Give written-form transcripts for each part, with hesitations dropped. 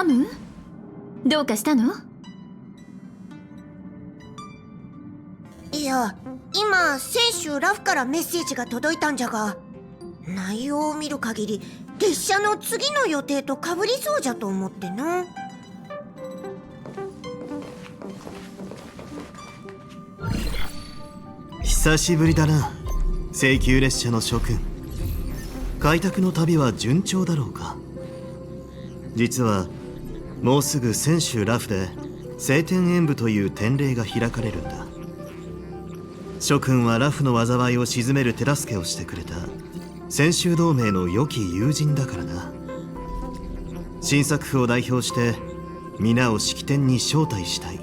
パム？どうかしたの？いや、今選手ラフからメッセージが届いたんじゃが、内容を見る限り列車の次の予定とかぶりそうじゃと思ってな。久しぶりだな、請求列車の諸君。開拓の旅は順調だろうか。実はもうすぐ泉州ラフで聖天演武という典礼が開かれるんだ。諸君はラフの災いを鎮める手助けをしてくれた泉州同盟の良き友人だからな。新作府を代表して皆を式典に招待したい。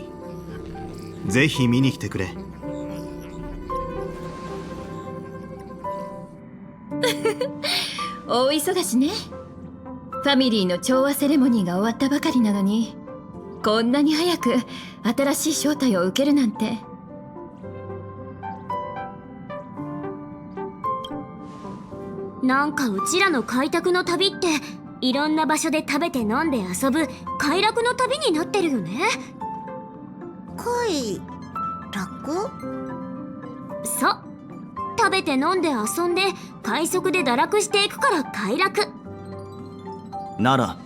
ぜひ見に来てくれ。大忙しね。ファミリーの調和セレモニーが終わったばかりなのに、こんなに早く新しい招待を受けるなんて。なんかうちらの開拓の旅っていろんな場所で食べて飲んで遊ぶ快楽の旅になってるよね。快楽？そう、食べて飲んで遊んで快速で堕落していくから快楽。なら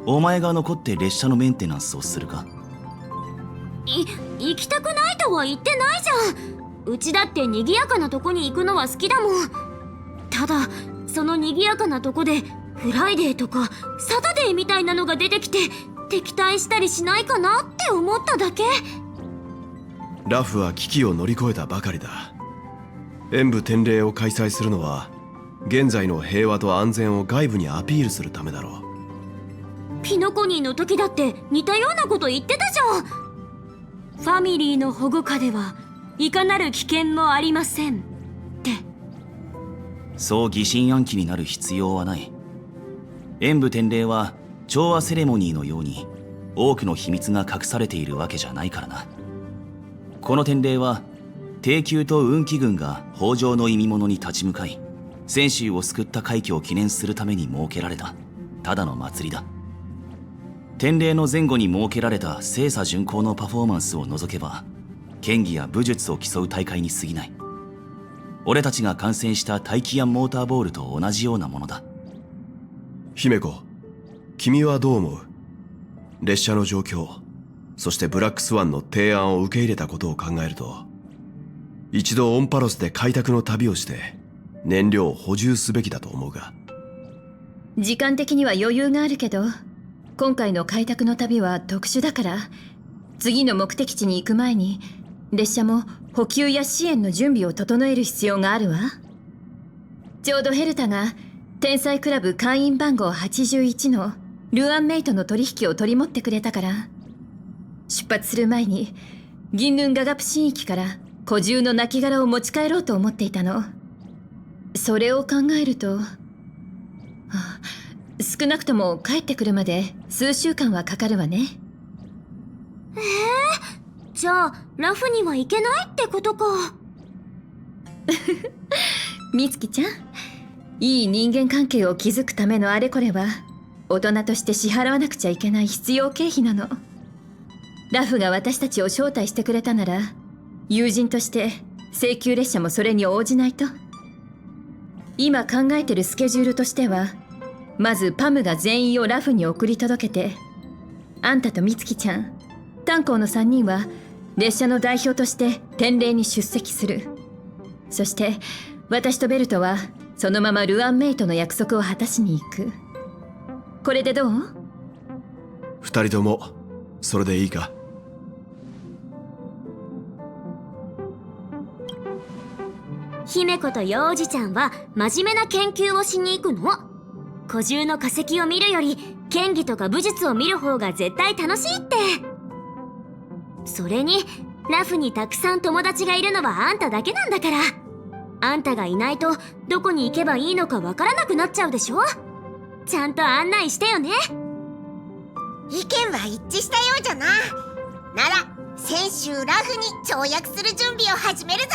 お前が残って列車のメンテナンスをするか？行きたくないとは言ってないじゃん。うちだって賑やかなとこに行くのは好きだもん。ただその賑やかなとこでフライデーとかサタデーみたいなのが出てきて敵対したりしないかなって思っただけ。ラフは危機を乗り越えたばかりだ。演武典礼を開催するのは現在の平和と安全を外部にアピールするためだろう。ピノコニーの時だって似たようなこと言ってたじゃん。ファミリーの保護下ではいかなる危険もありませんって。そう疑心暗鬼になる必要はない。演武典礼は調和セレモニーのように多くの秘密が隠されているわけじゃないからな。この典礼は帝宮と運気軍が北条の意味物に立ち向かい泉州を救った快挙を記念するために設けられたただの祭りだ。典礼の前後に設けられた精査巡行のパフォーマンスを除けば剣技や武術を競う大会に過ぎない。俺たちが観戦した大気やモーターボールと同じようなものだ。姫子、君はどう思う？列車の状況、そしてブラックスワンの提案を受け入れたことを考えると、一度オンパロスで開拓の旅をして燃料を補充すべきだと思うが。時間的には余裕があるけど、今回の開拓の旅は特殊だから、次の目的地に行く前に列車も補給や支援の準備を整える必要があるわ。ちょうどヘルタが天才クラブ会員番号81のルアンメイトの取引を取り持ってくれたから、出発する前に銀ヌンガガプ神域から古獣の亡骸を持ち帰ろうと思っていたの。それを考えると、少なくとも帰ってくるまで数週間はかかるわね。じゃあラフには行けないってことか。みつきちゃん、いい人間関係を築くためのあれこれは大人として支払わなくちゃいけない必要経費なの。ラフが私たちを招待してくれたなら、友人として請求列車もそれに応じないと。今考えてるスケジュールとしては、まずパムが全員をラフに送り届けて、あんたとみつきちゃん、炭鉱の3人は列車の代表として典礼に出席する。そして私とベルトはそのままルアンメイトの約束を果たしに行く。これでどう？二人ともそれでいいか？姫子と幼児ちゃんは真面目な研究をしに行くの。古獣の化石を見るより剣技とか武術を見る方が絶対楽しいって。それにラフにたくさん友達がいるのはあんただけなんだから。あんたがいないとどこに行けばいいのかわからなくなっちゃうでしょ。ちゃんと案内してよね。意見は一致したようじゃな。なら泉州ラフに跳躍する準備を始めるぞ。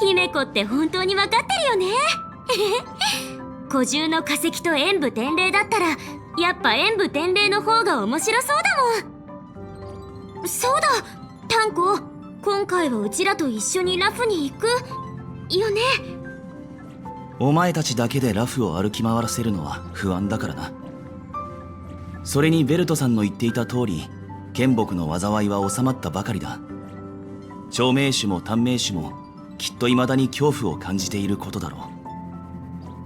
姫子って本当に分かってるよね。古獣の化石と演武天霊だったらやっぱ演武天霊の方が面白そうだもん。そうだ、タンコ、今回はうちらと一緒にラフに行くよね。お前たちだけでラフを歩き回らせるのは不安だからな。それにベルトさんの言っていた通り、剣木の災いは収まったばかりだ。長命種も短命種もきっと未だに恐怖を感じていることだろ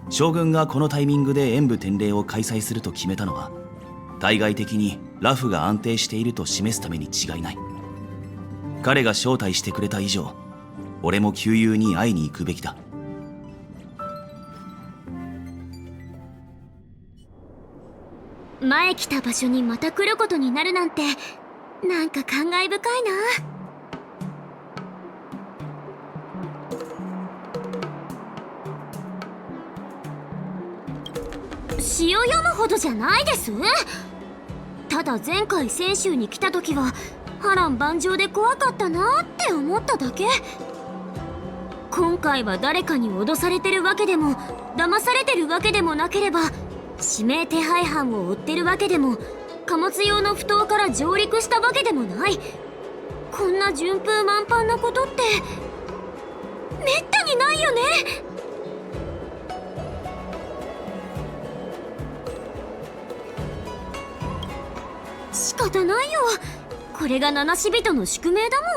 う。将軍がこのタイミングで演武天霊を開催すると決めたのは、対外的にラフが安定していると示すために違いない。彼が招待してくれた以上、俺も旧友に会いに行くべきだ。前来た場所にまた来ることになるなんて、なんか感慨深いな。詩を読むほどじゃないです。ただ前回泉州に来た時は波乱万丈で怖かったなって思っただけ。今回は誰かに脅されてるわけでも騙されてるわけでもなければ、指名手配犯を追ってるわけでも貨物用の埠頭から上陸したわけでもない。こんな順風満帆なことってめったにないよね。仕方ないよ、これが七死人の宿命だもん。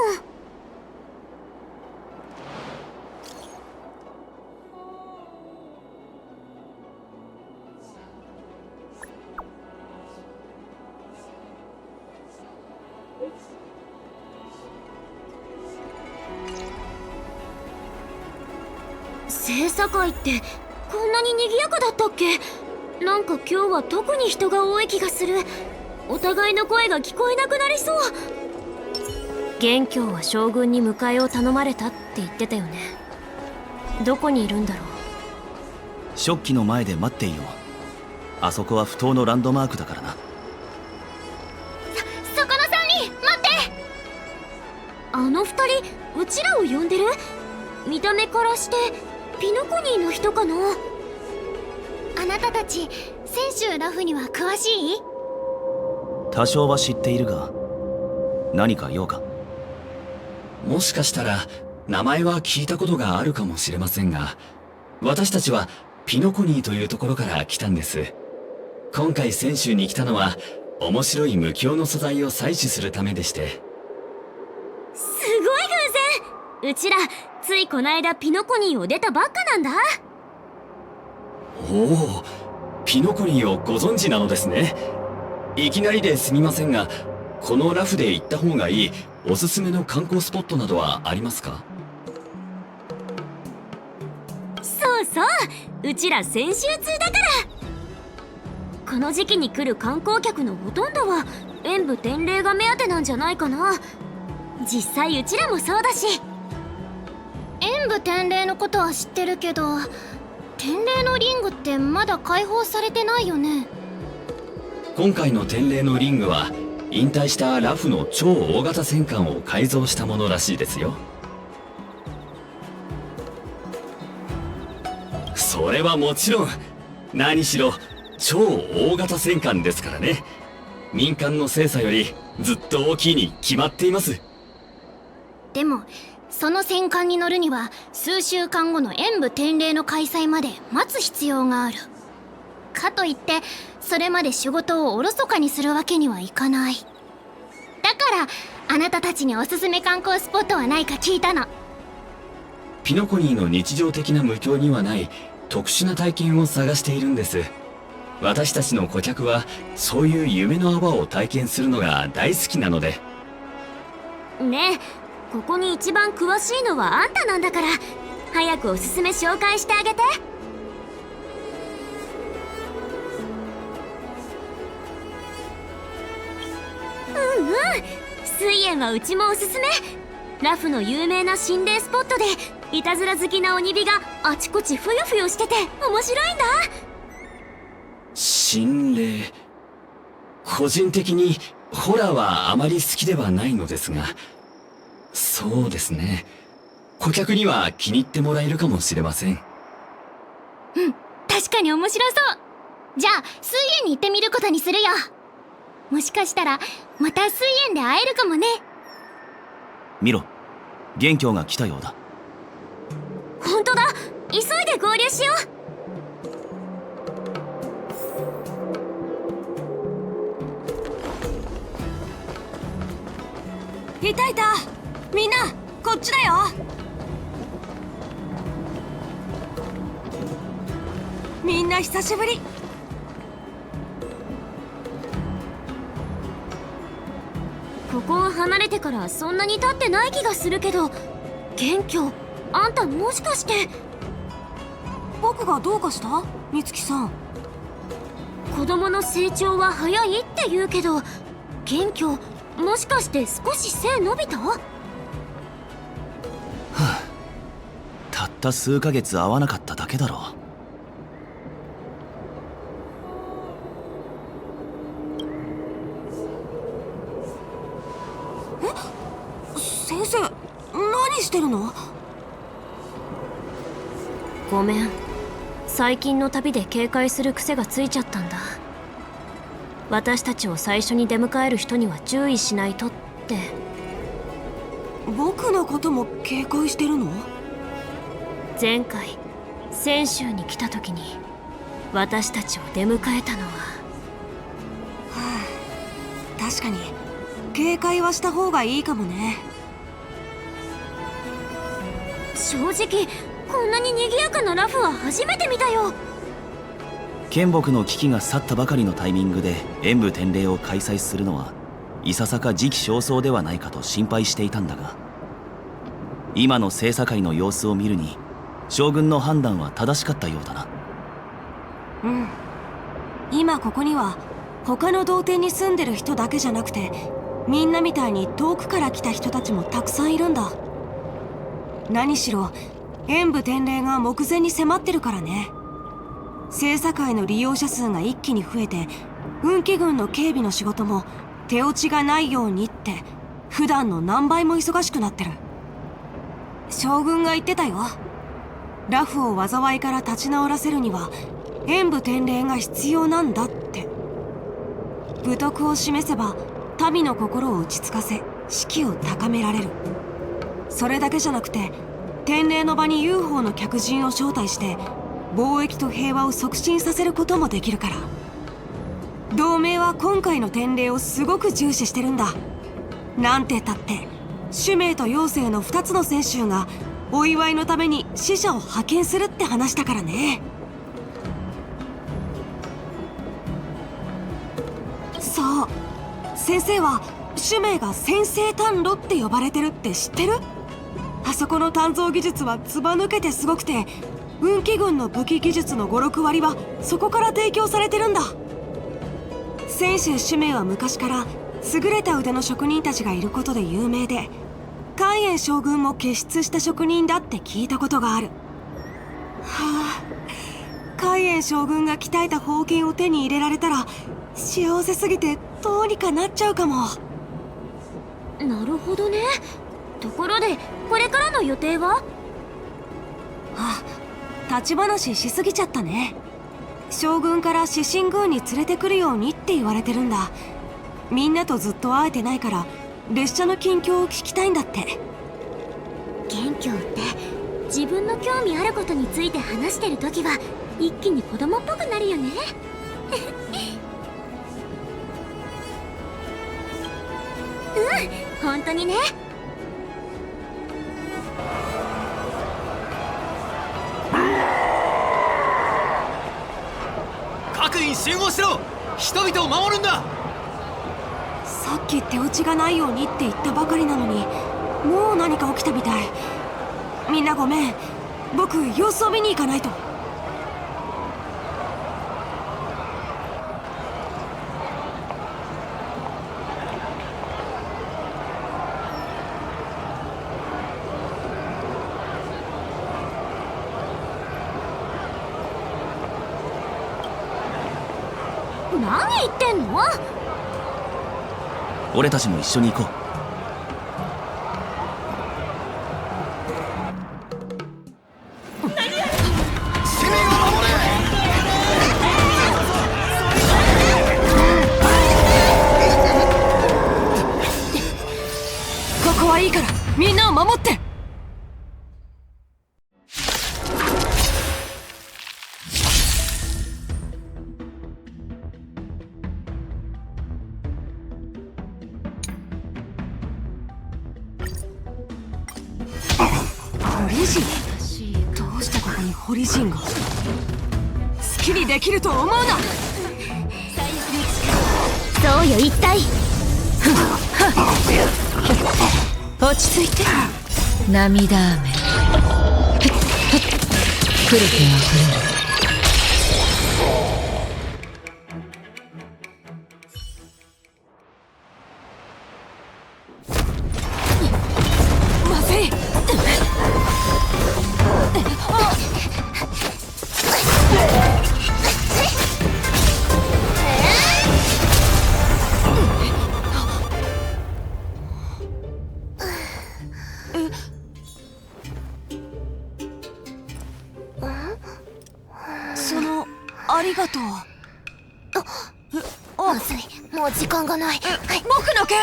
聖茶会ってこんなに賑やかだったっけ。なんか今日は特に人が多い気がする。お互いの声が聞こえなくなりそう。元凶は将軍に迎えを頼まれたって言ってたよね。どこにいるんだろう。食器の前で待っていよう。あそこは埠頭のランドマークだからな。そこの3人待って。あの2人うちらを呼んでる。見た目からしてピノコニーの人かな。あなたたち泉州ラフには詳しい？多少は知っているが、何か用か？もしかしたら名前は聞いたことがあるかもしれませんが、私たちはピノコニーというところから来たんです。今回泉州に来たのは面白い無形の素材を採取するためでして。すごい偶然。うちらついこの間ピノコニーを出たばっかなんだ。おお、ピノコニーをご存知なのですね。いきなりですみませんが、このラフで行った方がいいおすすめの観光スポットなどはありますか？そうそう、うちら先週通だから。この時期に来る観光客のほとんどは演武天霊が目当てなんじゃないかな。実際うちらもそうだし。演武天霊のことは知ってるけど、天霊のリングってまだ解放されてないよね。今回の天霊のリングは引退したラフの超大型戦艦を改造したものらしいですよ。それはもちろん、何しろ超大型戦艦ですからね。民間の精査よりずっと大きいに決まっています。でもその戦艦に乗るには数週間後の演武天霊の開催まで待つ必要がある。かといってそれまで仕事をおろそかにするわけにはいかない。だからあなたたちにおすすめ観光スポットはないか聞いたの。ピノコニーの日常的な無境にはない特殊な体験を探しているんです。私たちの顧客はそういう夢の泡を体験するのが大好きなので。ねえ、ここに一番詳しいのはあんたなんだから、早くおすすめ紹介してあげて。うんうん、水炎はうちもおすすめ。ラフの有名な心霊スポットでいたずら好きな鬼火があちこちふよふよしてて面白いんだ。心霊、個人的にホラーはあまり好きではないのですが、そうですね、顧客には気に入ってもらえるかもしれません。確かに面白そう。じゃあ水泳に行ってみることにするよ。もしかしたらまた水泳で会えるかもね。見ろ、元凶が来たようだ。本当だ、急いで合流しよう。いたいた、みんなこっちだよ。みんな久しぶり。ここを離れてからそんなに経ってない気がするけど、元凶、あんたもしかして。僕がどうかした？美月さん。子供の成長は早いって言うけど、元凶、もしかして少し背伸びた？たった数ヶ月会わなかっただけだろ。先生、何してるの？ごめん、最近の旅で警戒する癖がついちゃったんだ。私たちを最初に出迎える人には注意しないとって。僕のことも警戒してるの？前回泉州に来た時に私たちを出迎えたのは。確かに警戒はした方がいいかもね。正直こんなに賑やかなラフは初めて見たよ。剣木の危機が去ったばかりのタイミングで演武典礼を開催するのはいささか時期尚早ではないかと心配していたんだが、今の政境の様子を見るに将軍の判断は正しかったようだな。うん、今ここには他の同点に住んでる人だけじゃなくて、みんなみたいに遠くから来た人たちもたくさんいるんだ。何しろ演武典礼が目前に迫ってるからね。政境の利用者数が一気に増えて、運気軍の警備の仕事も手落ちがないようにって普段の何倍も忙しくなってる。将軍が言ってたよ。ラフを災いから立ち直らせるには演武典礼が必要なんだって。武徳を示せば民の心を落ち着かせ士気を高められる。それだけじゃなくて、典礼の場に UFO の客人を招待して貿易と平和を促進させることもできるから。同盟は今回の典礼をすごく重視してるんだ。なんて言ったって主命と妖精の2つの選手がお祝いのために使者を派遣するって話だからね。そう、先生は主命が先制炭炉って呼ばれてるって知ってる？あそこの鍛造技術はずば抜けてすごくて、運気軍の武器技術の5、6割はそこから提供されてるんだ。泉州主命は昔から優れた腕の職人たちがいることで有名で、海燕将軍も傑出した職人だって聞いたことがある。はあ、海燕将軍が鍛えた宝剣を手に入れられたら幸せすぎてどうにかなっちゃうかも。なるほどね。ところでこれからの予定は？立ち話しすぎちゃったね。将軍から獅子宮に連れてくるようにって言われてるんだ。みんなとずっと会えてないから列車の近況を聞きたいんだって。元凶って自分の興味あることについて話してるときは一気に子供っぽくなるよね。うん、本当にね。各員集合しろ。人々を守るんだ。さっき手落ちがないようにって言ったばかりなのに、もう何か起きたみたい。みんなごめん、僕様子を見に行かないと。何言ってんの？俺たちも一緒に行こ守って。堀人？どうしてここに堀人が？好きにできると思うな。そうよ、一体。落ち着いて。涙雨。来る手は触れる。まずい。ありがとう。まずい、もう時間がない。僕の剣。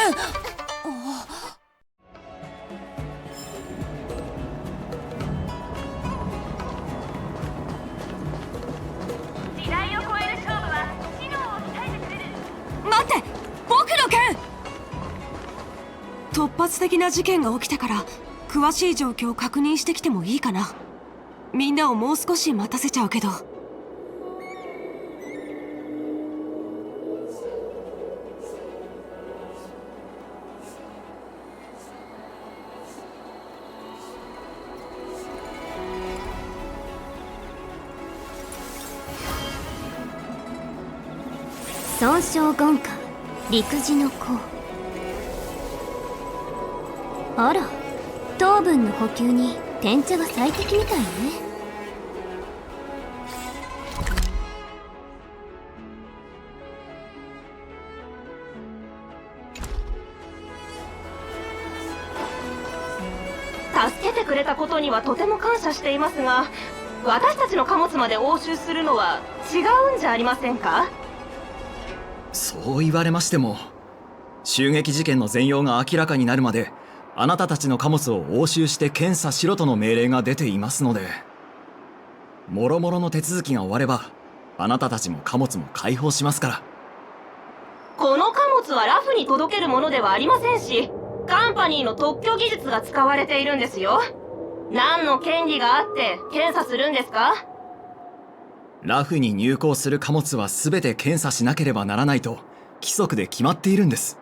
時代を超える勝負は知能を鍛えてくれる。待って、僕の剣。突発的な事件が起きてから詳しい状況を確認してきてもいいかな。みんなをもう少し待たせちゃうけど。損傷眼下、陸自の功。あら、糖分の補給に天茶が最適みたいね。助けてくれたことにはとても感謝していますが、私たちの貨物まで押収するのは違うんじゃありませんか？そう言われましても、襲撃事件の全容が明らかになるまであなたたちの貨物を押収して検査しろとの命令が出ていますので、もろもろの手続きが終わればあなたたちも貨物も解放しますから。この貨物はラフに届けるものではありませんし、カンパニーの特許技術が使われているんですよ。何の権利があって検査するんですか？ラフに入港する貨物は全て検査しなければならないと規則で決まっているんです。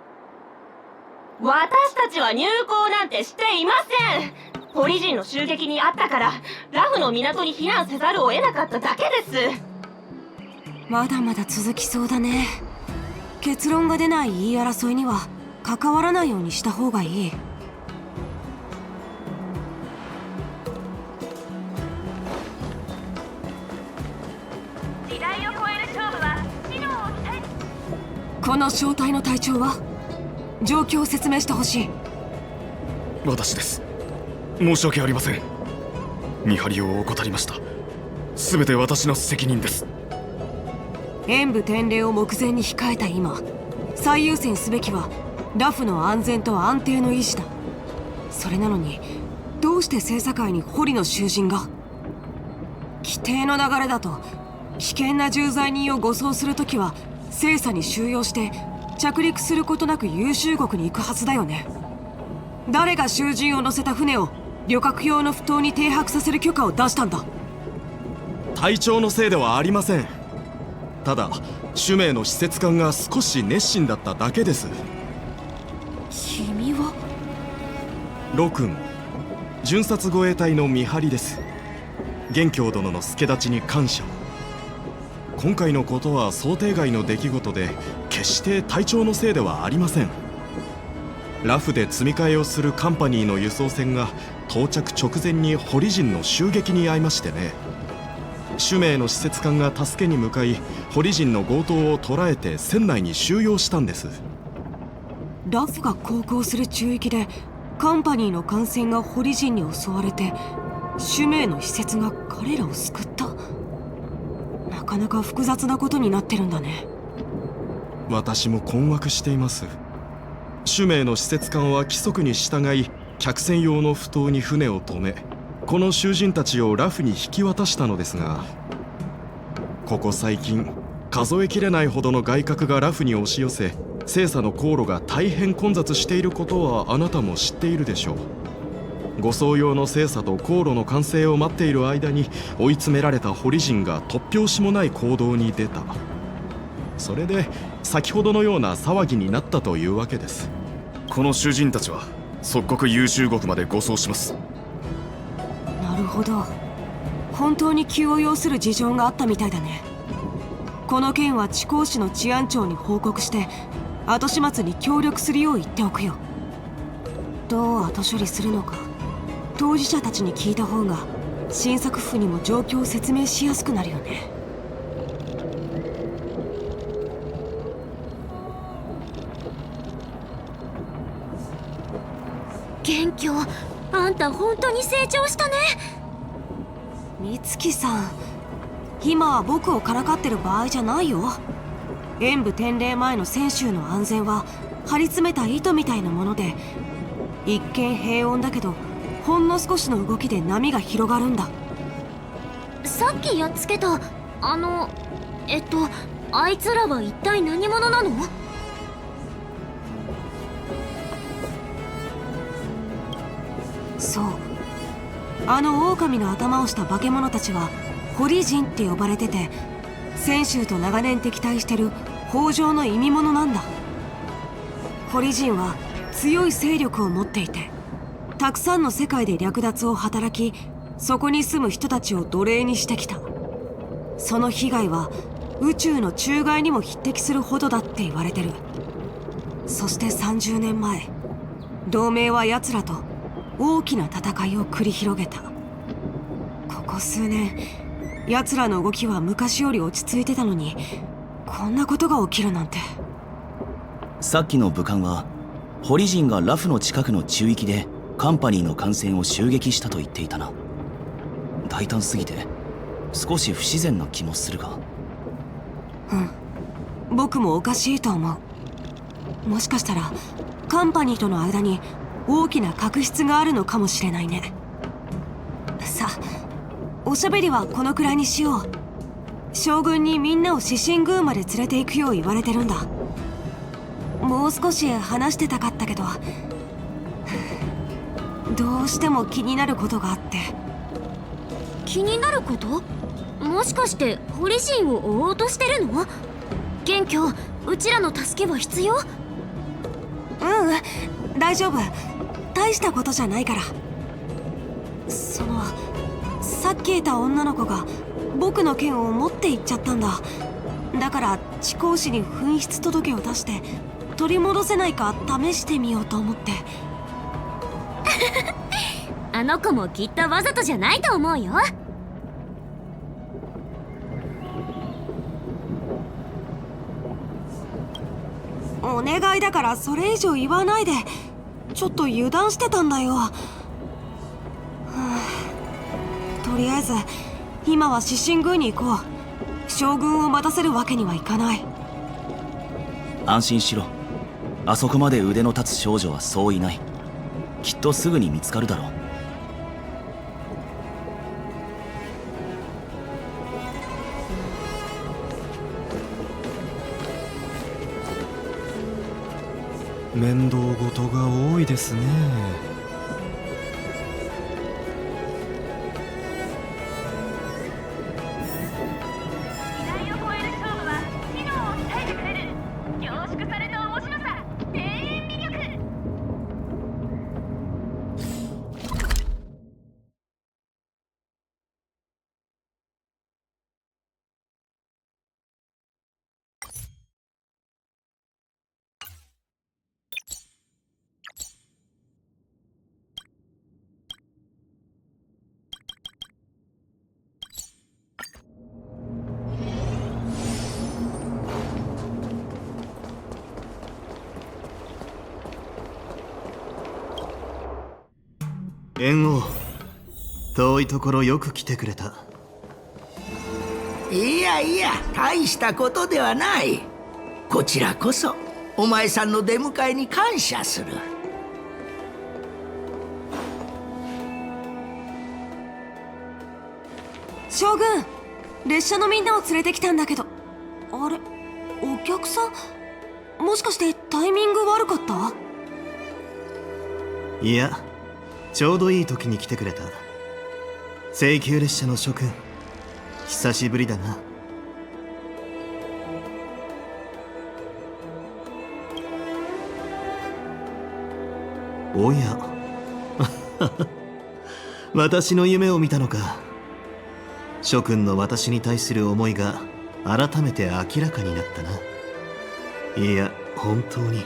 私たちは入港なんてしていません。ポリ人の襲撃にあったからラフの港に避難せざるを得なかっただけです。まだまだ続きそうだね。結論が出ない言い争いには関わらないようにした方がいい。時代を超える勝負は知能を鍛える。この正体の隊長は状況を説明してほしい。私です。申し訳ありません。見張りを怠りました。全て私の責任です。演武典礼を目前に控えた今、最優先すべきはラフの安全と安定の維持だ。それなのにどうして聖査会に捕虜の囚人が？規定の流れだと危険な重罪人を護送するときは聖査に収容して着陸することなく優秀国に行くはずだよね。誰が囚人を乗せた船を旅客用の埠頭に停泊させる許可を出したんだ？隊長のせいではありません。ただ主命の施設官が少し熱心だっただけです。君は？ロ君、巡察護衛隊の見張りです。元凶殿の助太刀に感謝を。今回のことは想定外の出来事で、決して隊長のせいではありません。ラフで積み替えをするカンパニーの輸送船が到着直前に捕虜人の襲撃に遭いましてね。主命の施設官が助けに向かい、捕虜人の強盗を捕らえて船内に収容したんです。ラフが航行する中域でカンパニーの艦船が捕虜人に襲われて、主命の施設が彼らを救った。なかなか複雑なことになってるんだね。私も困惑しています。主命の施設官は規則に従い客船用の埠頭に船を止め、この囚人たちをラフに引き渡したのですが、ここ最近数えきれないほどの外郭がラフに押し寄せ、精査の航路が大変混雑していることはあなたも知っているでしょう。護送用の精査と航路の完成を待っている間に追い詰められた堀人が突拍子もない行動に出た。それで先ほどのような騒ぎになったというわけです。この囚人たちは即刻優秀国まで護送します。なるほど。本当に急を要する事情があったみたいだね。この件は地高市の治安庁に報告して後始末に協力するよう言っておくよ。どう後処理するのか当事者たちに聞いた方が新作府にも状況を説明しやすくなるよね。元凶、あんた本当に成長したね。美月さん、今は僕をからかってる場合じゃないよ。演武典礼前の選手の安全は張り詰めた糸みたいなもので、一見平穏だけどほんの少しの動きで波が広がるんだ。さっきやっつけたあいつらは一体何者なの？そう、あの狼の頭をした化け物たちは堀人って呼ばれてて、泉州と長年敵対してる北条の意味者なんだ。堀人は強い勢力を持っていて、たくさんの世界で略奪を働き、そこに住む人たちを奴隷にしてきた。その被害は宇宙の虫害にも匹敵するほどだって言われてる。そして30年前、同盟は奴らと大きな戦いを繰り広げた。ここ数年、奴らの動きは昔より落ち着いてたのに、こんなことが起きるなんて。さっきの武官は堀人がラフの近くの中域でカンパニーの艦船を襲撃したと言っていたな。大胆すぎて少し不自然な気もするが。僕もおかしいと思う。もしかしたらカンパニーとの間に大きな確執があるのかもしれないね。さあ、おしゃべりはこのくらいにしよう。将軍にみんなを獅子宮まで連れて行くよう言われてるんだ。もう少し話してたかったけど、どうしても気になることがあって。気になること？もしかして堀人を追おうとしてるの？元凶、うちらの助けは必要？大丈夫。大したことじゃないから。さっきいた女の子が僕の剣を持って行っちゃったんだ。だから地高市に紛失届を出して取り戻せないか試してみようと思って。あの子もきっとわざとじゃないと思うよ。お願いだからそれ以上言わないで。ちょっと油断してたんだよ。とりあえず今は獅子宮に行こう。将軍を待たせるわけにはいかない。安心しろ。あそこまで腕の立つ少女はそういない。きっとすぐに見つかるだろう。面倒事が多いですね。猿王、遠いところよく来てくれた。いやいや、大したことではない。こちらこそお前さんの出迎えに感謝する。将軍、列車のみんなを連れてきたんだけど。あれ、お客さん？もしかしてタイミング悪かった？いや、ちょうどいい時に来てくれた。請求列車の諸君、久しぶりだな。おや私の夢を見たのか。諸君の私に対する思いが改めて明らかになったな。いや、本当に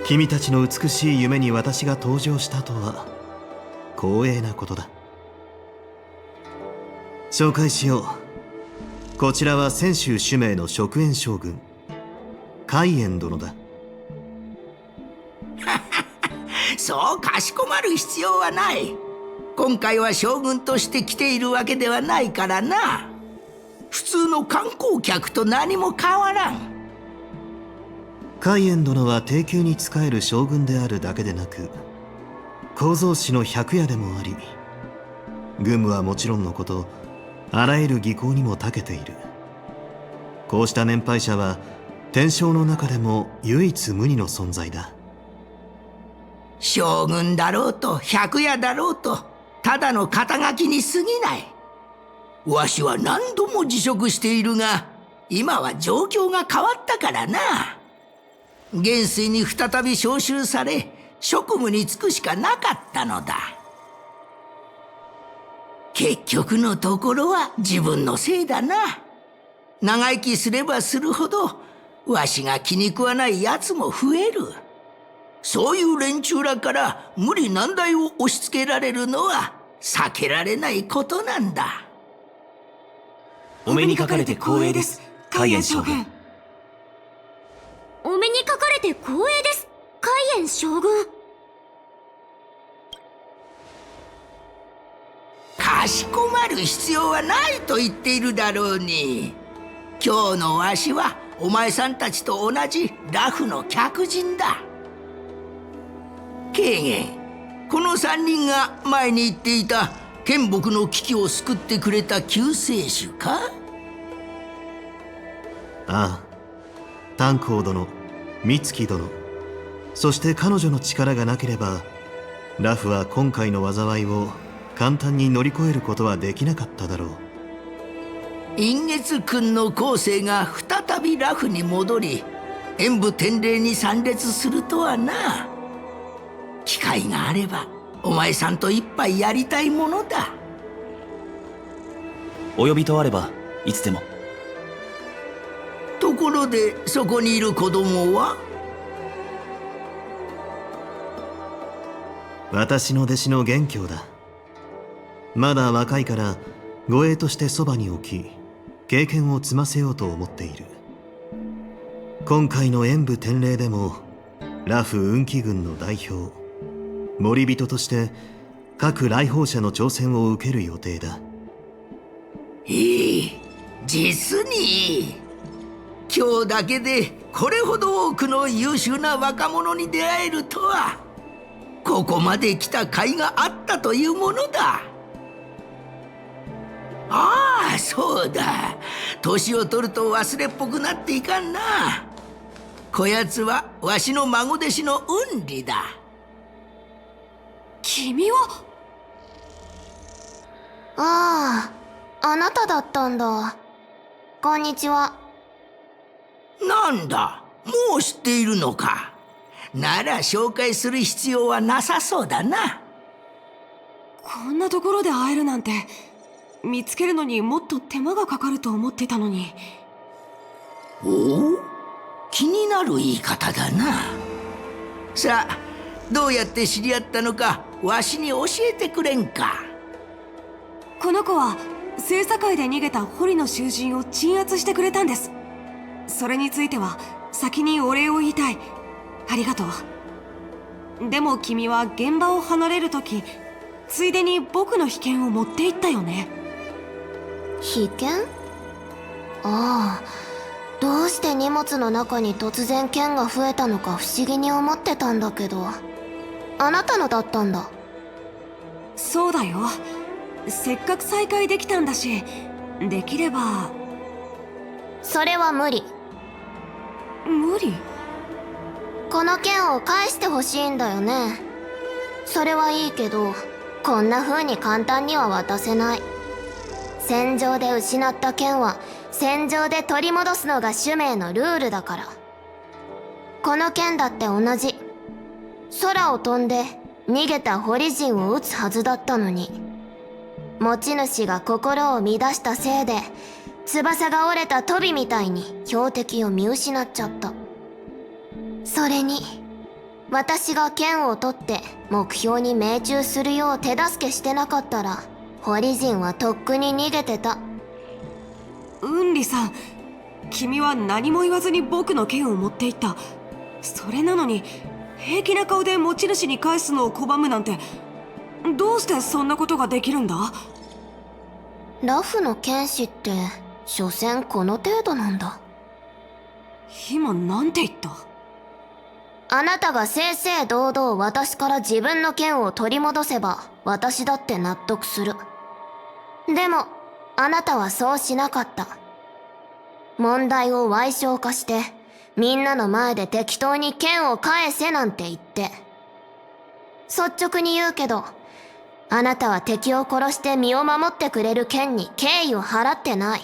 君たちの美しい夢に私が登場したとは光栄なことだ。紹介しよう。こちらは泉州主命の蜀燕将軍海燕殿だ。そうかしこまる必要はない。今回は将軍として来ているわけではないからな。普通の観光客と何も変わらん。海燕殿は低級に仕える将軍であるだけでなく、構造師の百夜でもあり、軍務はもちろんのこと、あらゆる技巧にも長けている。こうした年配者は天正の中でも唯一無二の存在だ。将軍だろうと百夜だろうと、ただの肩書きに過ぎない。わしは何度も辞職しているが、今は状況が変わったからな。元帥に再び召集され、職務に就くしかなかったのだ。結局のところは自分のせいだな。長生きすればするほど、わしが気に食わない奴も増える。そういう連中らから無理難題を押し付けられるのは避けられないことなんだ。お目にかかれて光栄です、海燕将軍。お目にかかれて光栄です、海燕将軍。かしこまる必要はないと言っているだろうに。今日のわしはお前さんたちと同じラフの客人だ。ケゲン、この3人が前に言っていた剣木の危機を救ってくれた救世主か？ああ、炭鉱殿、美月殿、そして彼女の力がなければ、ラフは今回の災いを簡単に乗り越えることはできなかっただろう。陰月君の後世が再びラフに戻り、演武天霊に参列するとはな。機会があればお前さんと一杯やりたいものだ。お呼びとあればいつでも。ところでそこにいる子供は？私の弟子の元凶だ。まだ若いから護衛としてそばに置き、経験を積ませようと思っている。今回の演武天霊でもラフ運気軍の代表、守人として各来訪者の挑戦を受ける予定だ。いい、実にいい。今日だけでこれほど多くの優秀な若者に出会えるとは、ここまで来た甲斐があったというものだ。ああ、そうだ。年を取ると忘れっぽくなっていかんな。こやつはわしの孫弟子の雲里だ。君は？ああ、あなただったんだ。こんにちは。なんだ、もう知っているのか。なら紹介する必要はなさそうだな。こんなところで会えるなんて、見つけるのにもっと手間がかかると思ってたのに。おお、気になる言い方だな。さあ、どうやって知り合ったのかわしに教えてくれんか。この子は聖査会で逃げた堀の囚人を鎮圧してくれたんです。それについては先にお礼を言いたい。ありがとう。でも君は現場を離れるとき、ついでに僕の秘剣を持って行ったよね。秘剣？ああ、どうして荷物の中に突然剣が増えたのか不思議に思ってたんだけど、あなたのだったんだ。そうだよ。せっかく再会できたんだし、できれば。それは無理。無理？この剣を返してほしいんだよね。それはいいけど、こんな風に簡単には渡せない。戦場で失った剣は戦場で取り戻すのが主命のルールだから。この剣だって同じ。空を飛んで逃げた堀人を撃つはずだったのに、持ち主が心を乱したせいで翼が折れたトビみたいに標的を見失っちゃった。それに私が剣を取って目標に命中するよう手助けしてなかったら、堀人はとっくに逃げてた。ウンリさん、君は何も言わずに僕の剣を持っていった。それなのに平気な顔で持ち主に返すのを拒むなんて、どうしてそんなことができるんだ？ラフの剣士って所詮この程度なんだ。今なんて言った？あなたが正々堂々私から自分の剣を取り戻せば私だって納得する。でもあなたはそうしなかった。問題を矮小化してみんなの前で適当に剣を返せなんて言って。率直に言うけど、あなたは敵を殺して身を守ってくれる剣に敬意を払ってない。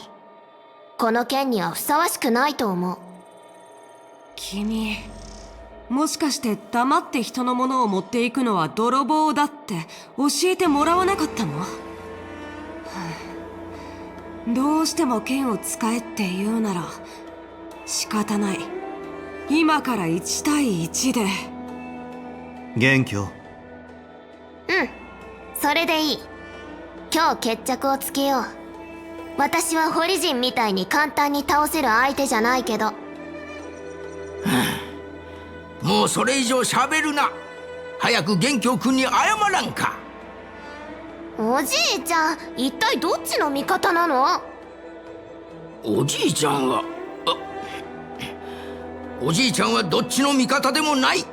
この剣にはふさわしくないと思う。君、もしかして黙って人のものを持っていくのは泥棒だって教えてもらわなかったの？どうしても剣を使えって言うなら仕方ない。今から1対1で。元凶。うん、それでいい。今日決着をつけよう。私は堀人みたいに簡単に倒せる相手じゃないけど。もうそれ以上喋るな。早く元凶君に謝らんか。おじいちゃん、一体どっちの味方なの？おじいちゃんはおじいちゃんはどっちの味方でもない。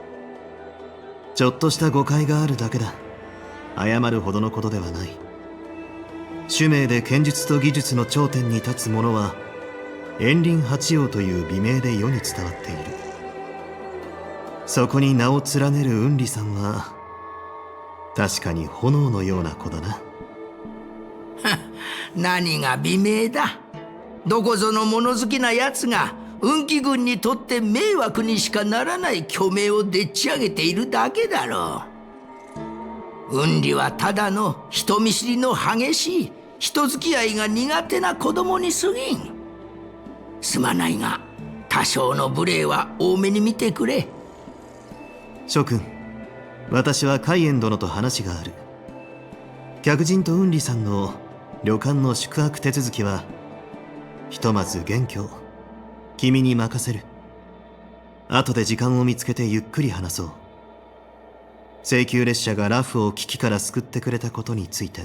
ちょっとした誤解があるだけだ。謝るほどのことではない。主命で剣術と技術の頂点に立つ者は炎輪八王という美名で世に伝わっている。そこに名を連ねる雲里さんは確かに炎のような子だな。何が美名だ。どこぞの物好きな奴が運気軍にとって迷惑にしかならない虚名をでっち上げているだけだろう。雲里はただの人見知りの激しい人付き合いが苦手な子供に過ぎん。すまないが多少の無礼は多めに見てくれ。諸君、私は海燕殿と話がある。客人と雲里さんの旅館の宿泊手続きはひとまず元凶君に任せる。後で時間を見つけてゆっくり話そう。請求列車がラフを危機から救ってくれたことについて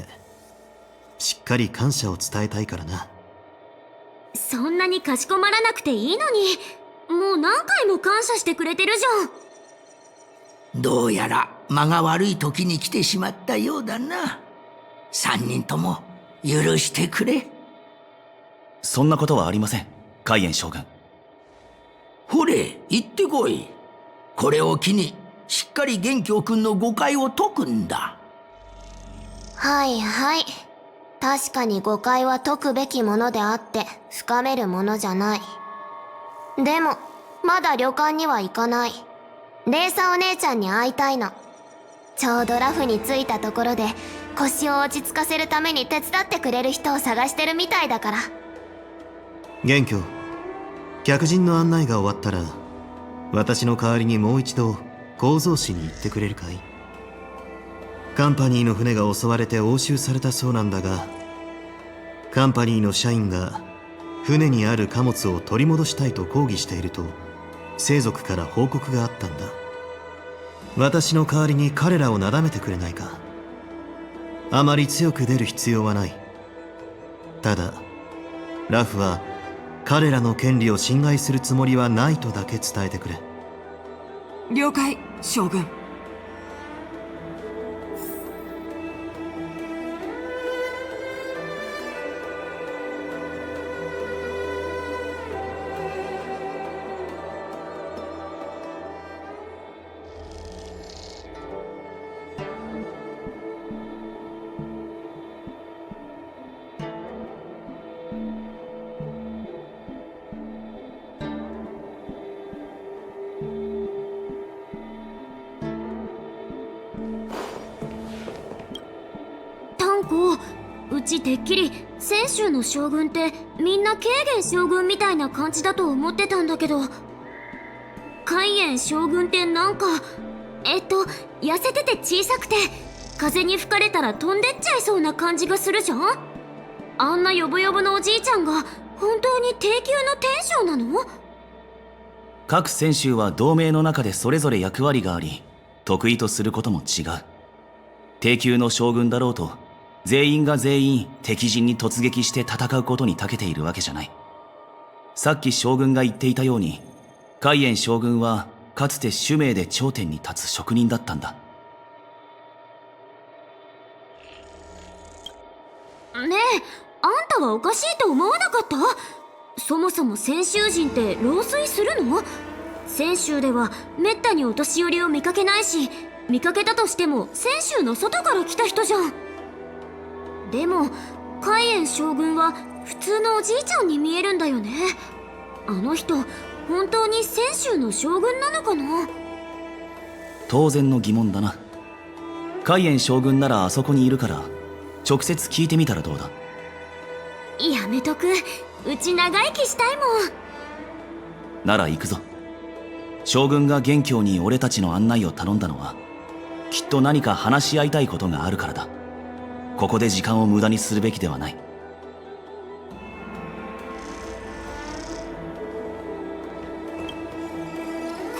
しっかり感謝を伝えたいからな。そんなにかしこまらなくていいのに、もう何回も感謝してくれてるじゃん。どうやら間が悪い時に来てしまったようだな。3人とも許してくれ。そんなことはありません、海燕将軍。ほれ、行ってこい。これを機にしっかり元凶君の誤解を解くんだ。はいはい。確かに誤解は解くべきものであって深めるものじゃない。でもまだ旅館には行かない。レイサお姉ちゃんに会いたいの。ちょうどラフに着いたところで腰を落ち着かせるために手伝ってくれる人を探してるみたいだから。元凶、客人の案内が終わったら私の代わりにもう一度構造市に行ってくれるかい？カンパニーの船が襲われて押収されたそうなんだが、カンパニーの社員が船にある貨物を取り戻したいと抗議していると生族から報告があったんだ。私の代わりに彼らをなだめてくれないか？あまり強く出る必要はない。ただラフは彼らの権利を侵害するつもりはないとだけ伝えてくれ。了解、将軍。うちてっきり泉州の将軍ってみんな軽減将軍みたいな感じだと思ってたんだけど、海燕将軍ってなんか痩せてて小さくて風に吹かれたら飛んでっちゃいそうな感じがするじゃん。あんなヨボヨボのおじいちゃんが本当に低級の天将なの？各選手は同盟の中でそれぞれ役割があり、得意とすることも違う。低級の将軍だろうと全員が全員敵陣に突撃して戦うことに長けているわけじゃない。さっき将軍が言っていたように、海燕将軍はかつて主命で頂点に立つ職人だったんだ。ねえ、あんたはおかしいと思わなかった？そもそも泉州人って老衰するの？泉州ではめったにお年寄りを見かけないし、見かけたとしても泉州の外から来た人じゃん。でも海燕将軍は普通のおじいちゃんに見えるんだよね。あの人本当に泉州の将軍なのかな？当然の疑問だな。海燕将軍ならあそこにいるから直接聞いてみたらどうだ？やめとく。うち長生きしたいもん。なら行くぞ。将軍が元凶に俺たちの案内を頼んだのはきっと何か話し合いたいことがあるからだ。ここで時間を無駄にするべきではない。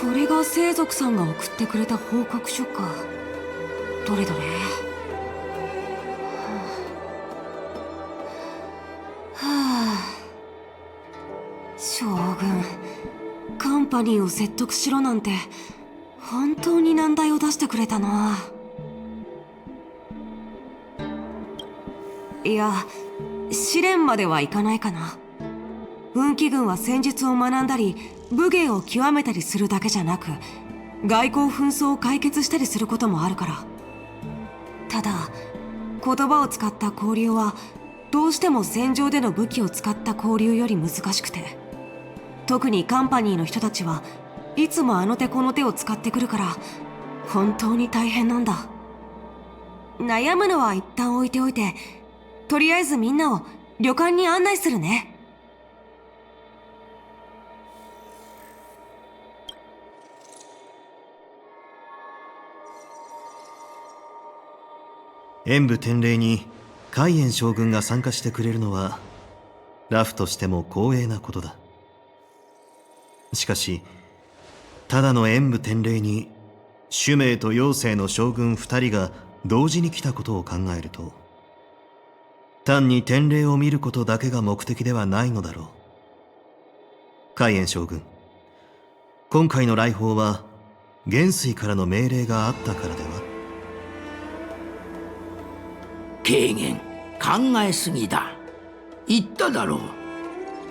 これが聖族さんが送ってくれた報告書か。どれどれ。将軍、カンパニーを説得しろなんて本当に難題を出してくれたな。いや、試練まではいかないかな。運気軍は戦術を学んだり武芸を極めたりするだけじゃなく、外交紛争を解決したりすることもあるから。ただ言葉を使った交流はどうしても戦場での武器を使った交流より難しくて、特にカンパニーの人たちはいつもあの手この手を使ってくるから本当に大変なんだ。悩むのは一旦置いておいて、とりあえずみんなを旅館に案内するね。演武典礼に海燕将軍が参加してくれるのはラフとしても光栄なことだ。しかし、ただの演武典礼に主命と妖精の将軍2人が同時に来たことを考えると、単に典礼を見ることだけが目的ではないのだろう。海燕将軍、今回の来訪は元帥からの命令があったからでは？軽減、考えすぎだ。言っただろう。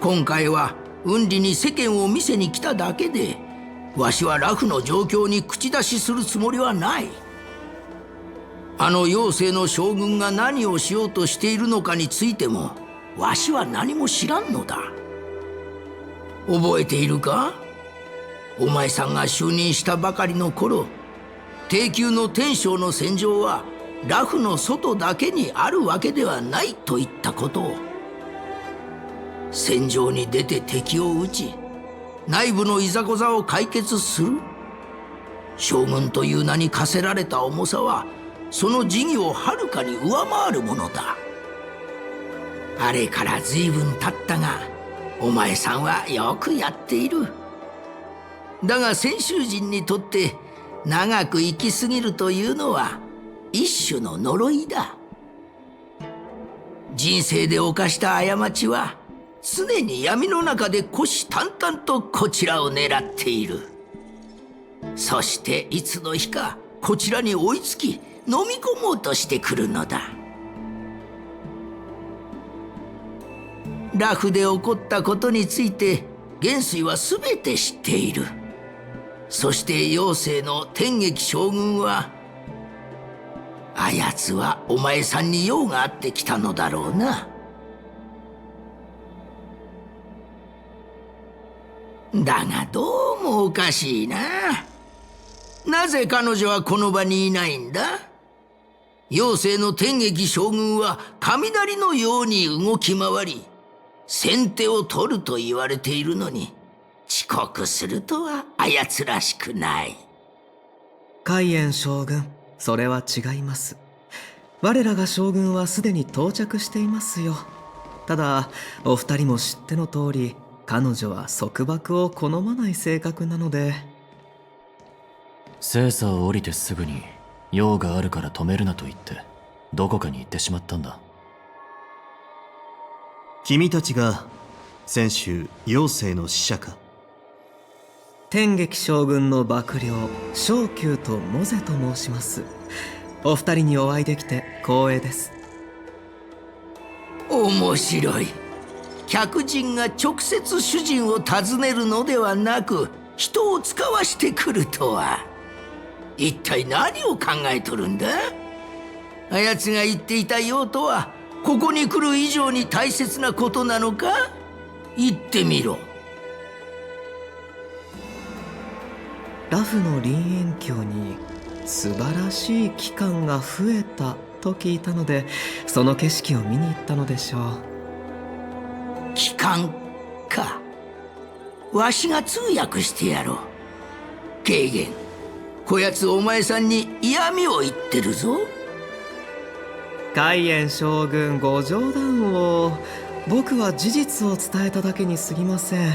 今回は運理に世間を見せに来ただけで、わしはラフの状況に口出しするつもりはない。あの妖精の将軍が何をしようとしているのかについてもわしは何も知らんのだ。覚えているか？お前さんが就任したばかりの頃、低級の天将の戦場はラフの外だけにあるわけではないといったことを。戦場に出て敵を討ち、内部のいざこざを解決する。将軍という名に課せられた重さはその事業をはるかに上回るものだ。あれから随分経ったが、お前さんはよくやっている。だが泉州人にとって長く生きすぎるというのは一種の呪いだ。人生で犯した過ちは常に闇の中で虎視眈々とこちらを狙っている。そしていつの日かこちらに追いつき飲み込もうとしてくるのだ。ラフで起こったことについて元帥は全て知っている。そして妖精の天撃将軍は、あやつはお前さんに用があってきたのだろうな。だがどうもおかしいな。なぜ彼女はこの場にいないんだ？妖精の天撃将軍は雷のように動き回り、先手を取ると言われているのに、遅刻するとはあやつらしくない。海燕将軍、それは違います。我らが将軍はすでに到着していますよ。ただお二人も知っての通り、彼女は束縛を好まない性格なので。精査を降りてすぐに用があるから止めるなと言ってどこかに行ってしまったんだ。君たちが先週妖精の使者か？天撃将軍の幕僚昇級とモゼと申します。お二人にお会いできて光栄です。面白い。客人が直接主人を訪ねるのではなく、人を使わしてくるとは。一体何を考えとるんだ？あやつが言っていた用とはここに来る以上に大切なことなのか？言ってみろ。ラフの林縁峡に素晴らしい機関が増えたと聞いたので、その景色を見に行ったのでしょう。機関か。わしが通訳してやろう。軽減、こやつお前さんに嫌味を言ってるぞ。海燕将軍、ご冗談を。僕は事実を伝えただけに過ぎません。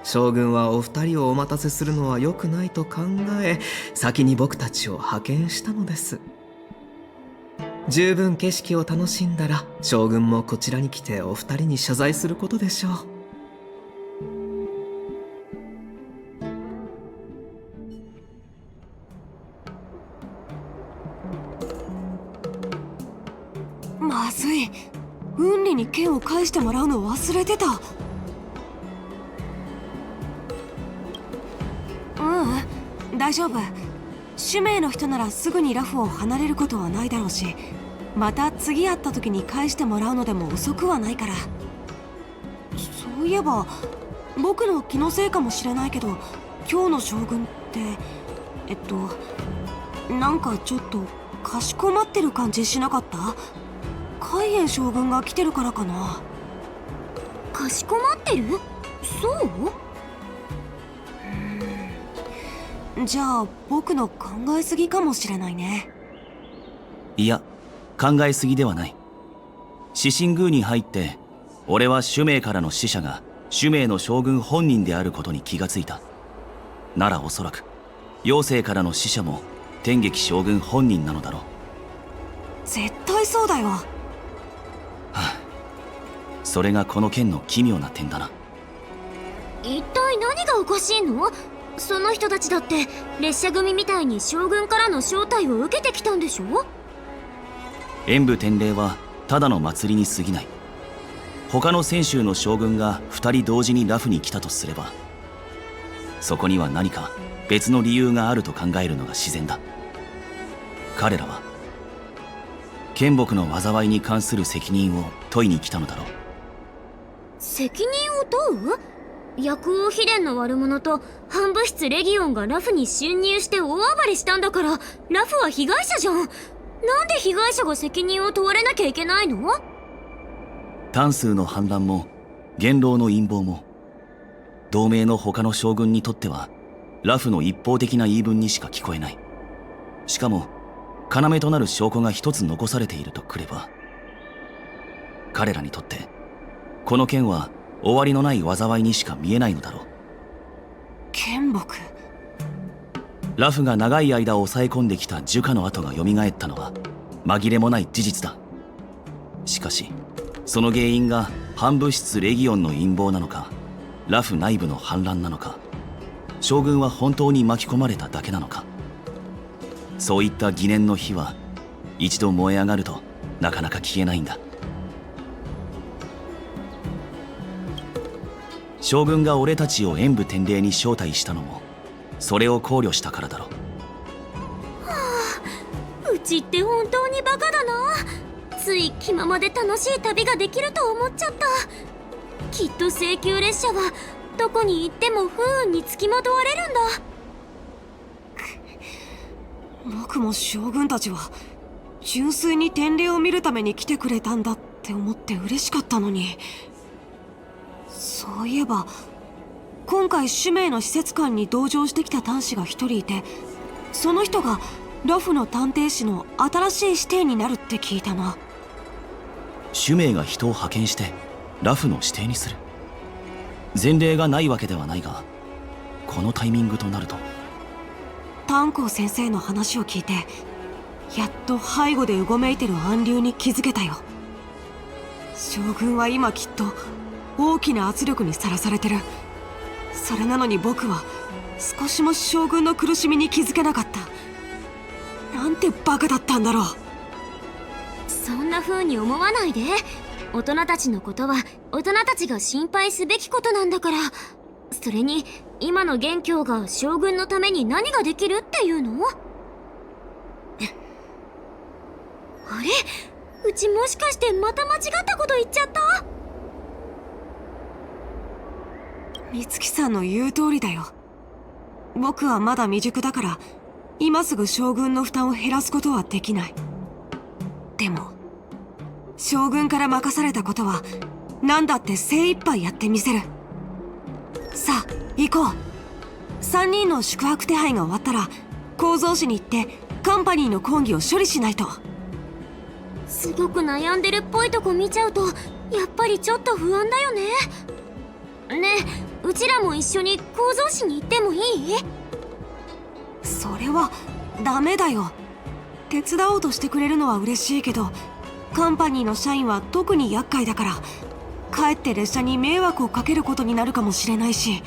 将軍はお二人をお待たせするのは良くないと考え、先に僕たちを派遣したのです。十分景色を楽しんだら、将軍もこちらに来てお二人に謝罪することでしょう。まずい。雲里に剣を返してもらうのを忘れてた。大丈夫。使命の人ならすぐにラフを離れることはないだろうし、また次会った時に返してもらうのでも遅くはないから。そういえば僕の気のせいかもしれないけど、今日の将軍ってなんかちょっとかしこまってる感じしなかった？海燕将軍が来てるからかな。かしこまってる？そう？じゃあ僕の考えすぎかもしれないね。いや、考えすぎではない。獅神宮に入って俺は主命からの使者が主命の将軍本人であることに気がついた。ならおそらく妖精からの使者も天撃将軍本人なのだろう。絶対そうだよ。はあ、それがこの件の奇妙な点だな。一体何がおかしいの？その人たちだって列車組みたいに将軍からの招待を受けてきたんでしょ？演武典礼はただの祭りに過ぎない。他の泉州の将軍が2人同時にラフに来たとすれば、そこには何か別の理由があると考えるのが自然だ。彼らは剣木の災いに関する責任を問いに来たのだろう。責任を問う？薬王秘伝の悪者と反物質レギオンがラフに侵入して大暴れしたんだから、ラフは被害者じゃん。なんで被害者が責任を問われなきゃいけないの？単数の反乱も元老の陰謀も同盟の他の将軍にとってはラフの一方的な言い分にしか聞こえない。しかも要となる証拠が一つ残されているとくれば、彼らにとってこの件は終わりのない災いにしか見えないのだろう。剣木。ラフが長い間抑え込んできた樹下の跡が蘇ったのは紛れもない事実だ。しかしその原因が反物質レギオンの陰謀なのか、ラフ内部の反乱なのか、将軍は本当に巻き込まれただけなのか、そういった疑念の火は一度燃え上がるとなかなか消えないんだ。将軍が俺たちを演武典礼に招待したのもそれを考慮したからだろう。はあ、うちって本当にバカだな。つい気ままで楽しい旅ができると思っちゃった。きっと請求列車はどこに行っても不運につきまとわれるんだ。僕も将軍たちは純粋に典礼を見るために来てくれたんだって思って嬉しかったのに。そういえば今回主命の施設官に同乗してきた探士が一人いて、その人がラフの探偵士の新しい師弟になるって聞いたな。主命が人を派遣してラフの指定にする。前例がないわけではないが、このタイミングとなると。炭鉱先生の話を聞いて、やっと背後でうごめいてる暗流に気づけたよ。将軍は今きっと大きな圧力にさらされてる。それなのに僕は少しも将軍の苦しみに気づけなかった。なんてバカだったんだろう。そんな風に思わないで。大人たちのことは大人たちが心配すべきことなんだから。それに今の元凶が将軍のために何ができるっていうの？あれ？うちもしかしてまた間違ったこと言っちゃった？美月さんの言う通りだよ。僕はまだ未熟だから今すぐ将軍の負担を減らすことはできない。でも将軍から任されたことは何だって精一杯やってみせる。さあ行こう。3人の宿泊手配が終わったら構造紙に行ってカンパニーの講義を処理しないと。すごく悩んでるっぽいとこ見ちゃうとやっぱりちょっと不安だよね。ねえ、うちらも一緒に構造紙に行ってもいい？それはダメだよ。手伝おうとしてくれるのは嬉しいけど、カンパニーの社員は特に厄介だから、かえって列車に迷惑をかけることになるかもしれないし。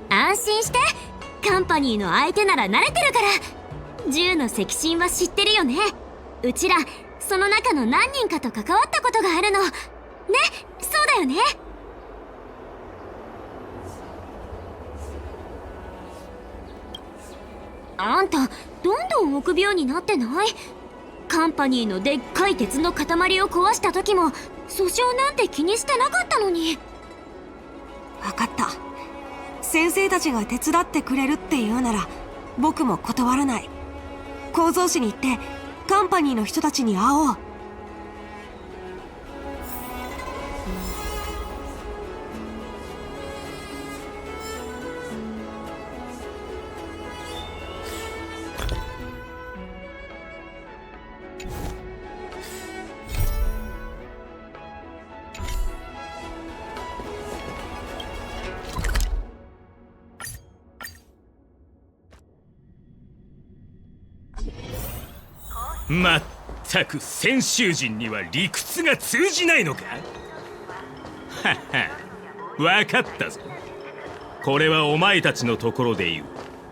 安心して、カンパニーの相手なら慣れてるから。銃の赤心は知ってるよね。うちらその中の何人かと関わったことがあるのね。そうだよね。あんたどんどん臆病になってない？カンパニーのでっかい鉄の塊を壊した時も訴訟なんて気にしてなかったのに。分かった。先生たちが手伝ってくれるって言うなら僕も断らない。構造紙に行ってカンパニーの人たちに会おう。まったく先週人には理屈が通じないのか？はは、分かったぞ。これはお前たちのところでいう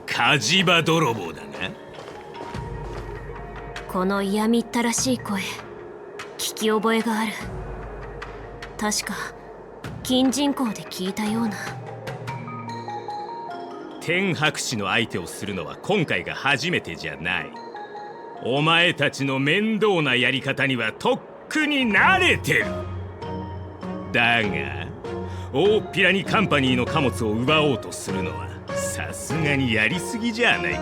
火事場泥棒だな。この嫌みったらしい声聞き覚えがある。確か金人口で聞いたような。天白氏の相手をするのは今回が初めてじゃない。お前たちの面倒なやり方にはとっくに慣れてる。だが大っぴらにカンパニーの貨物を奪おうとするのはさすがにやりすぎじゃないか？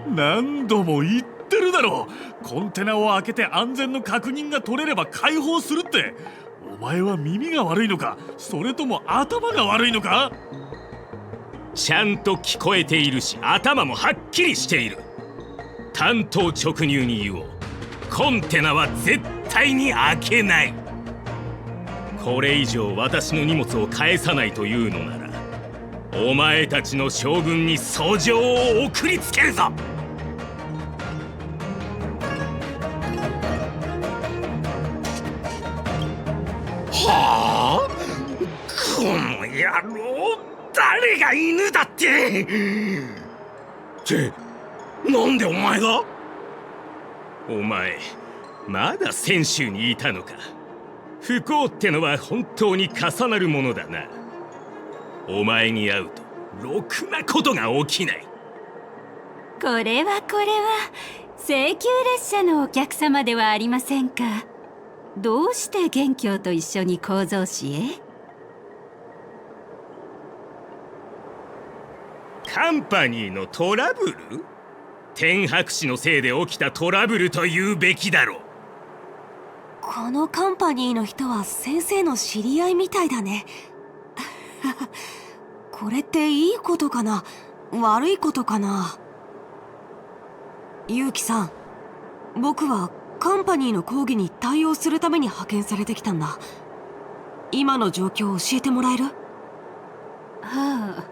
何度も言ってるだろう。コンテナを開けて安全の確認が取れれば解放するって。お前は耳が悪いのか、それとも頭が悪いのか？ちゃんと聞こえているし頭もはっきりしている。単刀直入に言おう。コンテナは絶対に開けない。これ以上私の荷物を返さないというのならお前たちの将軍に訴状を送りつけるぞ。はあ？この野郎、誰が犬だって。なんでお前が？お前まだ先週にいたのか。不幸ってのは本当に重なるものだな。お前に会うとろくなことが起きない。これは請求列車のお客様ではありませんか。どうして元凶と一緒に構造紙へ？カンパニーのトラブル？天白氏のせいで起きたトラブルと言うべきだろう。このカンパニーの人は先生の知り合いみたいだね。これっていいことかな、悪いことかな。ユウキさん、僕はカンパニーの抗議に対応するために派遣されてきたんだ。今の状況を教えてもらえる？はあ、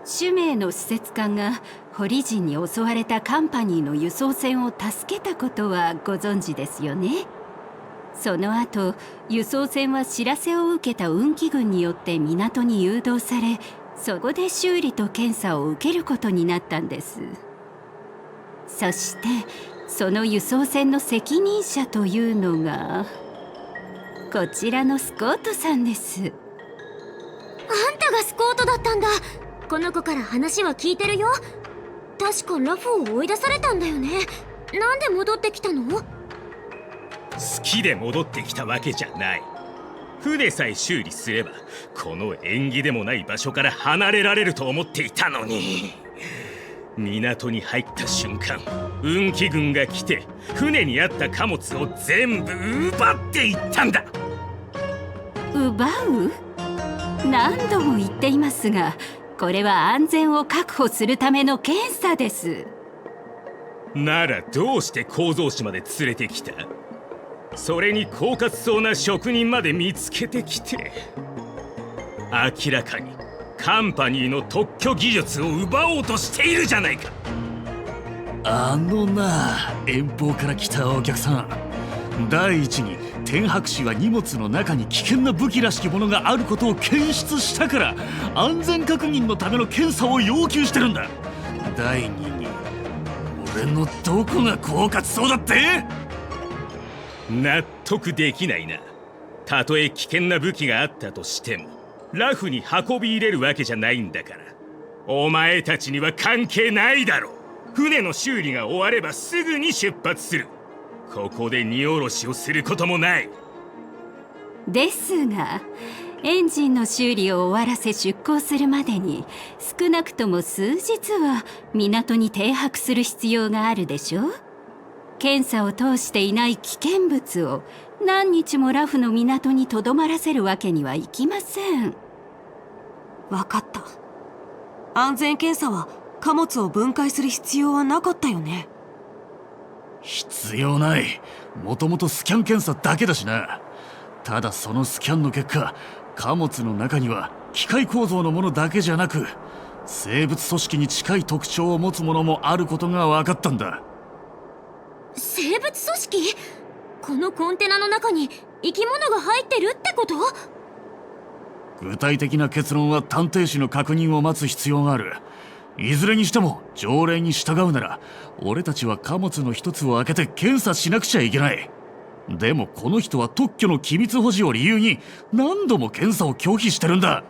主命の施設官が堀人に襲われたカンパニーの輸送船を助けたことはご存知ですよね。その後、輸送船は知らせを受けた運気軍によって港に誘導され、そこで修理と検査を受けることになったんです。そしてその輸送船の責任者というのがこちらのスコートさんです。あんたがスコートだったんだ。この子から話は聞いてるよ。確かラフを追い出されたんだよね。なんで戻ってきたの？好きで戻ってきたわけじゃない。船さえ修理すればこの縁起でもない場所から離れられると思っていたのに、港に入った瞬間、運気軍が来て船にあった貨物を全部奪っていったんだ。奪う？何度も言っていますが、これは安全を確保するための検査です。ならどうして構造士まで連れてきた？それに狡猾そうな職人まで見つけてきて、明らかにカンパニーの特許技術を奪おうとしているじゃないか。あのな、遠方から来たお客さん、第一に天白氏は荷物の中に危険な武器らしきものがあることを検出したから安全確認のための検査を要求してるんだ。第二に、俺のどこが狡猾そうだって？納得できないな。たとえ危険な武器があったとしてもラフに運び入れるわけじゃないんだから、お前たちには関係ないだろ。船の修理が終わればすぐに出発する。ここで荷下ろしをすることもない。ですが、エンジンの修理を終わらせ出港するまでに少なくとも数日は港に停泊する必要があるでしょう。検査を通していない危険物を何日もラフの港にとどまらせるわけにはいきません。わかった。安全検査は貨物を分解する必要はなかったよね。必要ない。もともとスキャン検査だけだしな。ただそのスキャンの結果、貨物の中には機械構造のものだけじゃなく生物組織に近い特徴を持つものもあることが分かったんだ。生物組織？このコンテナの中に生き物が入ってるってこと？具体的な結論は探偵士の確認を待つ必要がある。いずれにしても条例に従うなら俺たちは貨物の一つを開けて検査しなくちゃいけない。でもこの人は特許の機密保持を理由に何度も検査を拒否してるんだ。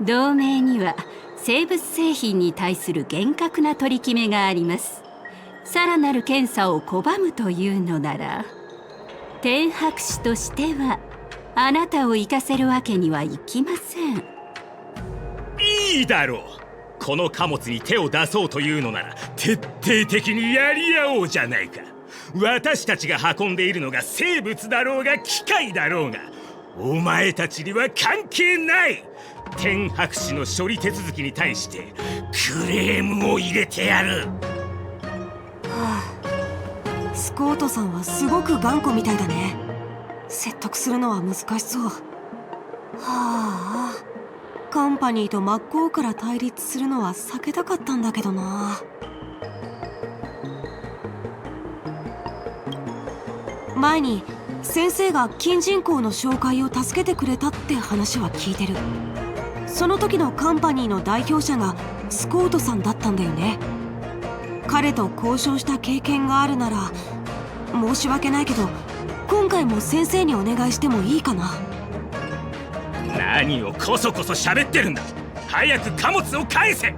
同盟には生物製品に対する厳格な取り決めがあります。さらなる検査を拒むというのなら、天白氏としてはあなたを行かせるわけにはいきません。いいだろう。この貨物に手を出そうというのなら徹底的にやり合おうじゃないか。私たちが運んでいるのが生物だろうが機械だろうがお前たちには関係ない。天白氏の処理手続きに対してクレームを入れてやる。スコートさんはすごく頑固みたいだね。説得するのは難しそう。はあ、カンパニーと真っ向から対立するのは避けたかったんだけどな。前に先生が金人口の紹介を助けてくれたって話は聞いてる。その時のカンパニーの代表者がスコートさんだったんだよね。彼と交渉した経験があるなら申し訳ないけど今回も先生にお願いしてもいいかな。何をコソコソ喋ってるんだ。早く貨物を返せ。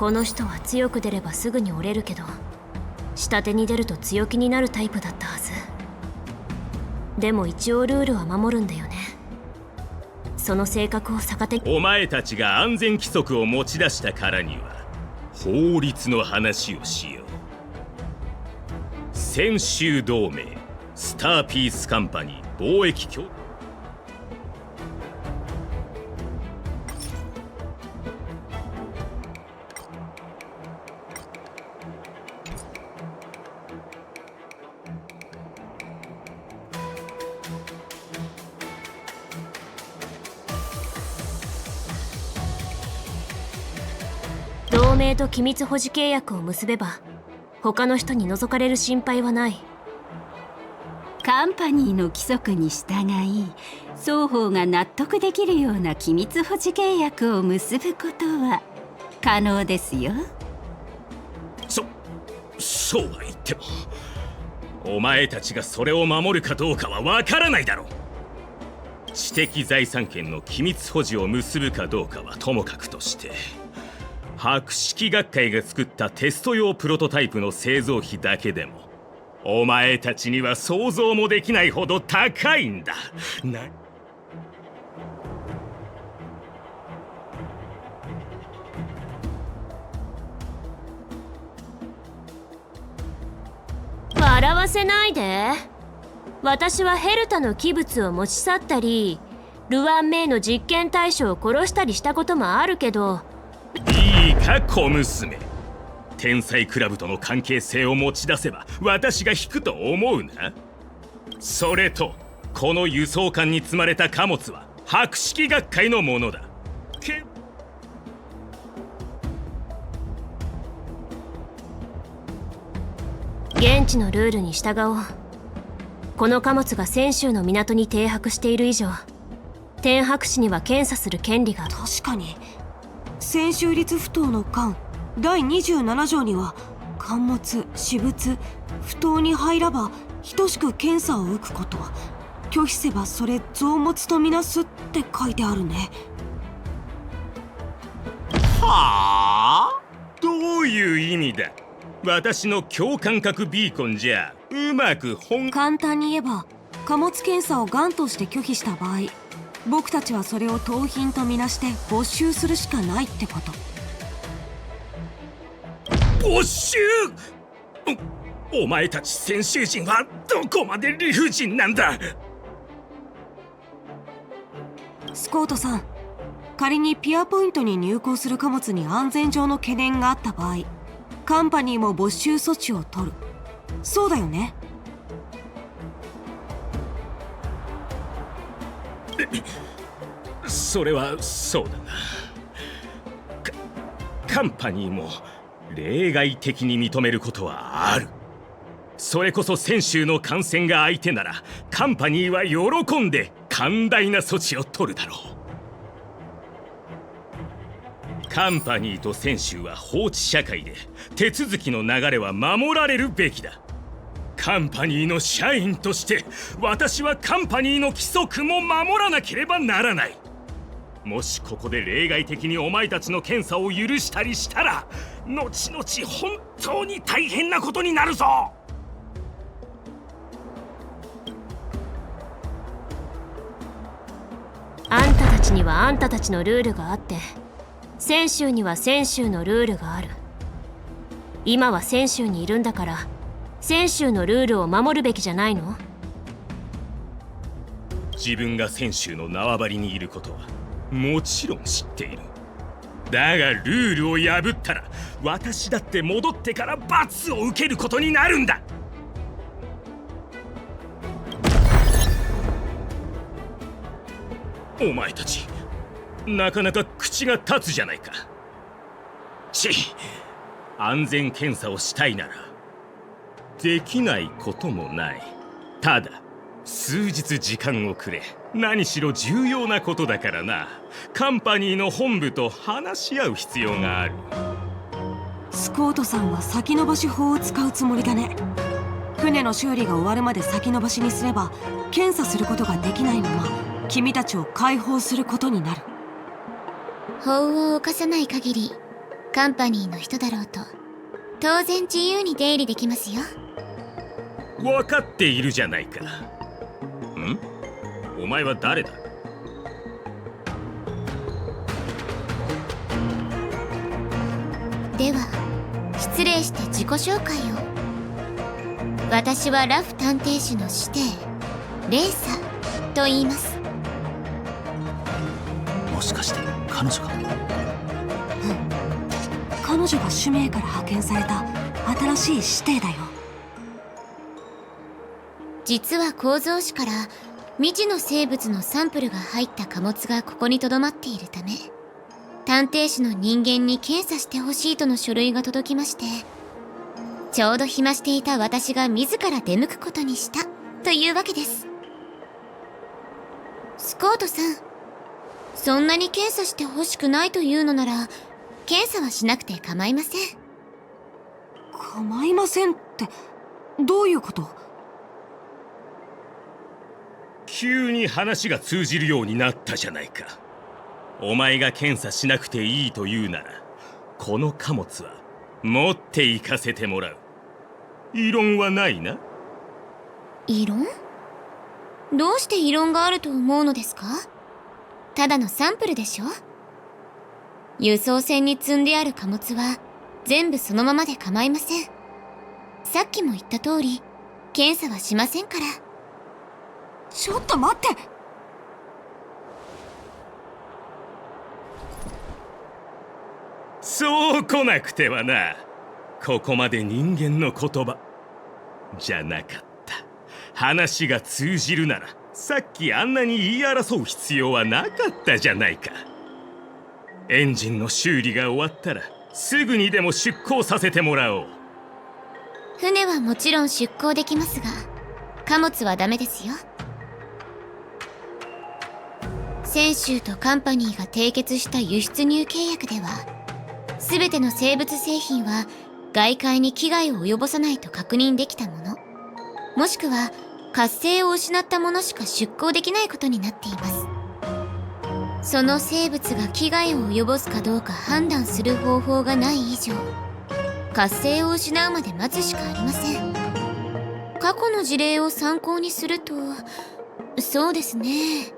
この人は強く出ればすぐに折れるけど、下手に出ると強気になるタイプだったはず。でも一応ルールは守るんだよね。その性格を逆手に。お前たちが安全規則を持ち出したからには法律の話をしよう。専修同盟スターピースカンパニー貿易協同盟と機密保持契約を結べば他の人に覗かれる心配はない。カンパニーの規則に従い、双方が納得できるような機密保持契約を結ぶことは可能ですよ。そうは言っても、お前たちがそれを守るかどうかはわからないだろう。知的財産権の機密保持を結ぶかどうかはともかくとして、博識学会が作ったテスト用プロトタイプの製造費だけでもお前たちには想像もできないほど高いんだ。笑わせないで。私はヘルタの器物を持ち去ったり、ルアンメイの実験対象を殺したりしたこともあるけど。いいか小娘、天才クラブとの関係性を持ち出せば私が引くと思うな。それとこの輸送艦に積まれた貨物は博識学会のものだ。現地のルールに従おう。この貨物が泉州の港に停泊している以上、天白市には検査する権利が。確かに泉州立不当の巻第27条には、貨物、私物、不当に入らば等しく検査を受くこと、拒否せばそれ臓物とみなすって書いてあるね。はあ？どういう意味だ？私の強感覚ビーコンじゃうまく簡単に言えば、貨物検査を頑として拒否した場合、僕たちはそれを盗品とみなして没収するしかないってこと。没収？お前たち泉州人はどこまで理不尽なんだ。スコートさん、仮にピアポイントに入港する貨物に安全上の懸念があった場合、カンパニーも没収措置を取る。そうだよね？それはそうだな。カンパニーも例外的に認めることはある。それこそ泉州の艦船が相手ならカンパニーは喜んで寛大な措置を取るだろう。カンパニーと泉州は法治社会で手続きの流れは守られるべきだ。カンパニーの社員として私はカンパニーの規則も守らなければならない。もしここで例外的にお前たちの検査を許したりしたら、後々本当に大変なことになるぞ。あんたたちにはあんたたちのルールがあって、泉州には泉州のルールがある。今は泉州にいるんだから、泉州のルールを守るべきじゃないの？自分が泉州の縄張りにいることはもちろん知っている。だがルールを破ったら私だって戻ってから罰を受けることになるんだ。お前たちなかなか口が立つじゃないか。安全検査をしたいならできないこともない。ただ数日時間をくれ。何しろ重要なことだからな。カンパニーの本部と話し合う必要がある。スコートさんは先延ばし法を使うつもりだね。船の修理が終わるまで先延ばしにすれば、検査することができないまま君たちを解放することになる。法を犯さない限りカンパニーの人だろうと当然自由に出入りできますよ。分かっているじゃないか。お前は誰だ？では失礼して自己紹介を。私はラフ探偵士の師弟レーサと言います。もしかして彼女が？彼女が使命から派遣された新しい師弟だよ。実は構造紙から未知の生物のサンプルが入った貨物がここに留まっているため、探偵士の人間に検査してほしいとの書類が届きまして、ちょうど暇していた私が自ら出向くことにしたというわけです。スコートさん、そんなに検査してほしくないというのなら検査はしなくて構いません。構いませんってどういうこと？急に話が通じるようになったじゃないか。お前が検査しなくていいというなら、この貨物は持って行かせてもらう。異論はないな？異論？どうして異論があると思うのですか？ただのサンプルでしょ。輸送船に積んである貨物は全部そのままで構いません。さっきも言った通り検査はしませんから。ちょっと待って。そう来なくてはな。ここまで人間の言葉じゃなかった。話が通じるならさっきあんなに言い争う必要はなかったじゃないか。エンジンの修理が終わったらすぐにでも出港させてもらおう。船はもちろん出港できますが、貨物はダメですよ。泉州とカンパニーが締結した輸出入契約では、全ての生物製品は外界に危害を及ぼさないと確認できたもの、もしくは活性を失ったものしか出港できないことになっています。その生物が危害を及ぼすかどうか判断する方法がない以上、活性を失うまで待つしかありません。過去の事例を参考にすると、そうですね、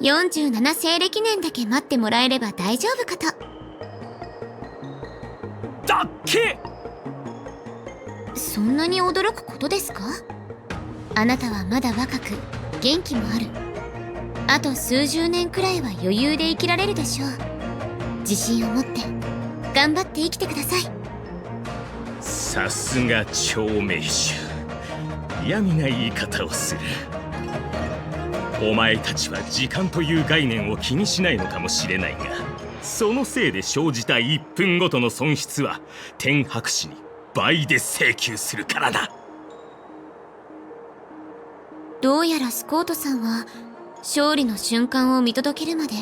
47西暦年だけ待ってもらえれば大丈夫かと。だっけ？そんなに驚くことですか？あなたはまだ若く元気もある。あと数十年くらいは余裕で生きられるでしょう。自信を持って頑張って生きてください。さすが長命種。嫌味な言い方をする。お前たちは時間という概念を気にしないのかもしれないが、そのせいで生じた1分ごとの損失は天白氏に倍で請求するからな。どうやらスコートさんは勝利の瞬間を見届けるまで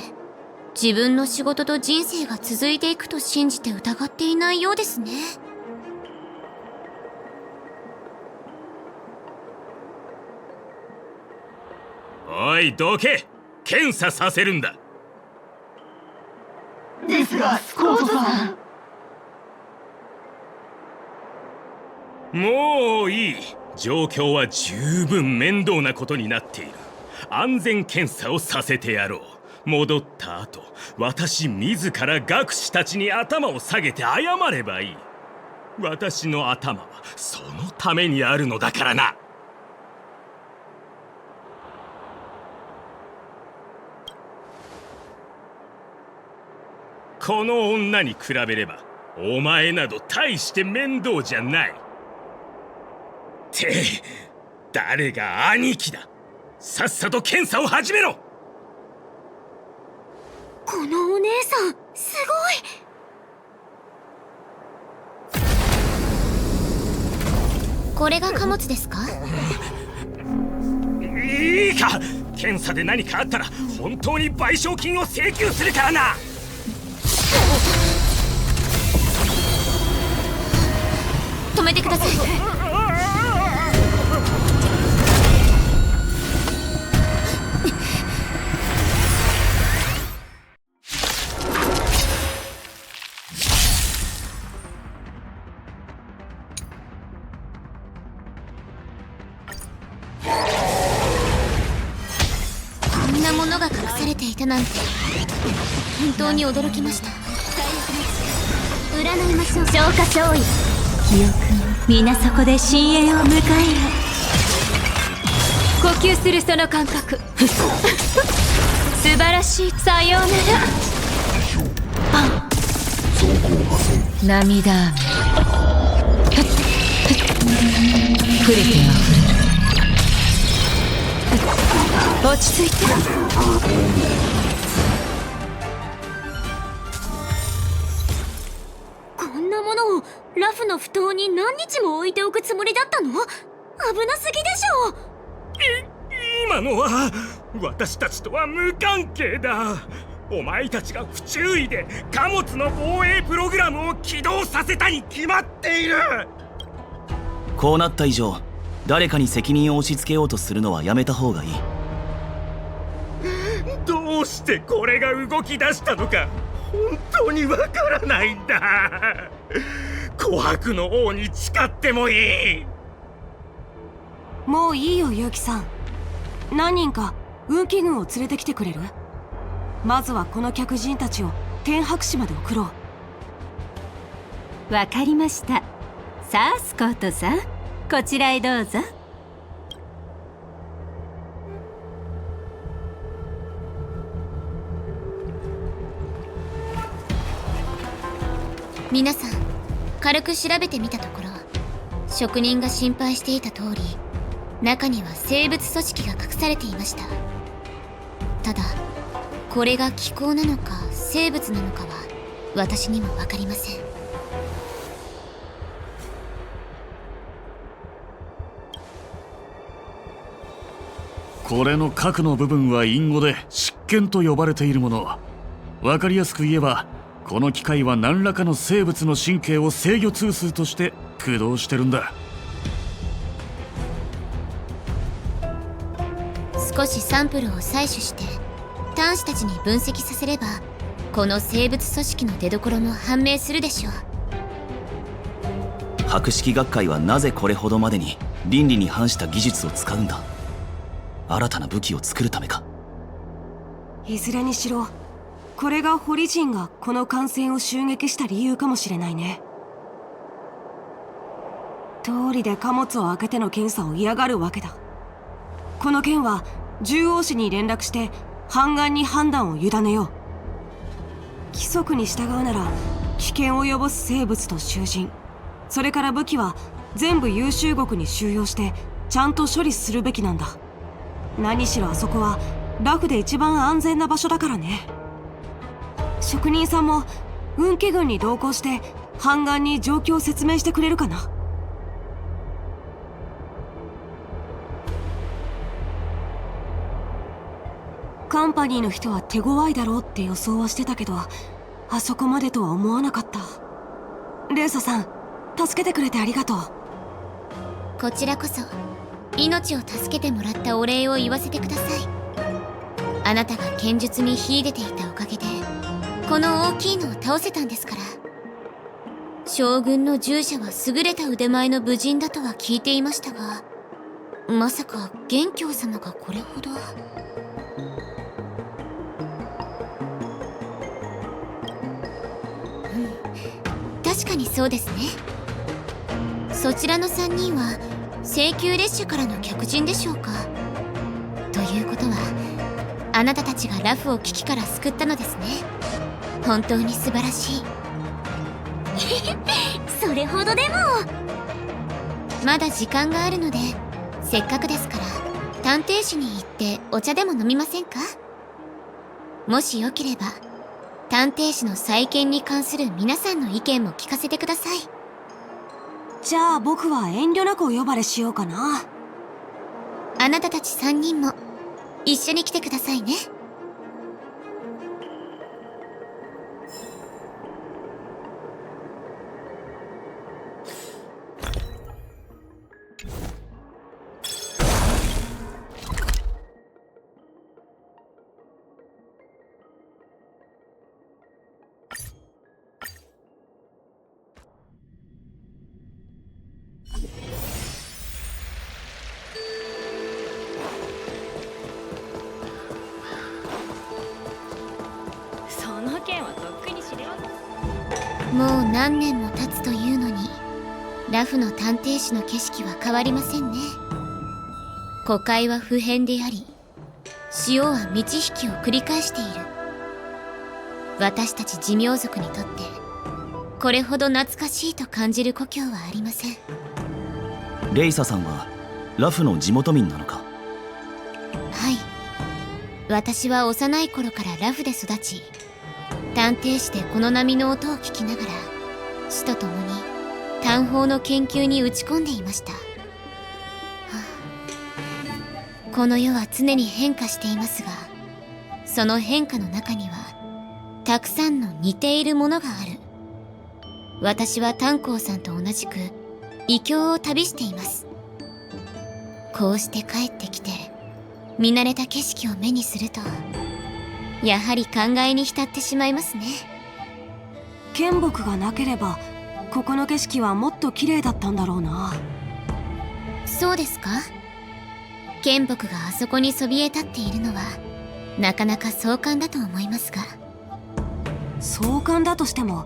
自分の仕事と人生が続いていくと信じて疑っていないようですね。おいどけ、検査させるんだ。ですがスコートさん。もういい。状況は十分面倒なことになっている。安全検査をさせてやろう。戻った後、私自ら学士たちに頭を下げて謝ればいい。私の頭はそのためにあるのだからな。この女に比べればお前など大して面倒じゃない。って誰が兄貴だ。さっさと検査を始めろ。このお姉さんすごい。これが貨物ですか？いいか、検査で何かあったら本当に賠償金を請求するからな。止めてください。ものが隠されていたなんて本当に驚きました。占いましょう。消化勝利。記憶皆そこで深淵を迎えよ。呼吸するその感覚素晴らしい。さようなら。涙雨触れては触れる。落ち着いて。こんなものをラフの不当に何日も置いておくつもりだったの？危なすぎでしょ。今のは私たちとは無関係だ。お前たちが不注意で貨物の防衛プログラムを起動させたに決まっている。こうなった以上誰かに責任を押し付けようとするのはやめた方がいい。どうしてこれが動き出したのか本当にわからないんだ。琥珀の王に誓ってもいい。もういいよ結城さん。何人か運気軍を連れてきてくれる？まずはこの客人たちを天白市まで送ろう。わかりました。さあスコートさん、こちらへどうぞ。皆さん軽く調べてみたところ、職人が心配していた通り中には生物組織が隠されていました。ただこれが気候なのか生物なのかは私にも分かりません。これの核の部分は隠語で執権と呼ばれているもの。わかりやすく言えばこの機械は何らかの生物の神経を制御通数として駆動してるんだ。少しサンプルを採取して端子たちに分析させればこの生物組織の出所も判明するでしょう。博識学会はなぜこれほどまでに倫理に反した技術を使うんだ。新たな武器を作るためか。いずれにしろこれがホリジンがこの艦船を襲撃した理由かもしれないね。通りで貨物を開けての検査を嫌がるわけだ。この件は獣王氏に連絡して判官に判断を委ねよう。規則に従うなら危険を及ぼす生物と囚人、それから武器は全部優秀国に収容してちゃんと処理するべきなんだ。何しろあそこはラフで一番安全な場所だからね。職人さんも運気軍に同行して判官に状況を説明してくれるかな。カンパニーの人は手強いだろうって予想はしてたけど、あそこまでとは思わなかった。レーサさん、助けてくれてありがとう。こちらこそ命を助けてもらったお礼を言わせてください。あなたが剣術に秀でていたおかげでこの大きいのを倒せたんですから。将軍の従者は優れた腕前の武人だとは聞いていましたが、まさか元凶様がこれほど。確かにそうですね。そちらの3人は請求列車からの客人でしょうか。ということはあなたたちがラフを危機から救ったのですね。本当に素晴らしい。それほどでも。まだ時間があるのでせっかくですから探偵士に行ってお茶でも飲みませんか。もしよければ探偵士の再建に関する皆さんの意見も聞かせてください。じゃあ僕は遠慮なくお呼ばれしようかな。あなたたち3人も一緒に来てくださいね。もう何年も経つというのに、ラフの探偵士の景色は変わりませんね。古海は不変であり、潮は満ち引きを繰り返している。私たち寿命族にとってこれほど懐かしいと感じる故郷はありません。レイサさんはラフの地元民なのか？はい、私は幼い頃からラフで育ち、探偵士でこの波の音を聞きながら死と共に探訪の研究に打ち込んでいました。この世は常に変化していますが、その変化の中にはたくさんの似ているものがある。私は炭鉱さんと同じく異郷を旅しています。こうして帰ってきて見慣れた景色を目にすると、やはり考えに浸ってしまいますね。剣木がなければここの景色はもっと綺麗だったんだろうな。そうですか？剣木があそこにそびえ立っているのはなかなか壮観だと思いますが。壮観だとしても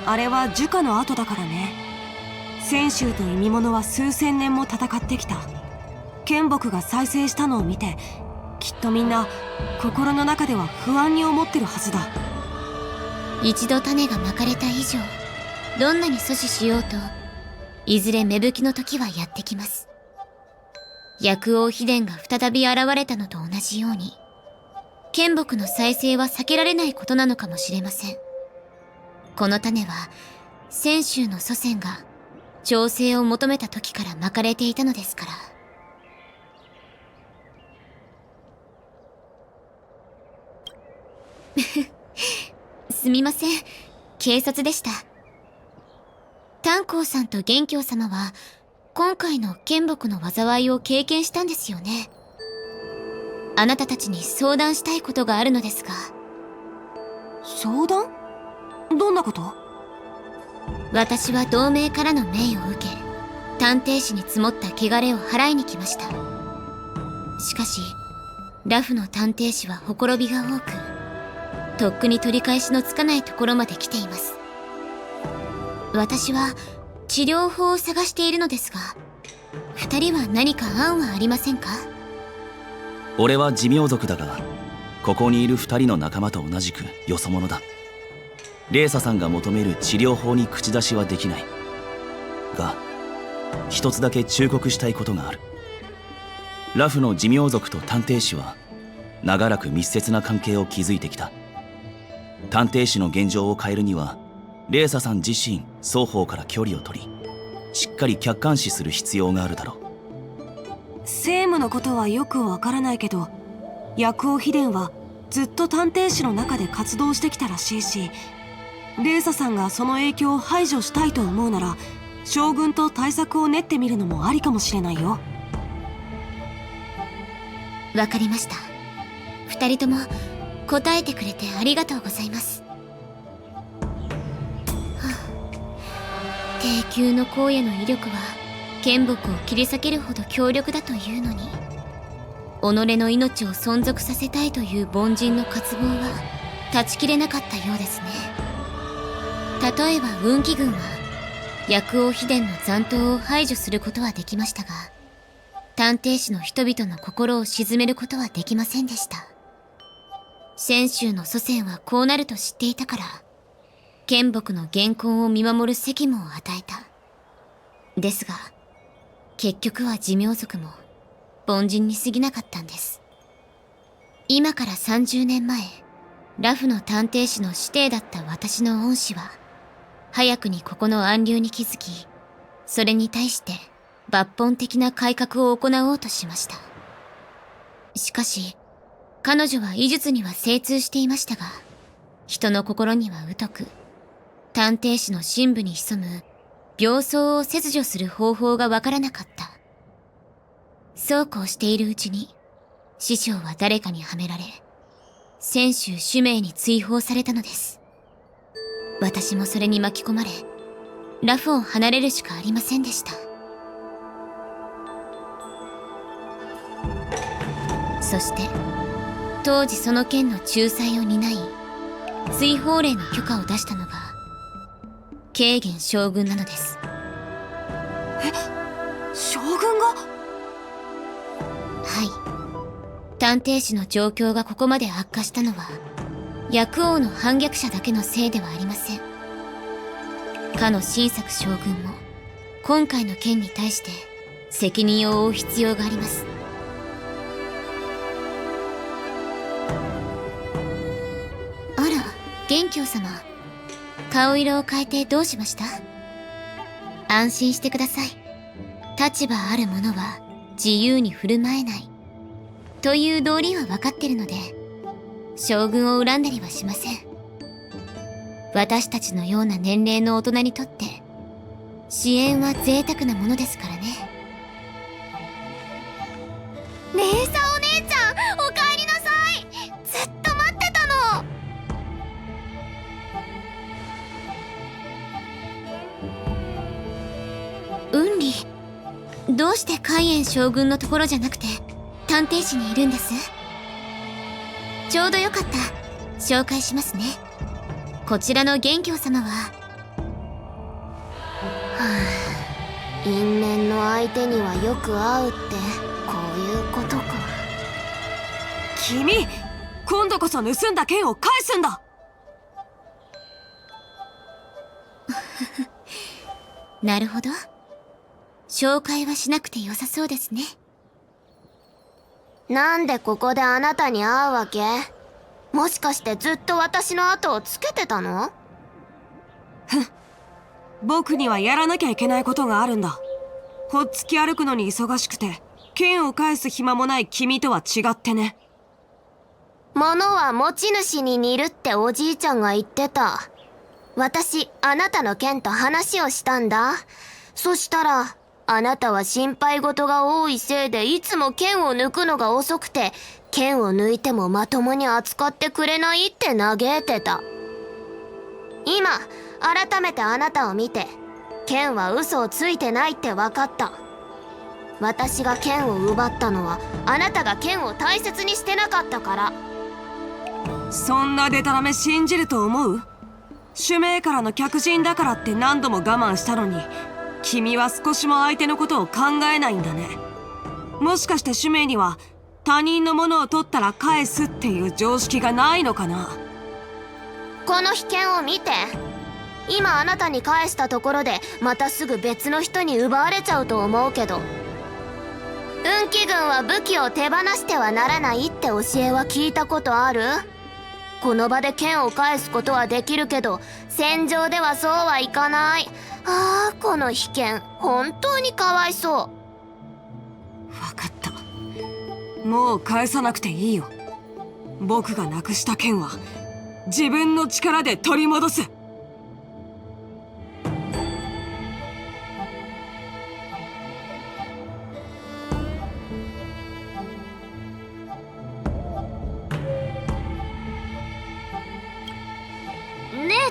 あれは樹化の後だからね。泉州と意味物は数千年も戦ってきた。剣木が再生したのを見て、きっとみんな心の中では不安に思ってるはずだ。一度種がまかれた以上、どんなに阻止しようといずれ芽吹きの時はやってきます。薬王秘伝が再び現れたのと同じように、剣木の再生は避けられないことなのかもしれません。この種は泉州の祖先が調整を求めた時からまかれていたのですから。すみません、警察でした。炭鉱さんと元凶様は今回の剣木の災いを経験したんですよね。あなたたちに相談したいことがあるのですが。相談？どんなこと？私は同盟からの命を受け、探偵士に積もった汚れを払いに来ました。しかしラフの探偵士はほころびが多く、とっくに取り返しのつかないところまで来ています。私は治療法を探しているのですが、二人は何か案はありませんか？俺は寿命族だが、ここにいる2人の仲間と同じくよそ者だ。レイサさんが求める治療法に口出しはできないが、一つだけ忠告したいことがある。ラフの寿命族と探偵士は長らく密接な関係を築いてきた。探偵士の現状を変えるには、レイサさん自身双方から距離を取り、しっかり客観視する必要があるだろう。政務のことはよくわからないけど、薬王秘伝はずっと探偵士の中で活動してきたらしいし、レイサさんがその影響を排除したいと思うなら、将軍と対策を練ってみるのもありかもしれないよ。わかりました。二人とも答えてくれてありがとうございます。低級の荒野の威力は剣木を切り裂けるほど強力だというのに、己の命を存続させたいという凡人の渇望は断ち切れなかったようですね。例えば運気軍は薬王秘伝の残党を排除することはできましたが、探偵士の人々の心を鎮めることはできませんでした。泉州の祖先はこうなると知っていたから、剣木の元寇を見守る責務を与えた。ですが結局は寿命族も凡人に過ぎなかったんです。今から30年前、ラフの探偵士の師弟だった私の恩師は早くにここの暗流に気づき、それに対して抜本的な改革を行おうとしました。しかし彼女は医術には精通していましたが、人の心には疎く、探偵士の深部に潜む病巣を切除する方法がわからなかった。そうこうしているうちに、師匠は誰かにはめられ、泉州主命に追放されたのです。私もそれに巻き込まれ、ラフを離れるしかありませんでした。そして当時その件の仲裁を担い、追放令の許可を出したのがケーゲン将軍なのです。将軍が？はい。探偵士の状況がここまで悪化したのは薬王の反逆者だけのせいではありません。かの新作将軍も今回の件に対して責任を負う必要があります。あら、元凶様、顔色を変えてどうしました？安心してください。立場ある者は自由に振る舞えないという道理は分かってるので、将軍を恨んだりはしません。私たちのような年齢の大人にとって支援は贅沢なものですからね。レイサお姉ちゃん、おかえりなさい。ずっと待ってたの。ウンリ、どうして海燕将軍のところじゃなくて探偵士にいるんです？ちょうどよかった。紹介しますね。こちらの元凶様は、因縁の相手にはよく会うってこういうことか。君、今度こそ盗んだ剣を返すんだ。なるほど。紹介はしなくて良さそうですね。なんでここであなたに会うわけ？もしかしてずっと私の後をつけてたの？僕にはやらなきゃいけないことがあるんだ。ほっつき歩くのに忙しくて剣を返す暇もない君とは違ってね。物は持ち主に似るっておじいちゃんが言ってた。私、あなたの剣と話をしたんだ。そしたら、あなたは心配事が多いせいでいつも剣を抜くのが遅くて、剣を抜いてもまともに扱ってくれないって嘆いてた。今、改めてあなたを見て、剣は嘘をついてないって分かった。私が剣を奪ったのは、あなたが剣を大切にしてなかったから。そんなデタラメ信じると思う？主命からの客人だからって何度も我慢したのに、君は少しも相手のことを考えないんだね。もしかして主命には他人のものを取ったら返すっていう常識がないのかな？この被験を見て。今あなたに返したところでまたすぐ別の人に奪われちゃうと思うけど、運気軍は武器を手放してはならないって教えは聞いたことある？この場で剣を返すことはできるけど戦場ではそうはいかない。ああ、この被験本当にかわいそう。分かった。もう返さなくていいよ。僕がなくした剣は自分の力で取り戻す。ね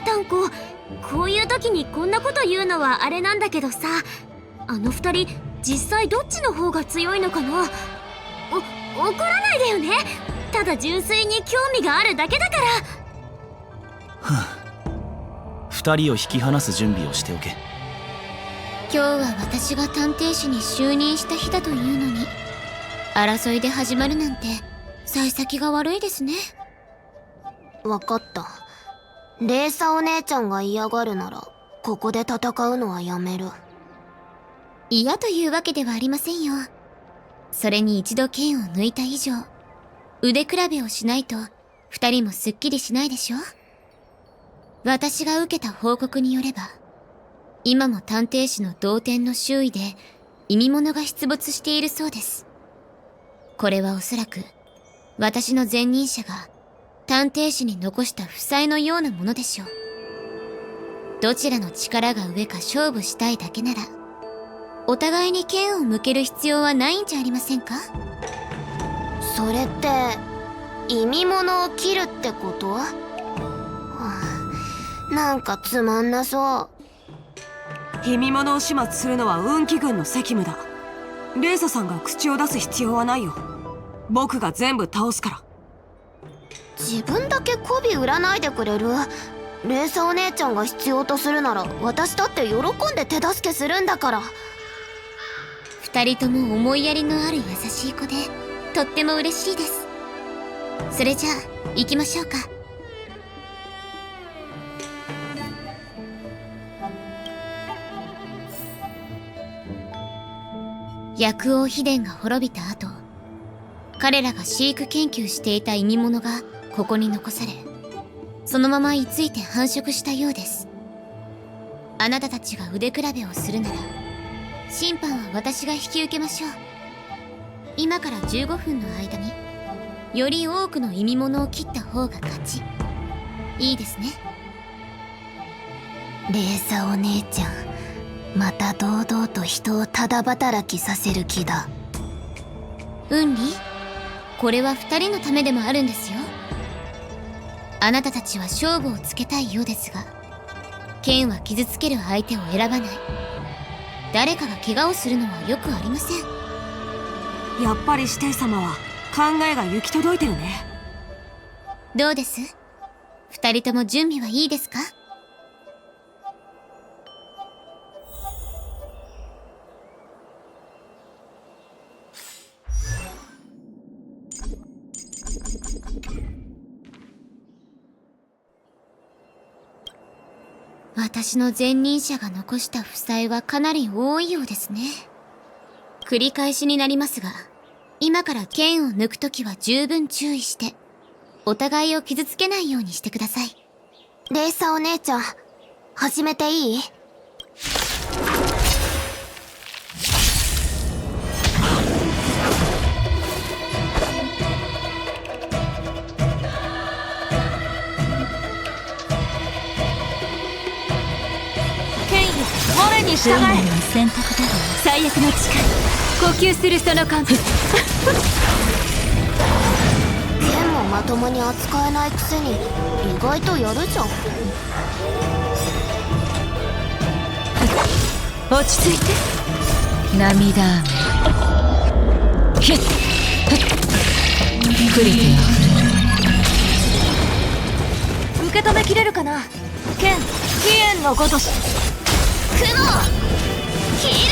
えタンコ、こういう時にこんなこと言うのはあれなんだけどさ、あの二人実際どっちの方が強いのかな？怒らないでよね。ただ純粋に興味があるだけだから。二人を引き離す準備をしておけ。今日は私が探偵士に就任した日だというのに、争いで始まるなんて幸先が悪いですね。わかった。レイサお姉ちゃんが嫌がるならここで戦うのはやめる。嫌というわけではありませんよ。それに一度剣を抜いた以上、腕比べをしないと二人もすっきりしないでしょ。私が受けた報告によれば、今も探偵士の同点の周囲で意味物が出没しているそうです。これはおそらく私の前任者が探偵士に残した負債のようなものでしょう。どちらの力が上か勝負したいだけなら、お互いに剣を向ける必要はないんじゃありませんか？それって意味物を切るってこと？なんかつまんなそう。意味物を始末するのは運気軍の責務だ。レイサさんが口を出す必要はないよ。僕が全部倒すから。自分だけ媚び売らないでくれる？レイサお姉ちゃんが必要とするなら私だって喜んで手助けするんだから。二人とも思いやりのある優しい子でとっても嬉しいです。それじゃあ行きましょうか。薬王秘伝が滅びた後、彼らが飼育研究していた異物がここに残され、そのまま居ついて繁殖したようです。あなたたちが腕比べをするなら審判は私が引き受けましょう。今から15分の間により多くの異味物を切った方が勝ち。いいですね。レイサお姉ちゃん、また堂々と人をただ働きさせる気だ。うんり、これは2人のためでもあるんですよ。あなたたちは勝負をつけたいようですが、剣は傷つける相手を選ばない。誰かが怪我をするのはよくありません。やっぱり指定様は考えが行き届いてるね。どうです？ 2人とも準備はいいですか？私の前任者が残した負債はかなり多いようですね。繰り返しになりますが、今から剣を抜くときは十分注意して、お互いを傷つけないようにしてください。レイサお姉ちゃん、始めていい？我に従え。運命の選択だろう。最悪の誓い、呼吸するその感覚。剣もまともに扱えないくせに意外とやるじゃん。落ち着いて。涙雨ヒックリティ受け止めきれるかな。剣飛燕のごとし。雲切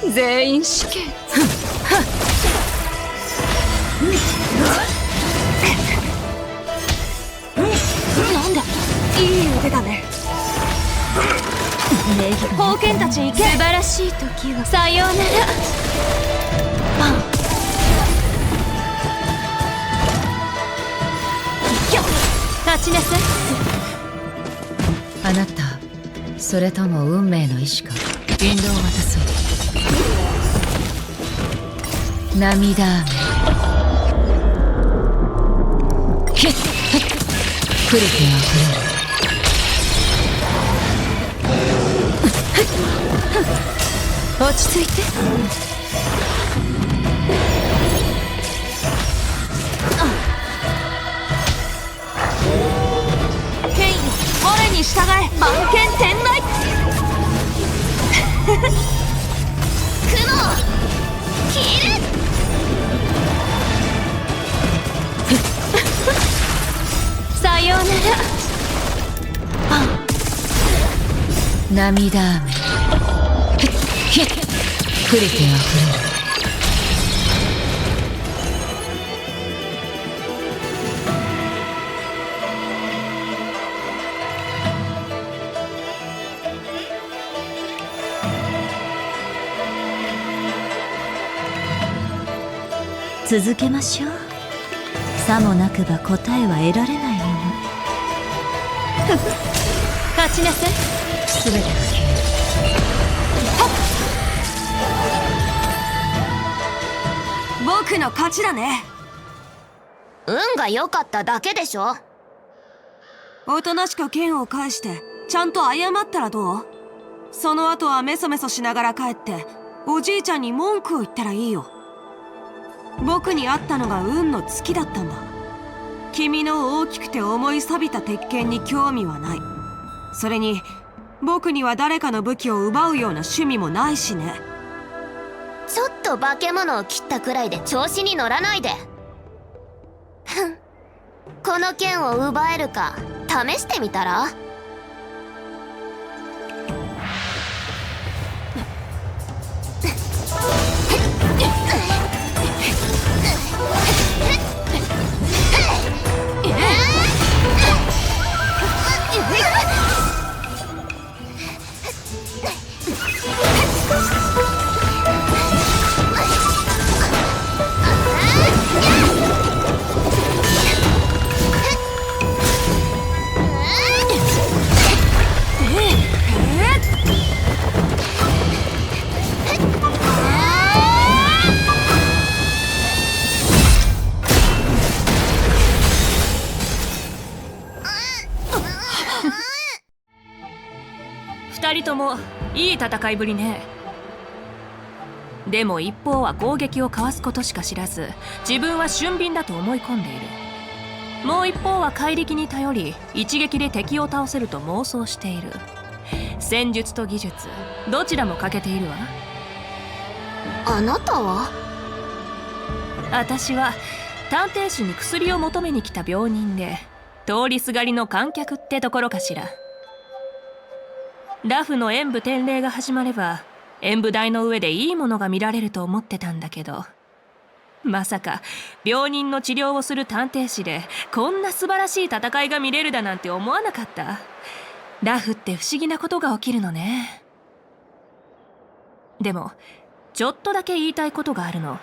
る。全員死刑。なんだ、いい腕だね。宝剣たち行け。素晴らしい時はさようなら。立ちなさい。あなた、それとも運命の意志か。引導を渡そう。涙雨ヒックリティが触れる。落ち着いて。我に従え。万剣天雷。雲切る。さようなら。涙雨ヒックリティが触れる。続けましょう。さもなくば答えは得られないもの。立ちなさい。全てが消える。僕の勝ちだね。運が良かっただけでしょ。おとなしく剣を返してちゃんと謝ったらどう？その後はメソメソしながら帰っておじいちゃんに文句を言ったらいいよ。僕にあったのが運の尽きだったんだ。君の大きくて重い錆びた鉄剣に興味はない。それに僕には誰かの武器を奪うような趣味もないしね。ちょっと化け物を切ったくらいで調子に乗らないで。この剣を奪えるか試してみたら？二人ともいい戦いぶりね。でも一方は攻撃をかわすことしか知らず、自分は俊敏だと思い込んでいる。もう一方は怪力に頼り、一撃で敵を倒せると妄想している。戦術と技術、どちらも欠けているわ。あなたは？私は探偵士に薬を求めに来た病人で、通りすがりの観客ってところかしら。ラフの演武典礼が始まれば演武台の上でいいものが見られると思ってたんだけど、まさか病人の治療をする探偵士でこんな素晴らしい戦いが見れるだなんて思わなかった。ラフって不思議なことが起きるのね。でもちょっとだけ言いたいことがあるの。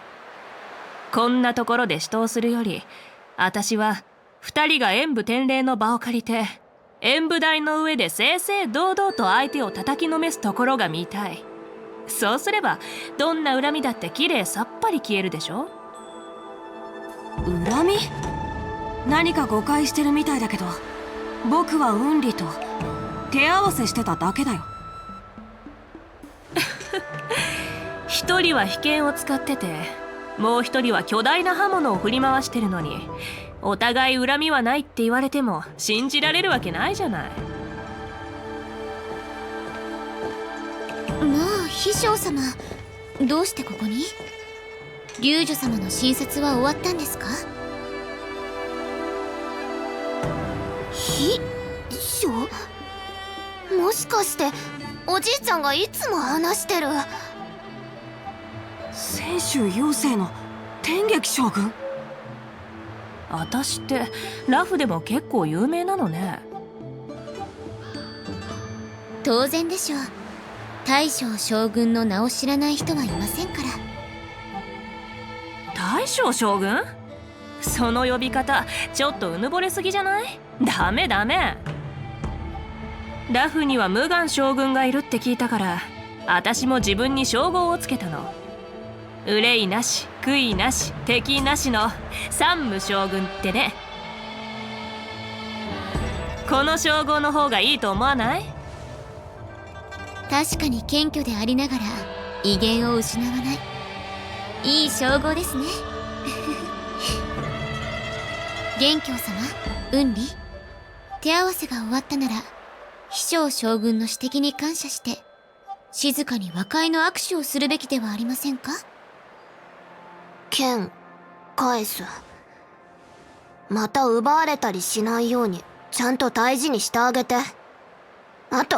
こんなところで死闘するより、私は2人が演武典礼の場を借りて演武台の上で正々堂々と相手を叩きのめすところが見たい。そうすればどんな恨みだってきれいさっぱり消えるでしょ。恨み？何か誤解してるみたいだけど、僕はウンリと手合わせしてただけだよ。一人は秘剣を使ってて、もう一人は巨大な刃物を振り回してるのに、お互い恨みはないって言われても信じられるわけないじゃない。まあ秘書様、どうしてここに？龍樹様の診察は終わったんですか？秘書？もしかしておじいちゃんがいつも話してる泉州妖精の天撃将軍？私ってラフでも結構有名なのね。当然でしょう。大将将軍の名を知らない人はいませんから。大将将軍？その呼び方ちょっとうぬぼれすぎじゃない？ダメダメ。ラフには無眼将軍がいるって聞いたから、私も自分に称号をつけたの。憂いなし悔いなし敵なしの三無将軍ってね。この称号の方がいいと思わない？確かに謙虚でありながら威厳を失わない、いい称号ですね。元凶様、雲里、手合わせが終わったなら飛翔将軍の指摘に感謝して静かに和解の握手をするべきではありませんか？剣返す。また奪われたりしないようにちゃんと大事にしてあげて。あと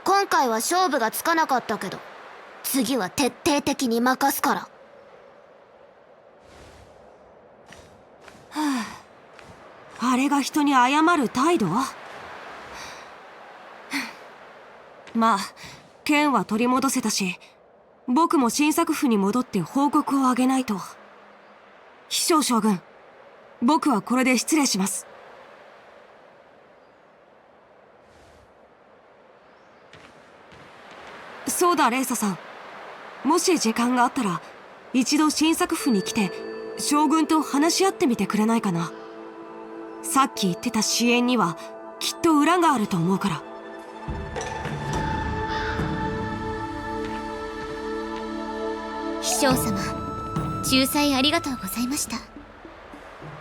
今回は勝負がつかなかったけど、次は徹底的に任すから。はあ、あれが人に謝る態度？まあ剣は取り戻せたし、僕も新作府に戻って報告をあげないと。飛翔将軍、僕はこれで失礼します。そうだレイサさん、もし時間があったら一度新作府に来て将軍と話し合ってみてくれないかな。さっき言ってた支援にはきっと裏があると思うから。飛翔様、仲裁ありがとうございました。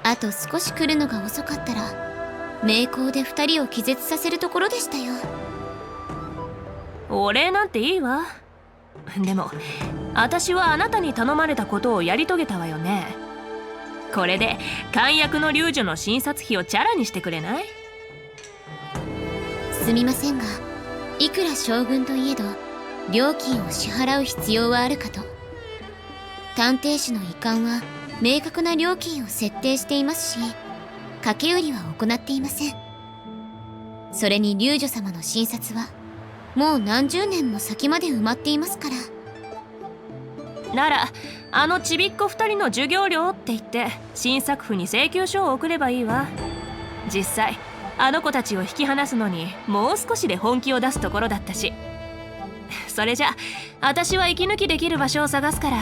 あと少し来るのが遅かったら名工で2人を気絶させるところでしたよ。お礼なんていいわ。でも私はあなたに頼まれたことをやり遂げたわよね。これで漢訳の龍女の診察費をチャラにしてくれない？すみませんが、いくら将軍といえど料金を支払う必要はあるかと。探偵士の遺憾は明確な料金を設定していますし、掛け売りは行っていません。それに龍女様の診察はもう何十年も先まで埋まっていますから。ならあのちびっこ2人の授業料って言って新作府に請求書を送ればいいわ。実際あの子たちを引き離すのにもう少しで本気を出すところだったし。それじゃ私は息抜きできる場所を探すから。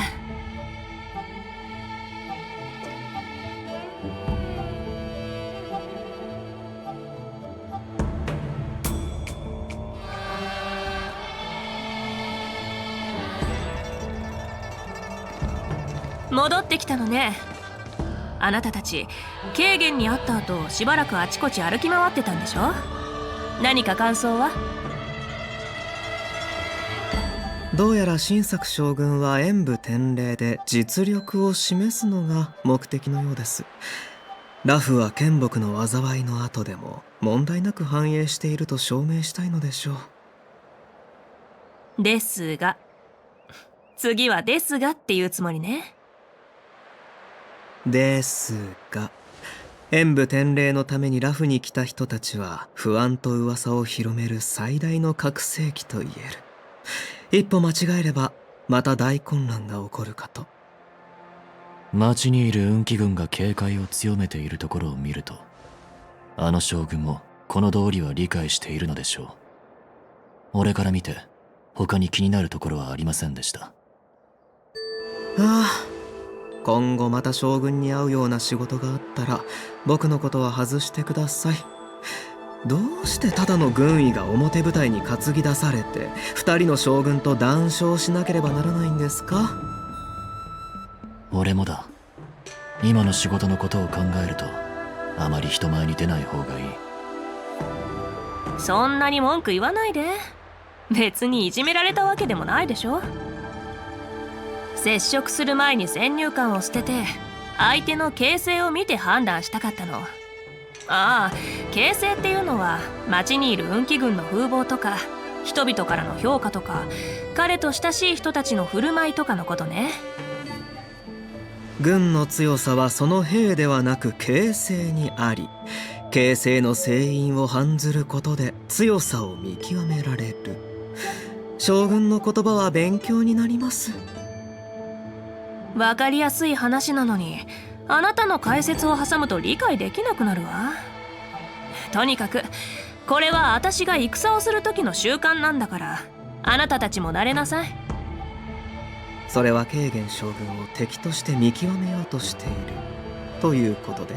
戻ってきたのね。あなたたち軽減に会った後しばらくあちこち歩き回ってたんでしょ？何か感想は？どうやら新作将軍は演武天礼で実力を示すのが目的のようです。ラフは剣木の災いの後でも問題なく繁栄していると証明したいのでしょう。ですが、次はですがっていうつもりね。ですが、演武天礼のためにラフに来た人たちは不安と噂を広める最大の拡声器と言える。一歩間違えればまた大混乱が起こるかと。町にいる運気軍が警戒を強めているところを見ると、あの将軍もこの道理は理解しているのでしょう。俺から見て他に気になるところはありませんでした。ああ、今後また将軍に会うような仕事があったら僕のことは外してください。どうしてただの軍医が表舞台に担ぎ出されて二人の将軍と談笑しなければならないんですか？俺もだ。今の仕事のことを考えるとあまり人前に出ない方がいい。そんなに文句言わないで。別にいじめられたわけでもないでしょ。接触する前に先入観を捨てて相手の形勢を見て判断したかったの。ああ、形勢っていうのは町にいる運気軍の風貌とか人々からの評価とか彼と親しい人たちの振る舞いとかのことね。軍の強さはその兵ではなく形勢にあり、形勢の正因を判ずることで強さを見極められる。将軍の言葉は勉強になります。わかりやすい話なのにあなたの解説を挟むと理解できなくなるわ。とにかくこれは私が戦をする時の習慣なんだからあなたたちも慣れなさい。それは軽減将軍を敵として見極めようとしているということで？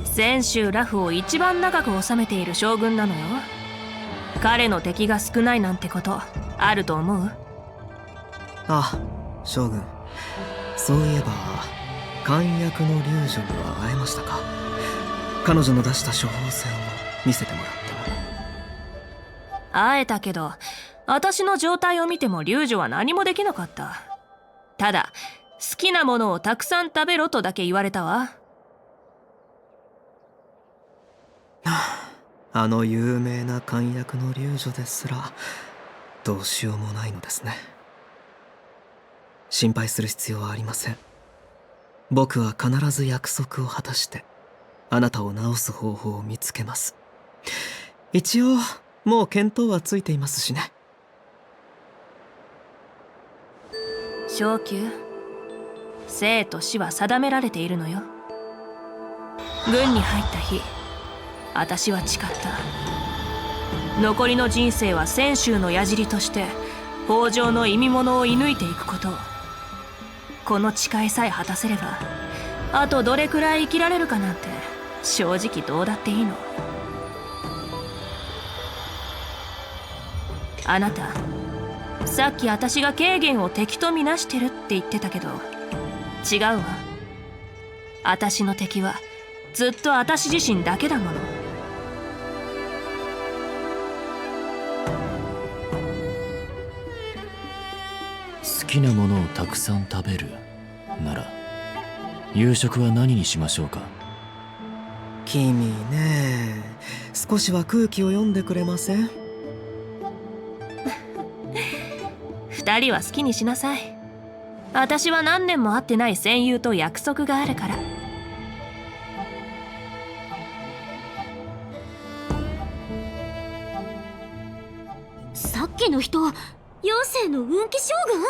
泉州ラフを一番長く治めている将軍なのよ。彼の敵が少ないなんてことあると思う？あ、将軍、そういえば漢訳の龍女には会えましたか？彼女の出した処方箋を見せてもらっても。会えたけど私の状態を見ても龍女は何もできなかった。ただ好きなものをたくさん食べろとだけ言われたわ。あの有名な漢訳の龍女ですらどうしようもないのですね。心配する必要はありません。僕は必ず約束を果たしてあなたを治す方法を見つけます。一応もう見当はついていますしね。昇級、生と死は定められているのよ。軍に入った日私は誓った。残りの人生は泉州の矢尻として北条の意味物を射抜いていくことを。この誓いさえ果たせればあとどれくらい生きられるかなんて正直どうだっていいの。あなたさっき私が軽減を敵とみなしてるって言ってたけど違うわ。私の敵はずっと私自身だけだもの。好きなものをたくさん食べる。なら夕食は何にしましょうか。君ね、少しは空気を読んでくれません？二人は好きにしなさい。私は何年も会ってない戦友と約束があるから。さっきの人、妖精の運気将軍？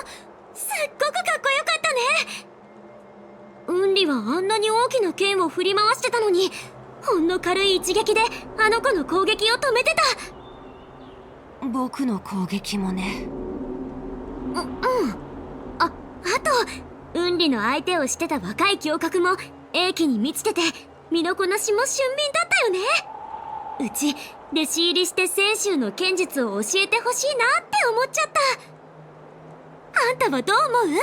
すっごくかっこよかったね。運理はあんなに大きな剣を振り回してたのに、ほんの軽い一撃であの子の攻撃を止めてた。僕の攻撃もね。あと、運理の相手をしてた若い侠客も英気に満ちてて、身のこなしも俊敏だったよね。うち弟子入りして泉州の剣術を教えてほしいなって思っちゃった。あんたはどう思う？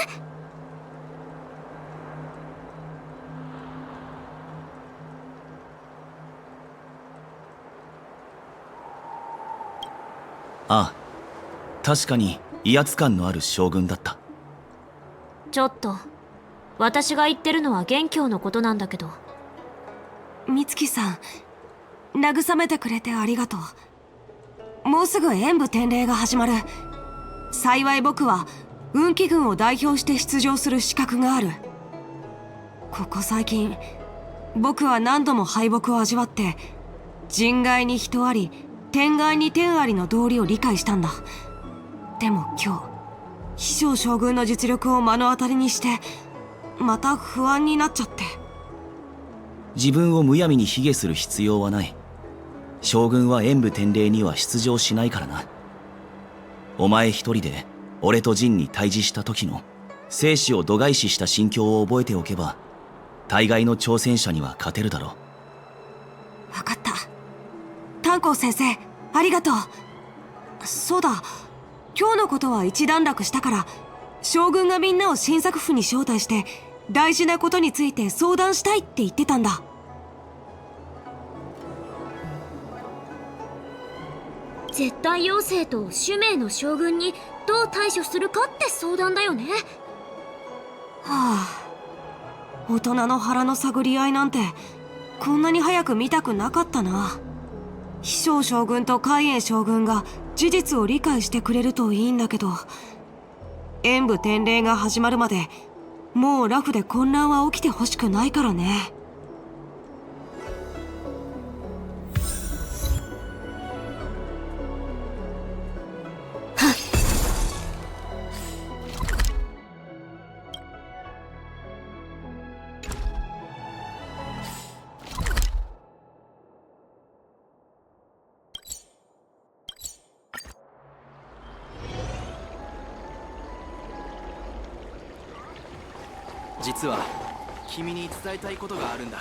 ああ、確かに威圧感のある将軍だった。ちょっと、私が言ってるのは元凶のことなんだけど。美月さん、慰めてくれてありがとう。もうすぐ演武典礼が始まる。幸い僕は運気軍を代表して出場する資格がある。ここ最近、僕は何度も敗北を味わって、人外に人あり、天外に天ありの道理を理解したんだ。でも今日、飛翔将軍の実力を目の当たりにして、また不安になっちゃって。自分をむやみに卑下する必要はない。将軍は演武典礼には出場しないからな。お前一人で俺と陣に対峙した時の生死を度外視した心境を覚えておけば、大概の挑戦者には勝てるだろう。分かった。炭鉱先生、ありがとう。そうだ、今日のことは一段落したから、将軍がみんなを新作府に招待して大事なことについて相談したいって言ってたんだ。絶対妖精と主命の将軍にどう対処するかって相談だよね。はあ、大人の腹の探り合いなんてこんなに早く見たくなかったな。飛翔将軍と海燕将軍が事実を理解してくれるといいんだけど、演武典礼が始まるまでもうラフで混乱は起きてほしくないからね。実は君に伝えたいことがあるんだ。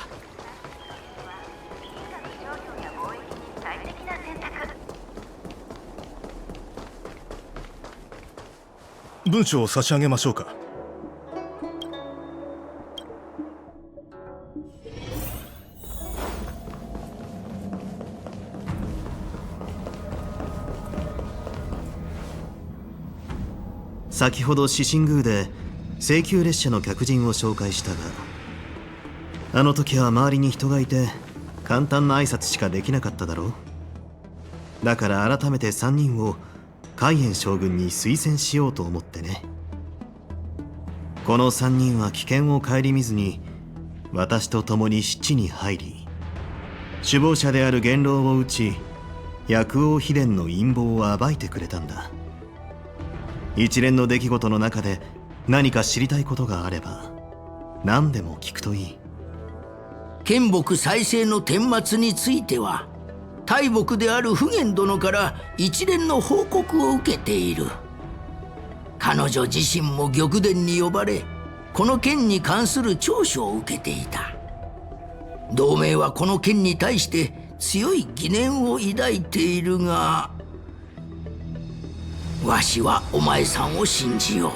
文書を差し上げましょうか。先ほど獅神宮で請求列車の客人を紹介したが、あの時は周りに人がいて簡単な挨拶しかできなかっただろう。だから改めて3人を海燕将軍に推薦しようと思ってね。この3人は危険を顧みずに私と共に死地に入り、首謀者である元老を討ち、薬王秘伝の陰謀を暴いてくれたんだ。一連の出来事の中で何か知りたいことがあれば何でも聞くといい。剣木再生の顛末については大木である普賢殿から一連の報告を受けている。彼女自身も玉殿に呼ばれ、この件に関する聴取を受けていた。同盟はこの件に対して強い疑念を抱いているが、わしはお前さんを信じよう。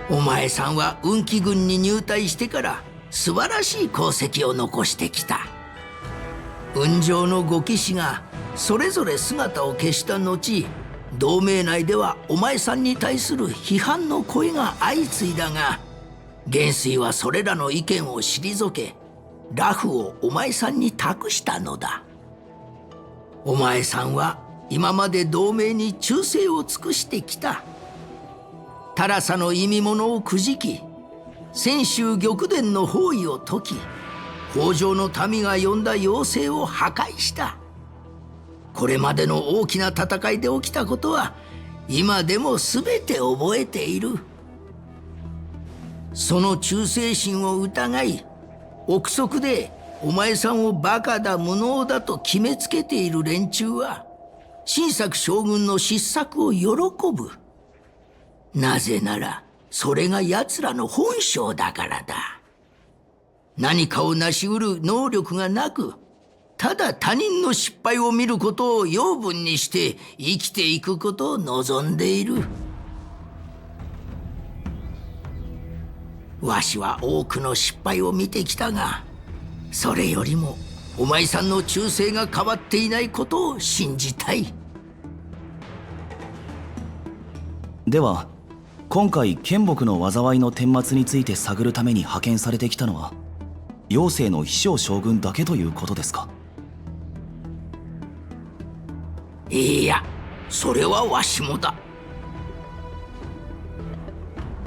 お前さんは運気軍に入隊してから素晴らしい功績を残してきた。雲上の5騎士がそれぞれ姿を消した後、同盟内ではお前さんに対する批判の声が相次いだが、元帥はそれらの意見を退け、ラフをお前さんに託したのだ。お前さんは今まで同盟に忠誠を尽くしてきた。タラサの意味物をくじき、泉州玉殿の包囲を解き、北条の民が呼んだ妖精を破壊した。これまでの大きな戦いで起きたことは今でも全て覚えている。その忠誠心を疑い、憶測でお前さんをバカだ無能だと決めつけている連中は新作将軍の失策を喜ぶ。なぜならそれが奴らの本性だからだ。何かを成し得る能力がなく、ただ他人の失敗を見ることを養分にして生きていくことを望んでいる。わしは多くの失敗を見てきたが、それよりもお前さんの忠誠が変わっていないことを信じたい。では今回剣木の災いの顛末について探るために派遣されてきたのは妖精の飛翔将軍だけということですか？いや、それはわしもだ。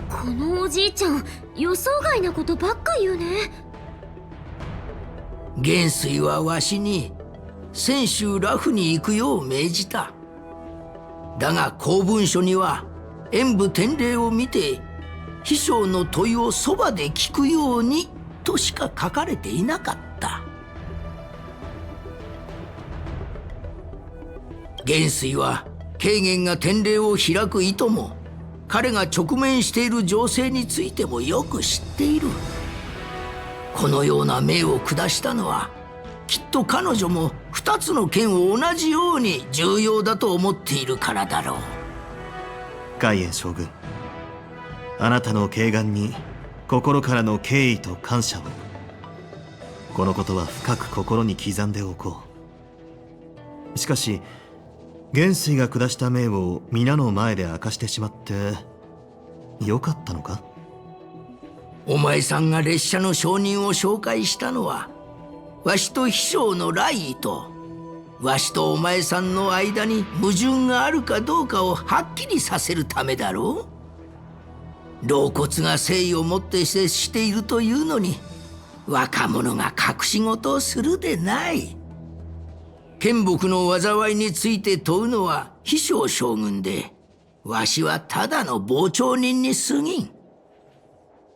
このおじいちゃん、予想外なことばっか言うね。元帥はわしに泉州ラフに行くよう命じた。だが公文書には演武典礼を見て飛翔の問いをそばで聞くようにとしか書かれていなかった。元帥は慶元が典礼を開く意図も彼が直面している情勢についてもよく知っている。このような命を下したのはきっと彼女も2つの剣を同じように重要だと思っているからだろう。海燕将軍、あなたの慶願に心からの敬意と感謝を。このことは深く心に刻んでおこう。しかし元帥が下した命を皆の前で明かしてしまってよかったのか？お前さんが列車の証人を紹介したのはわしと飛翔の来意とわしとお前さんの間に矛盾があるかどうかをはっきりさせるためだろう。老骨が誠意を持って接しているというのに若者が隠し事をするでない。剣木の災いについて問うのは飛翔将軍で、わしはただの傍聴人に過ぎん。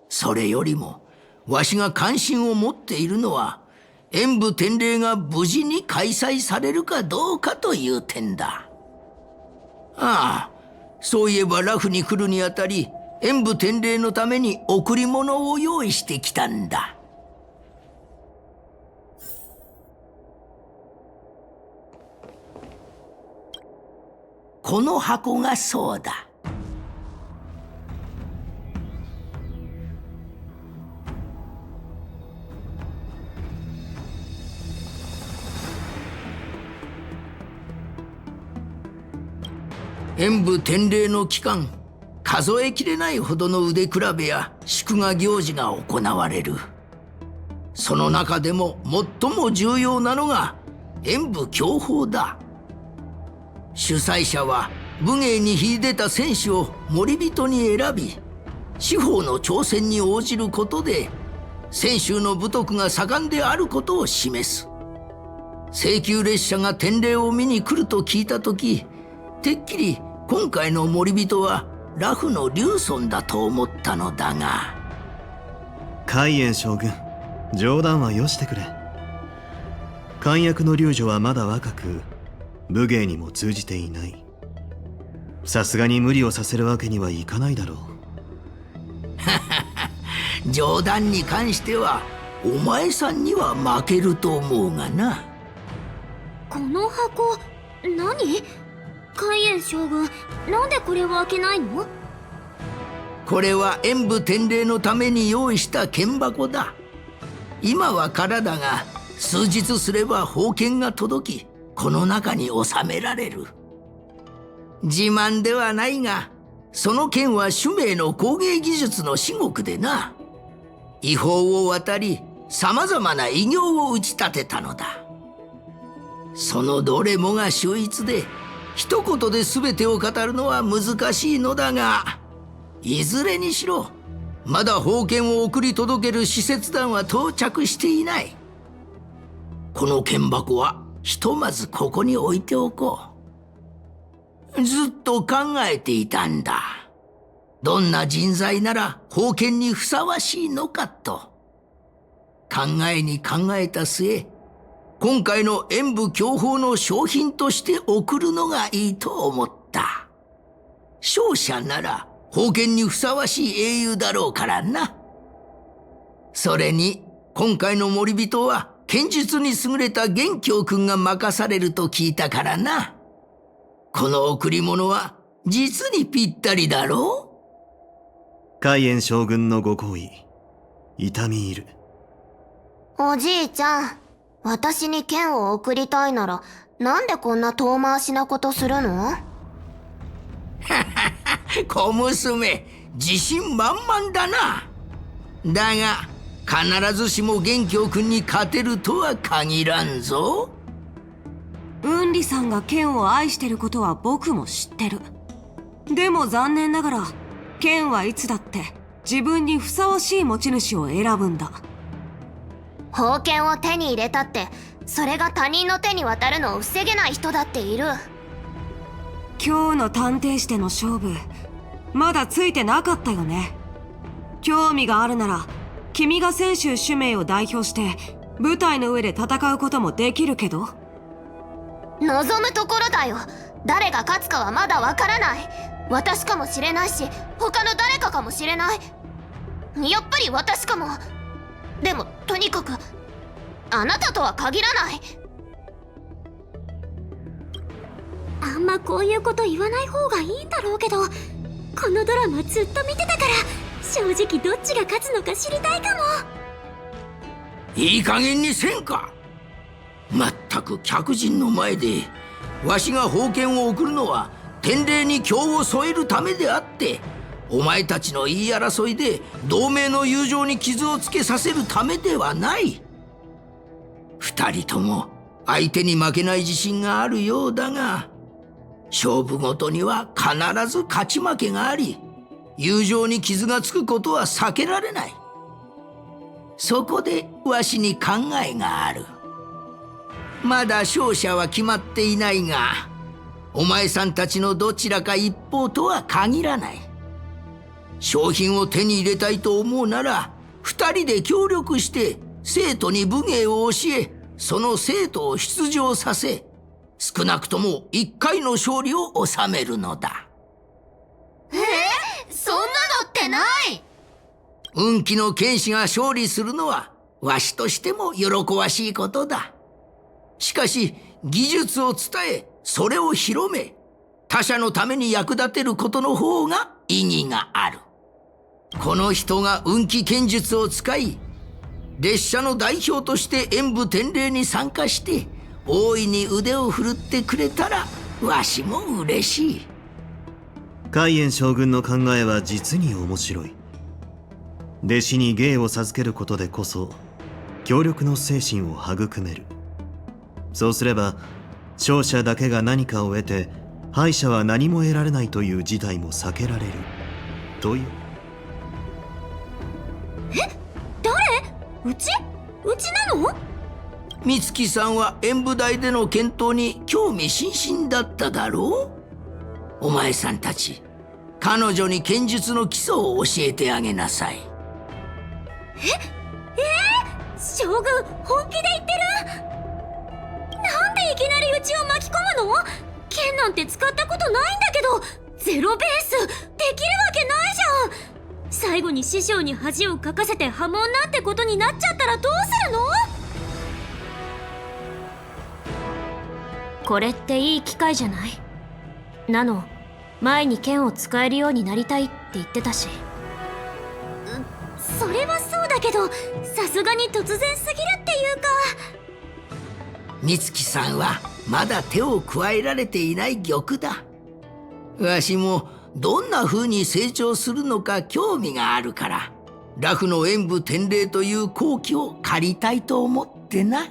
それよりもわしが関心を持っているのは演武典礼が無事に開催されるかどうかという点だ。ああ、そういえばラフに来るにあたり演武典礼のために贈り物を用意してきたんだ。この箱がそうだ。演武典礼の期間、数えきれないほどの腕比べや祝賀行事が行われる。その中でも最も重要なのが演武教法だ。主催者は武芸に秀でた選手を守人に選び、司法の挑戦に応じることで泉州の武徳が盛んであることを示す。請求列車が典礼を見に来ると聞いた時、てっきり今回の守人はラフの劉尊だと思ったのだが。海燕将軍、冗談はよしてくれ。漢訳の劉女はまだ若く武芸にも通じていない。さすがに無理をさせるわけにはいかないだろう。冗談に関してはお前さんには負けると思うがな。この箱何？海燕将軍、なんでこれを開けないの？これは演武典礼のために用意した剣箱だ。今は空だが数日すれば宝剣が届き、この中に収められる。自慢ではないが、その剣は主命の工芸技術の至極でな。違法を渡り様々な偉業を打ち立てたのだ。そのどれもが秀逸で、一言で全てを語るのは難しいのだが、いずれにしろまだ宝剣を送り届ける使節団は到着していない。この剣箱はひとまずここに置いておこう。ずっと考えていたんだ。どんな人材なら宝剣にふさわしいのかと。考えに考えた末、今回の演武享保の商品として送るのがいいと思った。勝者なら宝剣にふさわしい英雄だろうからな。それに今回の守人は剣術に優れた元凶君が任されると聞いたからな。この贈り物は実にぴったりだろう。海燕将軍のご好意、痛み入る。おじいちゃん、私に剣を送りたいなら、なんでこんな遠回しなことするの？小娘、自信満々だな。だが、必ずしも元凶君に勝てるとは限らんぞ。ウンリさんが剣を愛してることは僕も知ってる。でも残念ながら、剣はいつだって自分にふさわしい持ち主を選ぶんだ。宝剣を手に入れたって、それが他人の手に渡るのを防げない人だっている。今日の探偵士での勝負、まだついてなかったよね。興味があるなら、君が選手主名を代表して舞台の上で戦うこともできるけど。望むところだよ。誰が勝つかはまだわからない。私かもしれないし、他の誰かかもしれない。やっぱり私かも。でもとにかくあなたとは限らない。あんまこういうこと言わない方がいいんだろうけど、このドラマずっと見てたから、正直どっちが勝つのか知りたいかも。いい加減にせんか。まったく客人の前でわしが宝剣を送るのは典礼に興を添えるためであって、お前たちの言い争いで同盟の友情に傷をつけさせるためではない。二人とも相手に負けない自信があるようだが、勝負ごとには必ず勝ち負けがあり、友情に傷がつくことは避けられない。そこでわしに考えがある。まだ勝者は決まっていないが、お前さんたちのどちらか一方とは限らない。商品を手に入れたいと思うなら、二人で協力して生徒に武芸を教え、その生徒を出場させ、少なくとも一回の勝利を収めるのだ。そんなのってない。運気の剣士が勝利するのはわしとしても喜ばしいことだ。しかし技術を伝え、それを広め、他者のために役立てることの方が意義がある。この人が運気剣術を使い、列車の代表として演武典礼に参加して大いに腕を振るってくれたら、わしも嬉しい。海燕将軍の考えは実に面白い。弟子に芸を授けることでこそ協力の精神を育める。そうすれば勝者だけが何かを得て敗者は何も得られないという事態も避けられるという。誰？うちなの？美月さんは演武台での検討に興味津々だっただろう。お前さんたち、彼女に剣術の基礎を教えてあげなさい。将軍本気で言ってる？なんでいきなりうちを巻き込むの？剣なんて使ったことないんだけど、ゼロベースできるわけないじゃん。最後に師匠に恥をかかせて破門なんてことになっちゃったらどうするの？これっていい機会じゃない？ナノ、前に剣を使えるようになりたいって言ってたし。それはそうだけど、さすがに突然すぎるっていうか。美月さんはまだ手を加えられていない玉だ。わしもどんな風に成長するのか興味があるから、ラフの演武天霊という好機を借りたいと思ってな。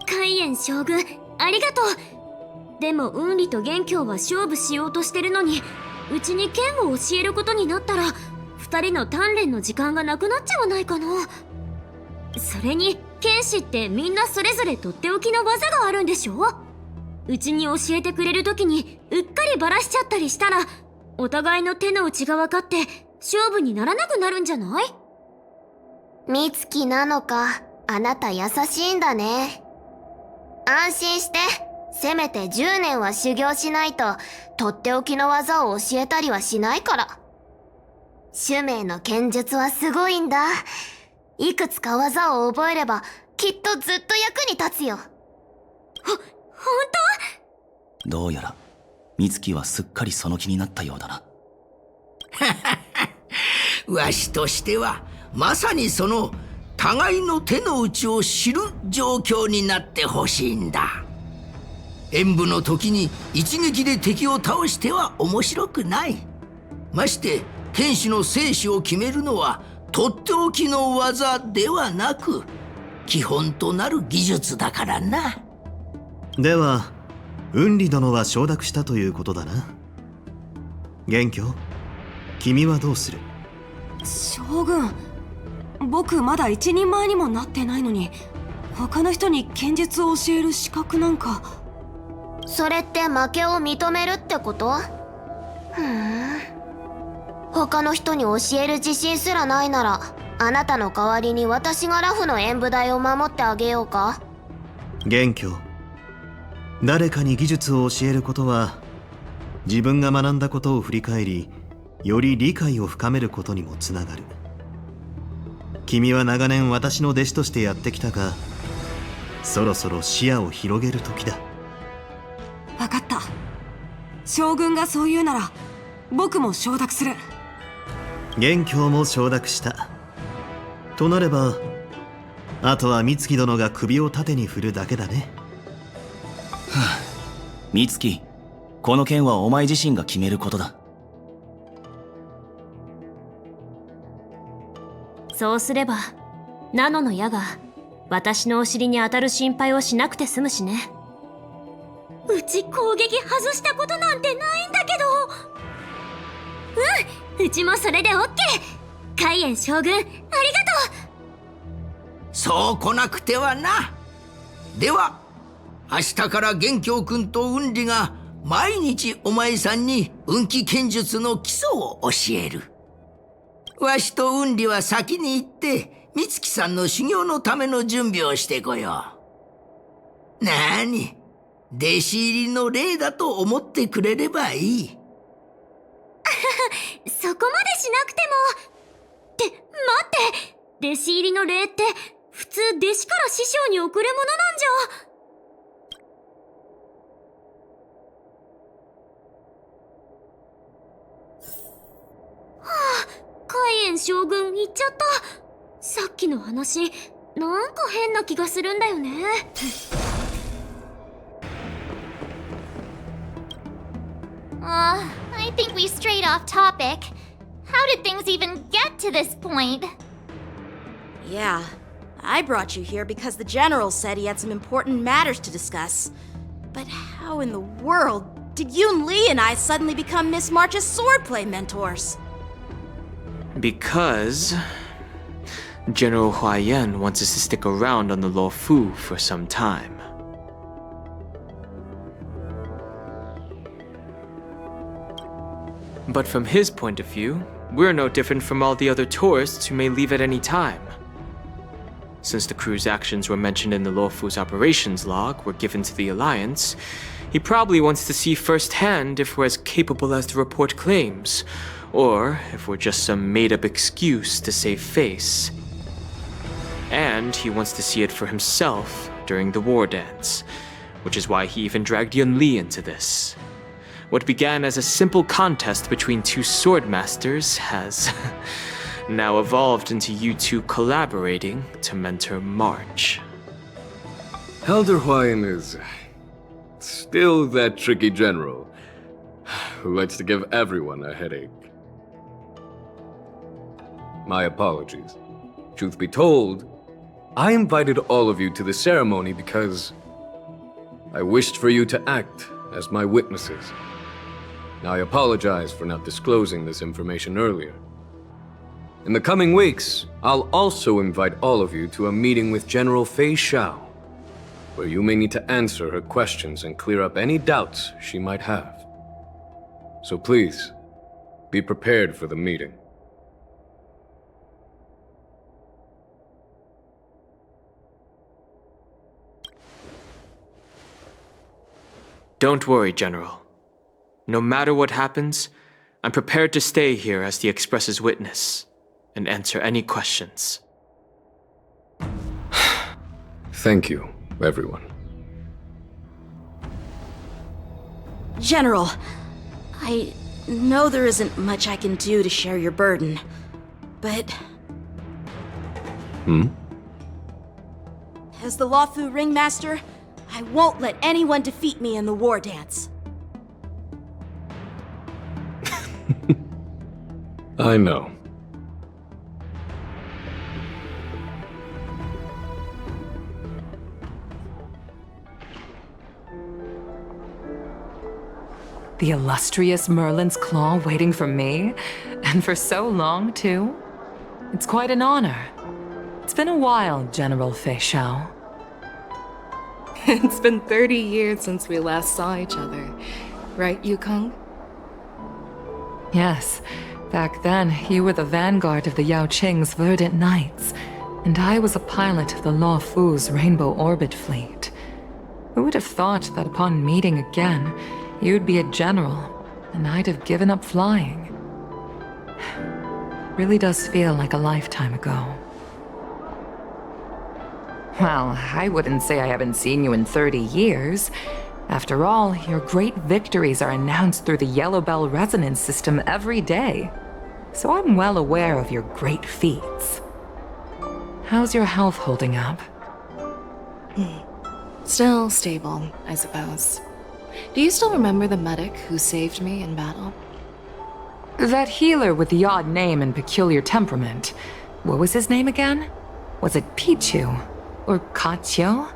海燕将軍、ありがとう。でも雲里と元凶は勝負しようとしてるのに、うちに剣を教えることになったら二人の鍛錬の時間がなくなっちゃわないかな。それに剣士ってみんなそれぞれとっておきの技があるんでしょ。うちに教えてくれる時にうっかりバラしちゃったりしたら、お互いの手の内が分かって勝負にならなくなるんじゃない？美月なのか、あなた優しいんだね。安心して、せめて10年は修行しないととっておきの技を教えたりはしないから。主命の剣術はすごいんだ。いくつか技を覚えればきっとずっと役に立つよ。本当？どうやら美月はすっかりその気になったようだな。わしとしてはまさにその互いの手の内を知る状況になってほしいんだ。演武の時に一撃で敵を倒しては面白くない。まして剣士の生死を決めるのはとっておきの技ではなく基本となる技術だからな。では雲里殿は承諾したということだな。元凶、君はどうする？将軍、僕まだ一人前にもなってないのに他の人に剣術を教える資格なんか。それって負けを認めるってこと？他の人に教える自信すらないなら、あなたの代わりに私がラフの演武台を守ってあげようか？元凶、誰かに技術を教えることは自分が学んだことを振り返り、より理解を深めることにもつながる。君は長年私の弟子としてやってきたが、そろそろ視野を広げる時だ。分かった。将軍がそう言うなら僕も承諾する。元凶も承諾した。となればあとは美月殿が首を縦に振るだけだね。美月、この件はお前自身が決めることだ。そうすればナノの矢が私のお尻に当たる心配をしなくて済むしね。うち攻撃外したことなんてないんだけど。うちもそれでオッケー。海燕将軍、ありがとう。そう来なくてはな。では明日から元凶君と雲里が毎日お前さんに運気剣術の基礎を教える。わしと雲里は先に行って美月さんの修行のための準備をしてこよう。なに、弟子入りの礼だと思ってくれればいい。そこまでしなくても。って待って、弟子入りの礼って普通弟子から師匠に贈るものなんじゃ。海燕将軍言っちゃった。さっきの話なんか変な気がするんだよね。I think we strayed off topic. How did things even get to this point? Yeah, I brought you here because the general said he had some important matters to discuss. But how in the world did Yoon Lee and I suddenly become Miss March's swordplay mentors? Because General Huayan wants us to stick around on the Lo Fu for some time. But from his point of view, we're no different from all the other tourists who may leave at any time. Since the crew's actions were mentioned in the Lo Fu's operations log were given to the Alliance, he probably wants to see firsthand if we're as capable as the report claims, or if we're just some made-up excuse to save face. And he wants to see it for himself during the war dance, which is why he even dragged Yun Li into this. What began as a simple contest between two sword masters has now evolved into you two collaborating to mentor March. Elder Huayan is still that tricky general who likes to give everyone a headache. my apologies. Truth be told, I invited all of you to the ceremony because I wished for you to act as my witnesses. Now, I apologize for not disclosing this information earlier. In the coming weeks, I'll also invite all of you to a meeting with General Fei Xiao, where you may need to answer her questions and clear up any doubts she might have. So please, be prepared for the meeting. Don't worry, General. No matter what happens, I'm prepared to stay here as the Express's witness and answer any questions. Thank you, everyone. General, I know there isn't much I can do to share your burden, but... As the Lawfu Ringmaster, I won't let anyone defeat me in the war dance. I know. The illustrious Merlin's Claw waiting for me? And for so long, too? It's quite an honor. It's been a while, General Fei Xiao. It's been 30 years since we last saw each other. Right, Yukong? Yes. Back then, you were the vanguard of the Yao Qing's Verdant Knights, and I was a pilot of the Law Fu's Rainbow Orbit Fleet. Who would have thought that upon meeting again, you'd be a general, and I'd have given up flying? Really does feel like a lifetime ago. Well, I wouldn't say I haven't seen you in 30 years. After all, your great victories are announced through the Yellow Bell resonance system every day. So I'm well aware of your great feats. How's your health holding up? Still stable, I suppose. Do you still remember the medic who saved me in battle? That healer with the odd name and peculiar temperament. What was his name again? Was it Pichu? Or Kachio?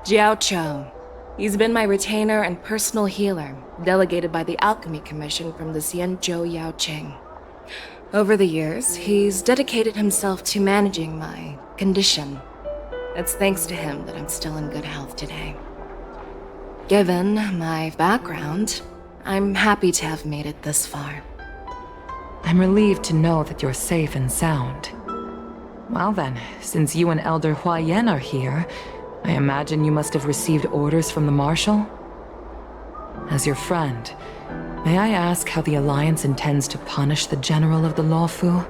Jiao Cho. He's been my retainer and personal healer, delegated by the Alchemy Commission from the Xianzhou Yao Qing. Over the years, he's dedicated himself to managing my condition. It's thanks to him that I'm still in good health today. Given my background, I'm happy to have made it this far. I'm relieved to know that you're safe and sound. Well then, since you and Elder Huayan are here, I imagine you must have received orders from the Marshal? As your friend, may I ask how the Alliance intends to punish the General of the Lawfu?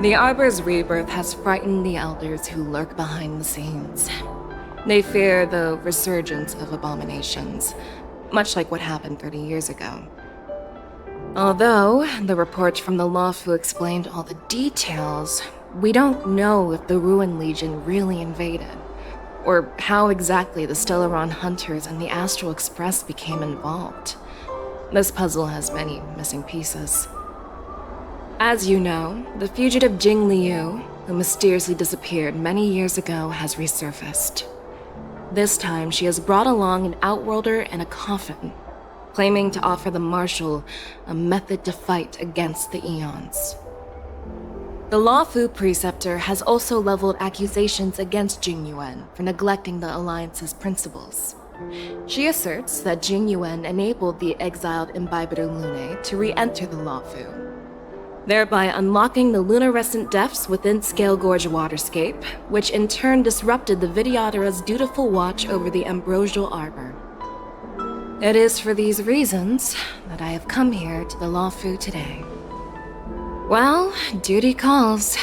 The Arbor's rebirth has frightened the elders who lurk behind the scenes. They fear the resurgence of abominations, much like what happened 30 years ago. Although the report from the Lawfu explained all the details, we don't know if the Ruin Legion really invaded, or how exactly the Stellaron Hunters and the Astral Express became involved. This puzzle has many missing pieces. As you know, the fugitive Jing Liu, who mysteriously disappeared many years ago, has resurfaced. This time, she has brought along an Outworlder and a coffin, claiming to offer the Marshal a method to fight against the Eons. The Lawfu Preceptor has also leveled accusations against Jing Yuan for neglecting the Alliance's principles. She asserts that Jing Yuan enabled the exiled Imbibitor Lunae to re-enter the Lawfu, thereby unlocking the lunarescent depths within Scale Gorge Waterscape, which in turn disrupted the Vidyadhara's dutiful watch over the Ambrosial Arbor. It is for these reasons that I have come here to the Lawfu today. Well, duty calls.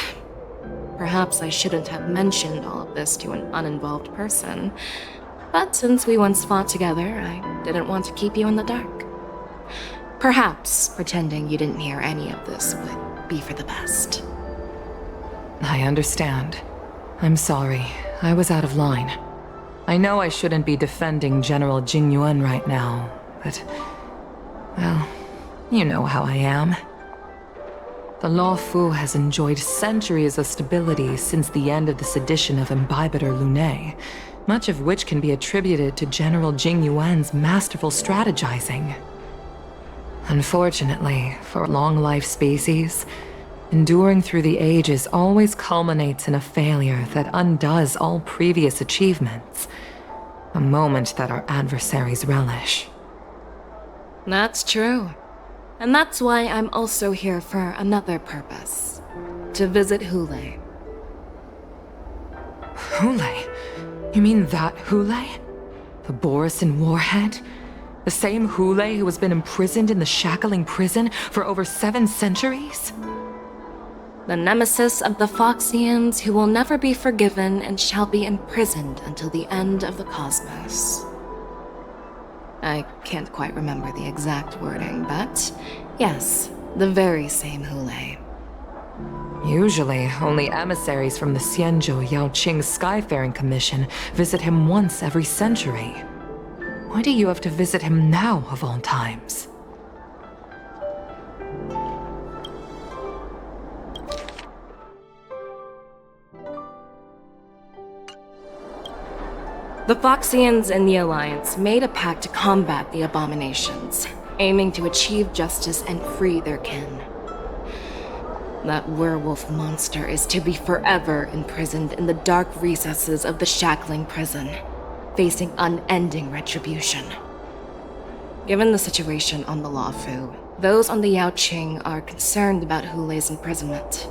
Perhaps I shouldn't have mentioned all of this to an uninvolved person, but since we once fought together, I didn't want to keep you in the dark. Perhaps pretending you didn't hear any of this would be for the best. I understand. I'm sorry. I was out of line. I know I shouldn't be defending General Jing Yuan right now, but... well, you know how I am. The Law Fu has enjoyed centuries of stability since the end of the sedition of Imbibitor Lunae, much of which can be attributed to General Jing Yuan's masterful strategizing. Unfortunately, for long-life species, enduring through the ages always culminates in a failure that undoes all previous achievements, a moment that our adversaries relish. That's true. And that's why I'm also here for another purpose. To visit Hule. Hule? You mean that Hule? The Borisin warhead? The same Hule who has been imprisoned in the Shackling prison for over 7 centuries? The nemesis of the Foxians who will never be forgiven and shall be imprisoned until the end of the cosmos. I can't quite remember the exact wording, but yes, the very same Hule. Usually, only emissaries from the Xianzhou Yaoqing Skyfaring Commission visit him once every century. Why do you have to visit him now, of all times? The Foxians and the Alliance made a pact to combat the abominations, aiming to achieve justice and free their kin. That werewolf monster is to be forever imprisoned in the dark recesses of the Shackling prison, facing unending retribution. Given the situation on the Law Fu, those on the Yaoqing are concerned about Hule's imprisonment.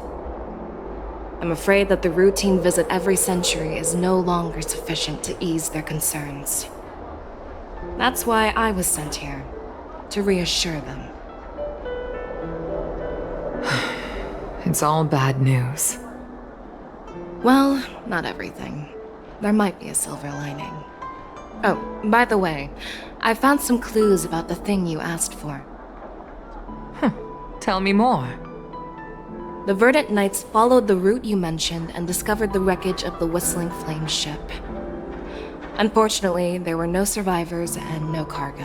I'm afraid that the routine visit every century is no longer sufficient to ease their concerns. That's why I was sent here, to reassure them. It's all bad news. Well, not everything. There might be a silver lining. Oh, by the way, I found some clues about the thing you asked for. Tell me more. The Verdant Knights followed the route you mentioned and discovered the wreckage of the Whistling Flame ship. Unfortunately, there were no survivors and no cargo.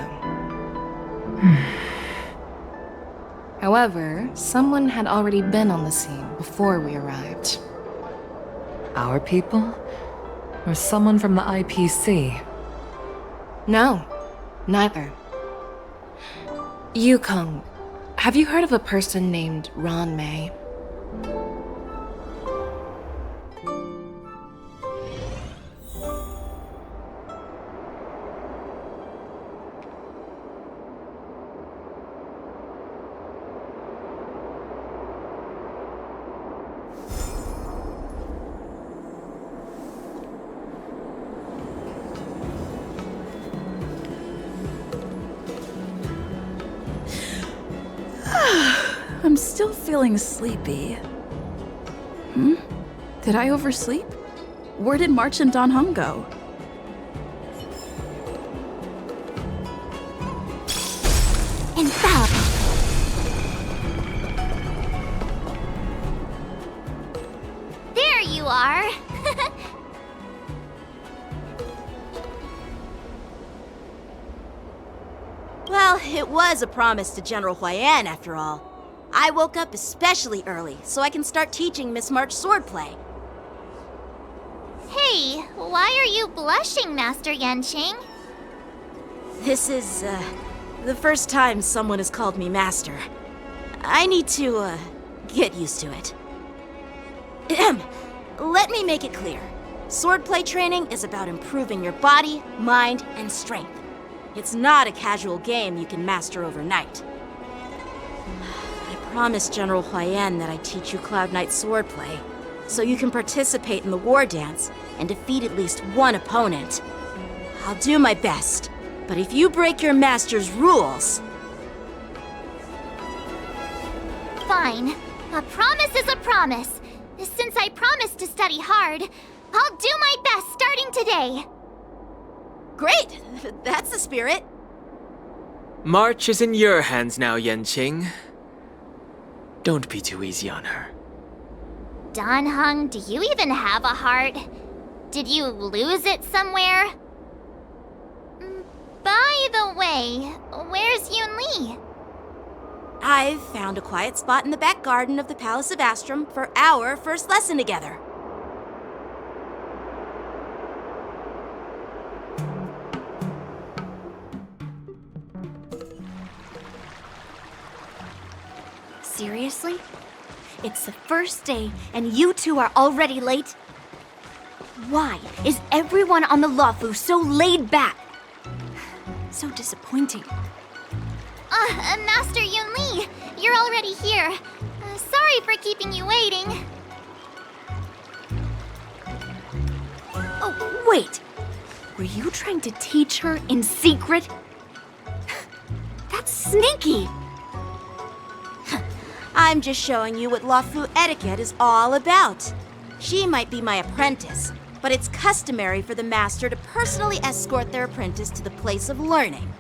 However, someone had already been on the scene before we arrived. Our people? Or someone from the IPC? No, neither. Yukong, have you heard of a person named Ron May? I'm still feeling sleepy. Did I oversleep? Where did March and Don Hung go? Infallible. There you are. Well, it was a promise to General Huayan, after all. I woke up especially early, so I can start teaching Miss March swordplay. Hey, why are you blushing, Master Yanqing? This is, the first time someone has called me Master. I need to, get used to it. Let me make it clear. Swordplay training is about improving your body, mind, and strength. It's not a casual game you can master overnight. I promise General Huayan that I teach you Cloud Knight swordplay, so you can participate in the war dance and defeat at least one opponent. I'll do my best, but if you break your master's rules... Fine. A promise is a promise. Since I promised to study hard, I'll do my best starting today. Great! That's the spirit. March is in your hands now, Yanqing. Don't be too easy on her. Don Hung, do you even have a heart? Did you lose it somewhere? By the way, where's Yun Li? I've found a quiet spot in the back garden of the Palace of Astrum for our first lesson together. Seriously? It's the first day, and you two are already late? Why is everyone on the Lawfu so laid back? So disappointing. Master Yunli, you're already here. Sorry for keeping you waiting. Oh, wait! Were you trying to teach her in secret? That's sneaky! I'm just showing you what Lawfu etiquette is all about. She might be my apprentice, but it's customary for the master to personally escort their apprentice to the place of learning.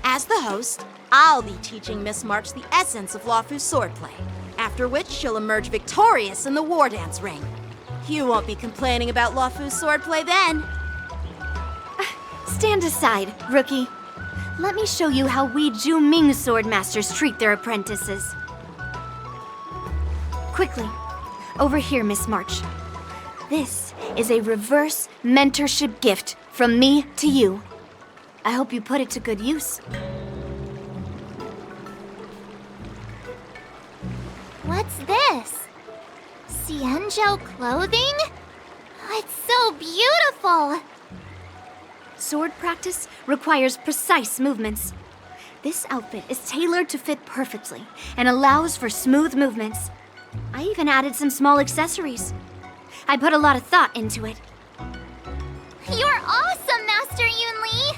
As the host, I'll be teaching Miss March the essence of Lawfu's swordplay, after which she'll emerge victorious in the war dance ring. You won't be complaining about Lawfu's swordplay then. Stand aside, rookie. Let me show you how we Ju-Ming swordmasters treat their apprentices. Quickly, over here, Miss March. This is a reverse mentorship gift from me to you. I hope you put it to good use. What's this? Xianzhou clothing? It's so beautiful! Sword practice requires precise movements. This outfit is tailored to fit perfectly and allows for smooth movements. I even added some small accessories. I put a lot of thought into it. You're awesome, Master Yunli!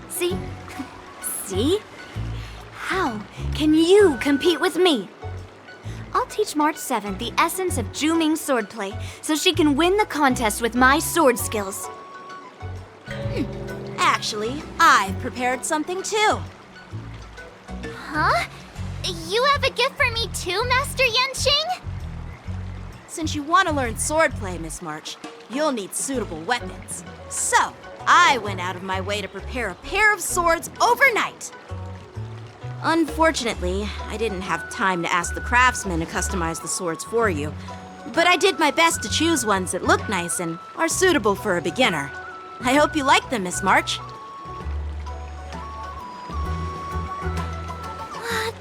See? See? How can you compete with me? I'll teach March 7th the essence of Ju-Ming swordplay so she can win the contest with my sword skills. Actually, I've prepared something too. Huh? You have a gift for me too, Master Yanqing? Since you want to learn swordplay, Miss March, you'll need suitable weapons. So, I went out of my way to prepare a pair of swords overnight. Unfortunately, I didn't have time to ask the craftsman to customize the swords for you, but I did my best to choose ones that look nice and are suitable for a beginner. I hope you like them, Miss March.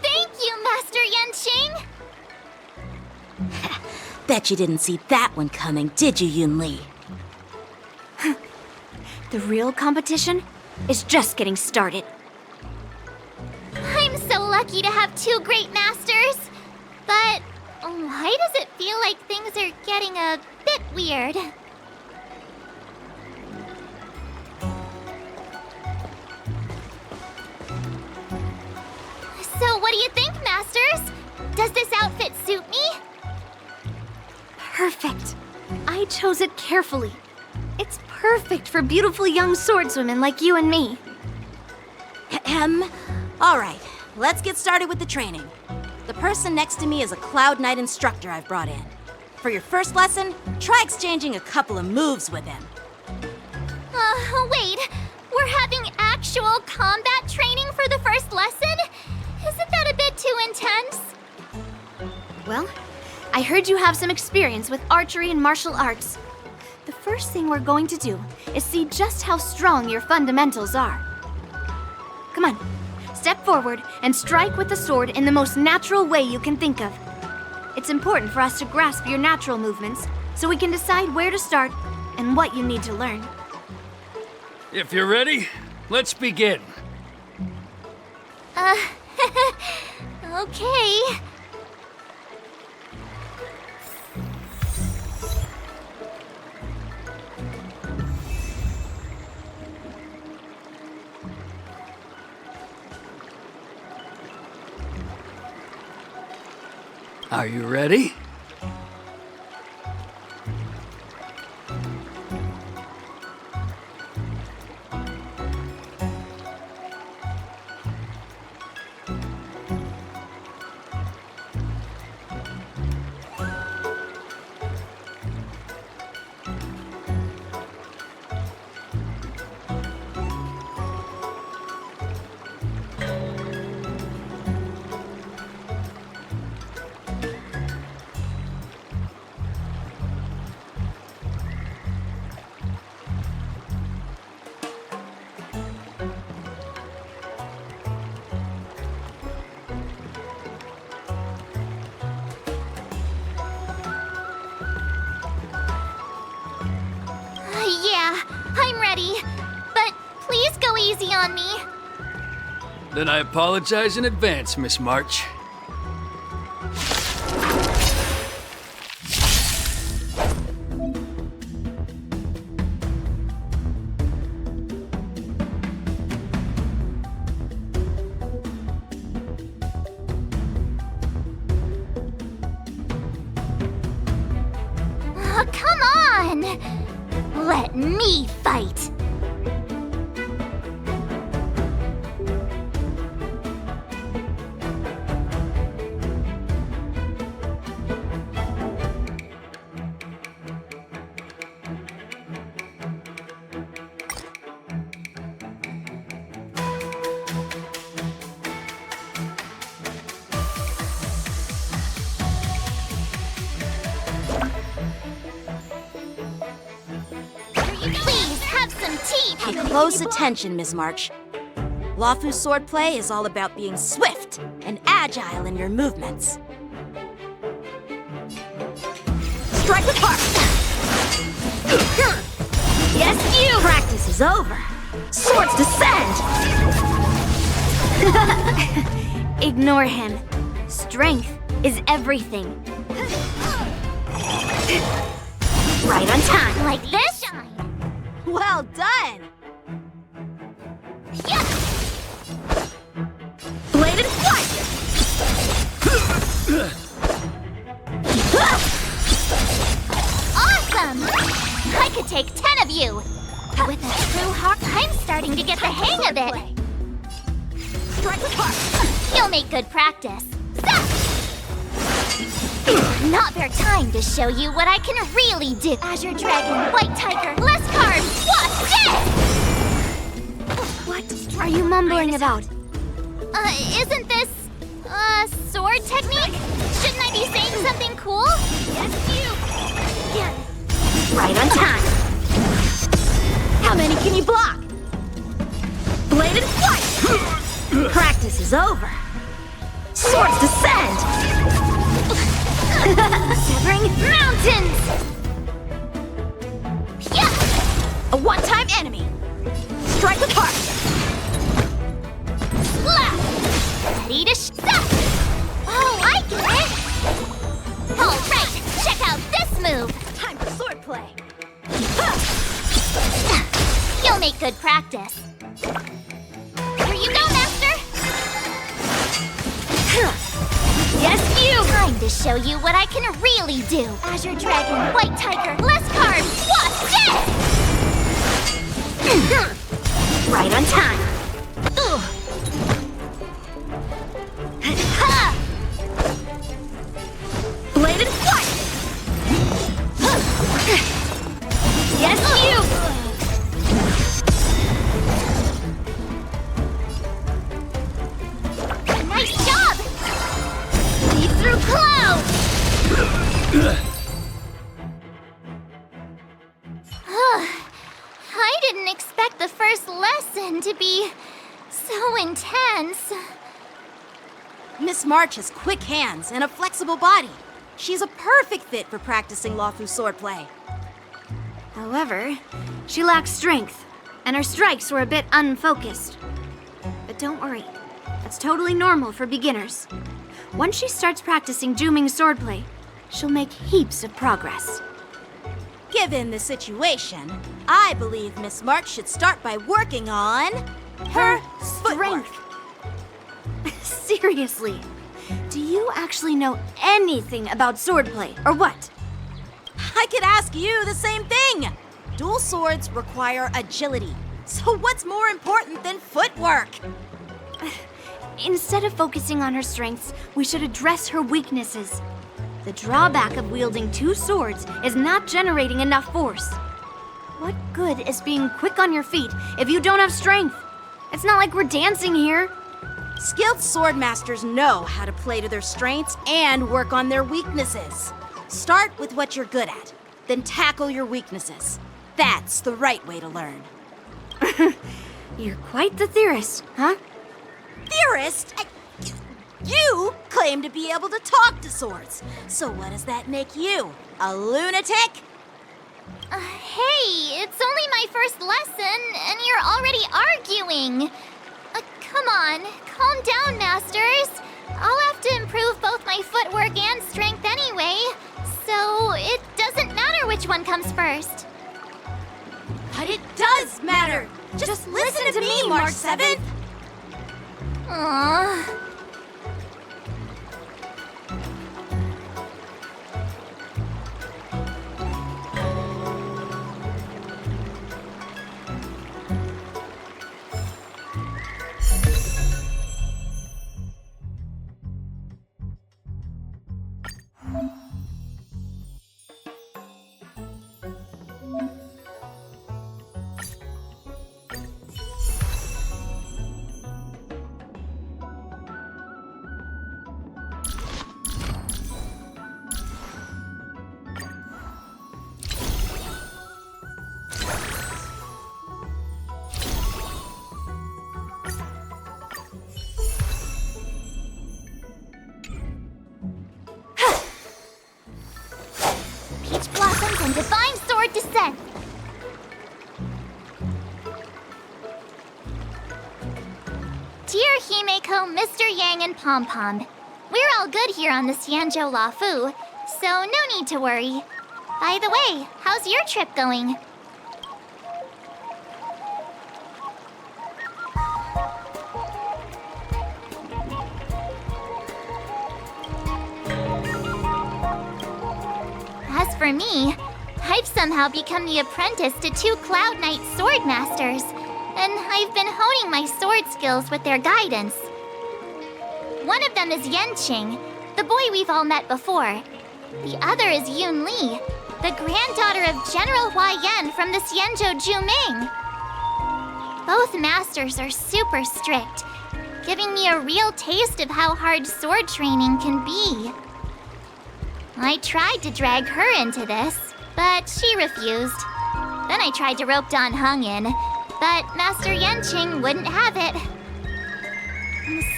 Thank you, Master Yanqing! Bet you didn't see that one coming, did you, Yunli? The real competition is just getting started. I'm so lucky to have two great masters. But why does it feel like things are getting a bit weird? So what do you think, Masters? Does this outfit suit me? Perfect. I chose it carefully. It's perfect for beautiful young swordswomen like you and me. All right, let's get started with the training. The person next to me is a Cloud Knight instructor I've brought in. For your first lesson, try exchanging a couple of moves with him. Wait. We're having actual combat training for the first lesson? Isn't that a bit too intense? Well, I heard you have some experience with archery and martial arts. The first thing we're going to do is see just how strong your fundamentals are. Come on, step forward and strike with the sword in the most natural way you can think of. It's important for us to grasp your natural movements so we can decide where to start and what you need to learn. If you're ready, let's begin. Okay. Are you ready? I'm ready, but please go easy on me. Then I apologize in advance, Miss March. Oh, come on! Let me fight! Please have some tea! Pay close attention, Ms. March. Lawfu swordplay is all about being swift and agile in your movements. Strike with heart! Yes, you! Practice is over. Swords descend! Ignore him. Strength is everything. Right on time. Like this? Well done! Bladed flight! Awesome! I could take 10 of you! With a true heart, I'm starting to get the hang of it! Strike with heart! You'll make good practice. Not their time to show you what I can really do. Azure Dragon, White Tiger, less cards, what's this? What are you mumbling about? Isn't this, sword technique? Shouldn't I be saying something cool? Yes, you! Yeah. Right on time. How many can you block? Bladed flight! Practice is over. Swords descend! Severing mountains! Yeah! A one-time enemy. Strike with heart. Slap! Ready to stop! Oh, I get it! Alright, check out this move! Time for swordplay. You'll make good practice. Here you go, Master! Yes, you! Time to show you what I can really do. Azure Dragon, White Tiger, less cards, what's this? Right on time. Bladed flight! Yes, you! Nice job! Lead through clouds! I didn't expect the first lesson to be so intense. Miss March has quick hands and a flexible body. She's a perfect fit for practicing Lawfu swordplay. However, she lacks strength, and her strikes were a bit unfocused. But don't worry, that's totally normal for beginners. Once she starts practicing Juming swordplay, she'll make heaps of progress. Given the situation, I believe Miss March should start by working on her strength. Seriously, do you actually know anything about swordplay, or what? I could ask you the same thing. Dual swords require agility. So what's more important than footwork? Instead of focusing on her strengths, we should address her weaknesses. The drawback of wielding two swords is not generating enough force. What good is being quick on your feet if you don't have strength? It's not like we're dancing here. Skilled sword masters know how to play to their strengths and work on their weaknesses. Start with what you're good at, then tackle your weaknesses. That's the right way to learn. You're quite the theorist, huh? Theorist? You claim to be able to talk to swords. So what does that make you? A lunatic? Hey, it's only my first lesson, and you're already arguing. Come on, calm down, Masters. I'll have to improve both my footwork and strength anyway, so it doesn't matter which one comes first. But it does matter! Just listen to me, March 7th! Aww. Peach Blossoms and Divine Sword Descent! Dear Himeko, Mr. Yang, and Pom Pom, we're all good here on the Xianzhou Lafu, so no need to worry. By the way, how's your trip going? As for me, I've somehow become the apprentice to 2 Cloud Knight sword masters, and I've been honing my sword skills with their guidance. One of them is Yanqing, the boy we've all met before. The other is Yun Li, the granddaughter of General Huaiyan from the Xianzhou Juming. Both masters are super strict, giving me a real taste of how hard sword training can be. I tried to drag her into this, but she refused. Then I tried to rope Dan Heng in, but Master Yanqing wouldn't have it.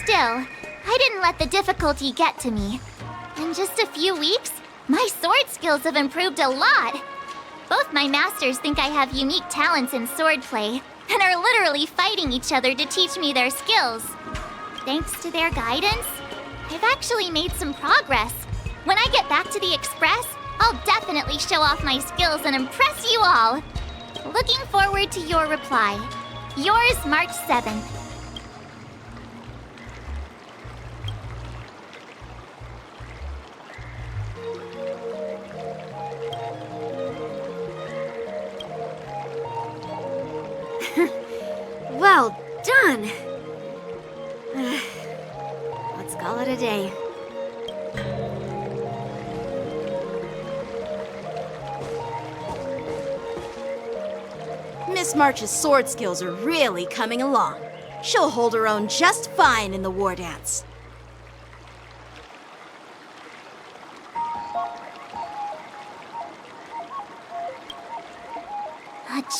Still, I didn't let the difficulty get to me. In just a few weeks, my sword skills have improved a lot. Both my masters think I have unique talents in swordplay, and are literally fighting each other to teach me their skills. Thanks to their guidance, I've actually made some progress. When I get back to the Express, I'll definitely show off my skills and impress you all. Looking forward to your reply. Yours, March 7th. Well done! Let's call it a day. Miss March's sword skills are really coming along. She'll hold her own just fine in the war dance.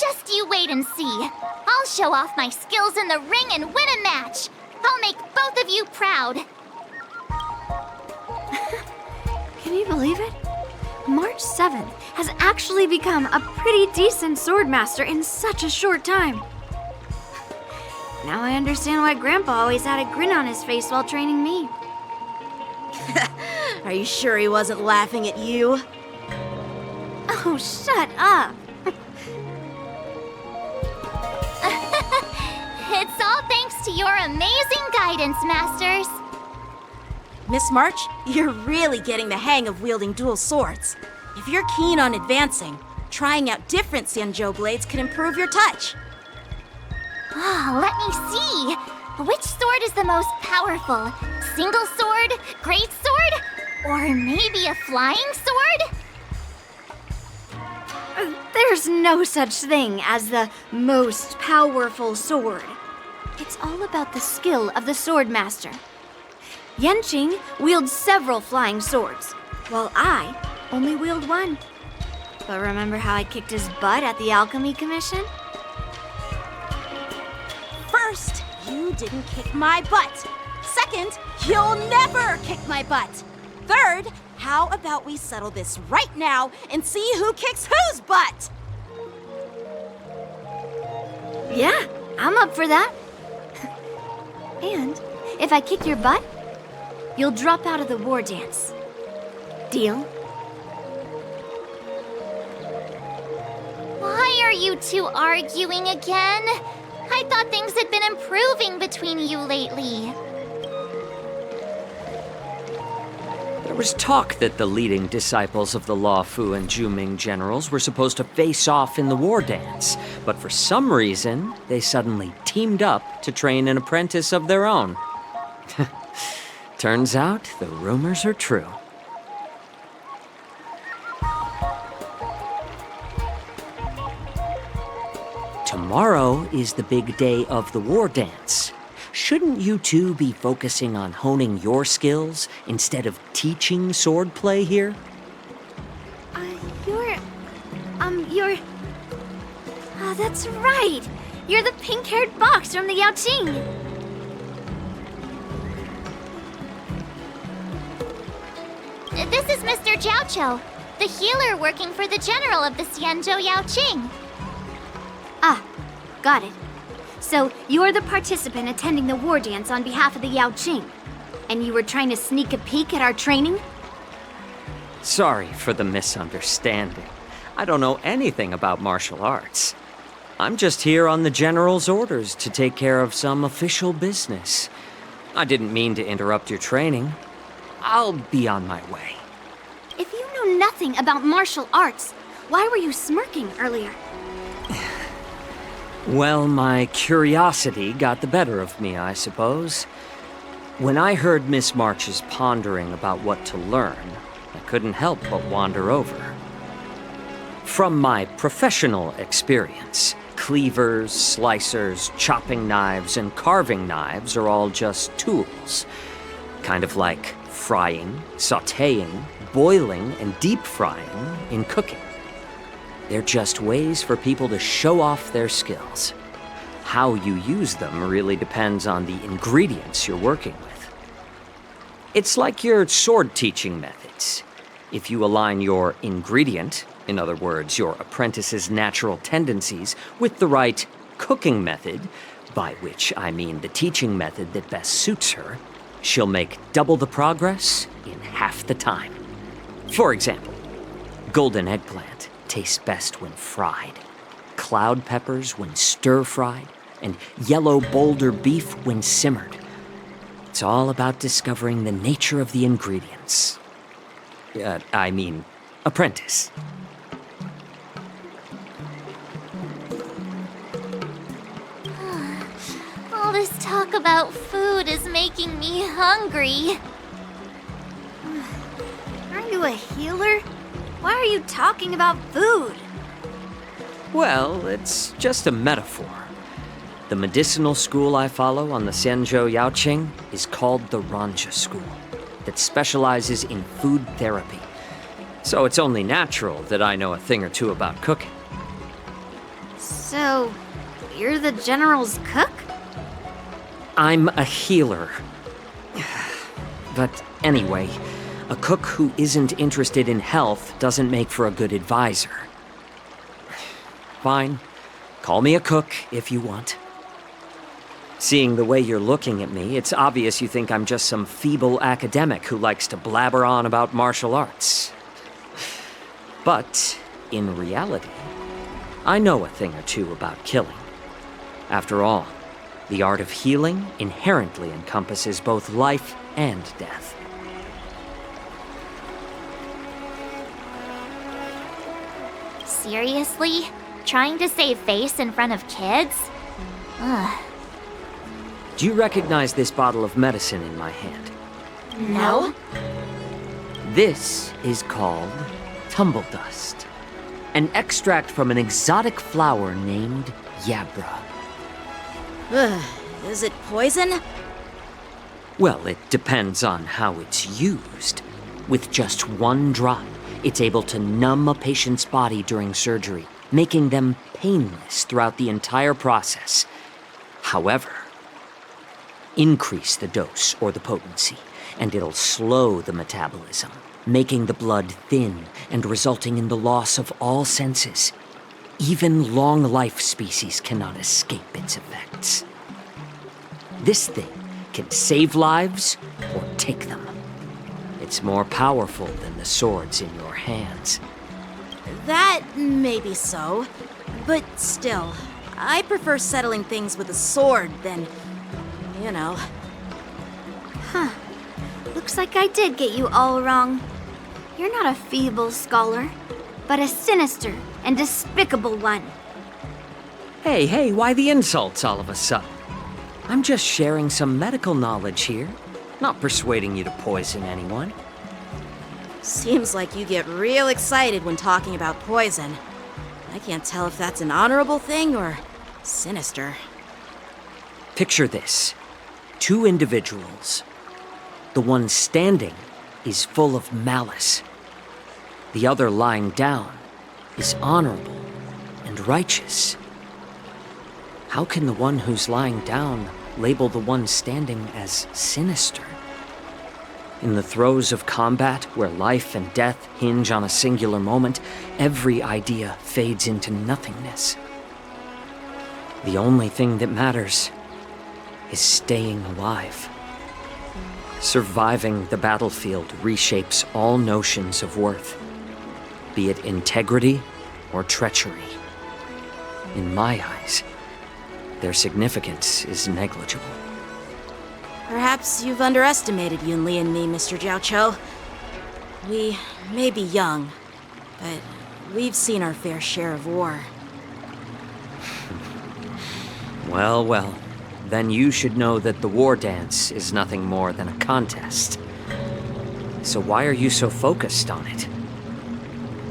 Just you wait and see. I'll show off my skills in the ring and win a match. I'll make both of you proud. Can you believe it? March 7th has actually become a pretty decent swordmaster in such a short time. Now I understand why Grandpa always had a grin on his face while training me. Are you sure he wasn't laughing at you? Oh, shut up! It's all thanks to your amazing guidance, Masters. Miss March, you're really getting the hang of wielding dual swords. If you're keen on advancing, trying out different Xianzhou blades can improve your touch. Let me see. Which sword is the most powerful? Single sword? Great sword? Or maybe a flying sword? There's no such thing as the most powerful sword. It's all about the skill of the swordmaster. Yanqing wields several flying swords, while I only wield one. But remember how I kicked his butt at the Alchemy Commission? First, you didn't kick my butt. Second, you'll never kick my butt. Third, how about we settle this right now and see who kicks whose butt? Yeah, I'm up for that. And if I kick your butt, you'll drop out of the war dance. Deal? Why are you two arguing again? I thought things had been improving between you lately. There was talk that the leading disciples of the Law Fu and Juming generals were supposed to face off in the war dance, but for some reason, they suddenly teamed up to train an apprentice of their own. Turns out, the rumors are true. Tomorrow is the big day of the war dance. Shouldn't you two be focusing on honing your skills instead of teaching swordplay here? You're... Oh, that's right! You're the pink-haired box from the Yaoqing! This is Mr. Jiaoqiu, the healer working for the general of the Xianzhou Yaoqing. Ah, got it. So, you're the participant attending the war dance on behalf of the Yaoqing. And you were trying to sneak a peek at our training? Sorry for the misunderstanding. I don't know anything about martial arts. I'm just here on the general's orders to take care of some official business. I didn't mean to interrupt your training. I'll be on my way. If you know nothing about martial arts, why were you smirking earlier? Well, my curiosity got the better of me, I suppose. When I heard Miss March's pondering about what to learn, I couldn't help but wander over. From my professional experience, cleavers, slicers, chopping knives, and carving knives are all just tools. Kind of like frying, sautéing, boiling, and deep frying in cooking. They're just ways for people to show off their skills. How you use them really depends on the ingredients you're working with. It's like your sword teaching methods. If you align your ingredient, in other words, your apprentice's natural tendencies, with the right cooking method, by which I mean the teaching method that best suits her, she'll make double the progress in half the time. For example, golden eggplant tastes best when fried, cloud peppers when stir-fried, and yellow boulder beef when simmered. It's all about discovering the nature of the ingredients. Apprentice. All this talk about food is making me hungry. Aren't you a healer? Why are you talking about food? Well, it's just a metaphor. The medicinal school I follow on the Xianzhou Yaoqing is called the Ranja School, that specializes in food therapy. So it's only natural that I know a thing or two about cooking. So, you're the general's cook? I'm a healer. But anyway, a cook who isn't interested in health doesn't make for a good advisor. Fine. Call me a cook if you want. Seeing the way you're looking at me, it's obvious you think I'm just some feeble academic who likes to blabber on about martial arts. But, in reality, I know a thing or two about killing. After all, the art of healing inherently encompasses both life and death. Seriously? Trying to save face in front of kids? Ugh. Do you recognize this bottle of medicine in my hand? No? This is called tumble dust, an extract from an exotic flower named Yabra. Ugh, is it poison? Well, it depends on how it's used. With just one drop, it's able to numb a patient's body during surgery, making them painless throughout the entire process. However, increase the dose or the potency, and it'll slow the metabolism, making the blood thin and resulting in the loss of all senses. Even long-life species cannot escape its effects. This thing can save lives or take them. It's more powerful than the swords in your hands. That may be so, but still, I prefer settling things with a sword than, you know. Huh. Looks like I did get you all wrong. You're not a feeble scholar, but a sinister and despicable one. Hey, why the insults all of a sudden? I'm just sharing some medical knowledge here, not persuading you to poison anyone. Seems like you get real excited when talking about poison. I can't tell if that's an honorable thing or sinister. Picture this. 2 individuals. The one standing is full of malice. The other lying down is honorable and righteous. How can the one who's lying down label the one standing as sinister? In the throes of combat, where life and death hinge on a singular moment, every idea fades into nothingness. The only thing that matters is staying alive. Surviving the battlefield reshapes all notions of worth, be it integrity or treachery. In my eyes, their significance is negligible. Perhaps you've underestimated Yunli and me, Mr. Jiaoqiu. We may be young, but we've seen our fair share of war. Well, then you should know that the war dance is nothing more than a contest. So why are you so focused on it?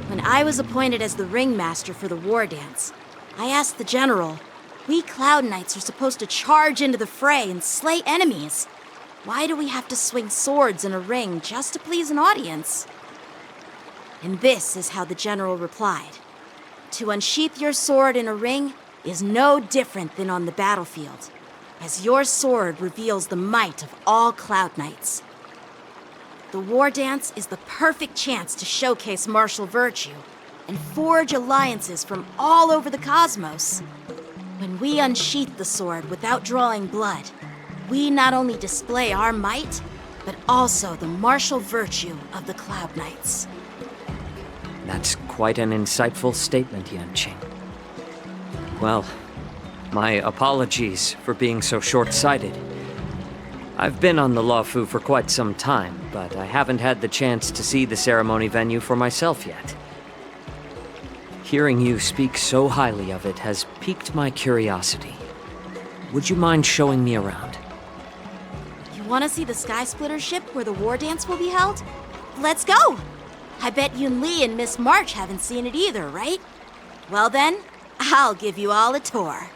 When I was appointed as the ringmaster for the war dance, I asked the general, we Cloud Knights are supposed to charge into the fray and slay enemies. Why do we have to swing swords in a ring just to please an audience? And this is how the general replied. To unsheath your sword in a ring is no different than on the battlefield, as your sword reveals the might of all Cloud Knights. The war dance is the perfect chance to showcase martial virtue and forge alliances from all over the cosmos. When we unsheath the sword without drawing blood, we not only display our might, but also the martial virtue of the Cloud Knights. That's quite an insightful statement, Yanqing. Well, my apologies for being so short-sighted. I've been on the Luofu for quite some time, but I haven't had the chance to see the ceremony venue for myself yet. Hearing you speak so highly of it has piqued my curiosity. Would you mind showing me around? You want to see the Sky Splitter ship where the war dance will be held? Let's go! I bet Yunli and Miss March haven't seen it either, right? Well then, I'll give you all a tour.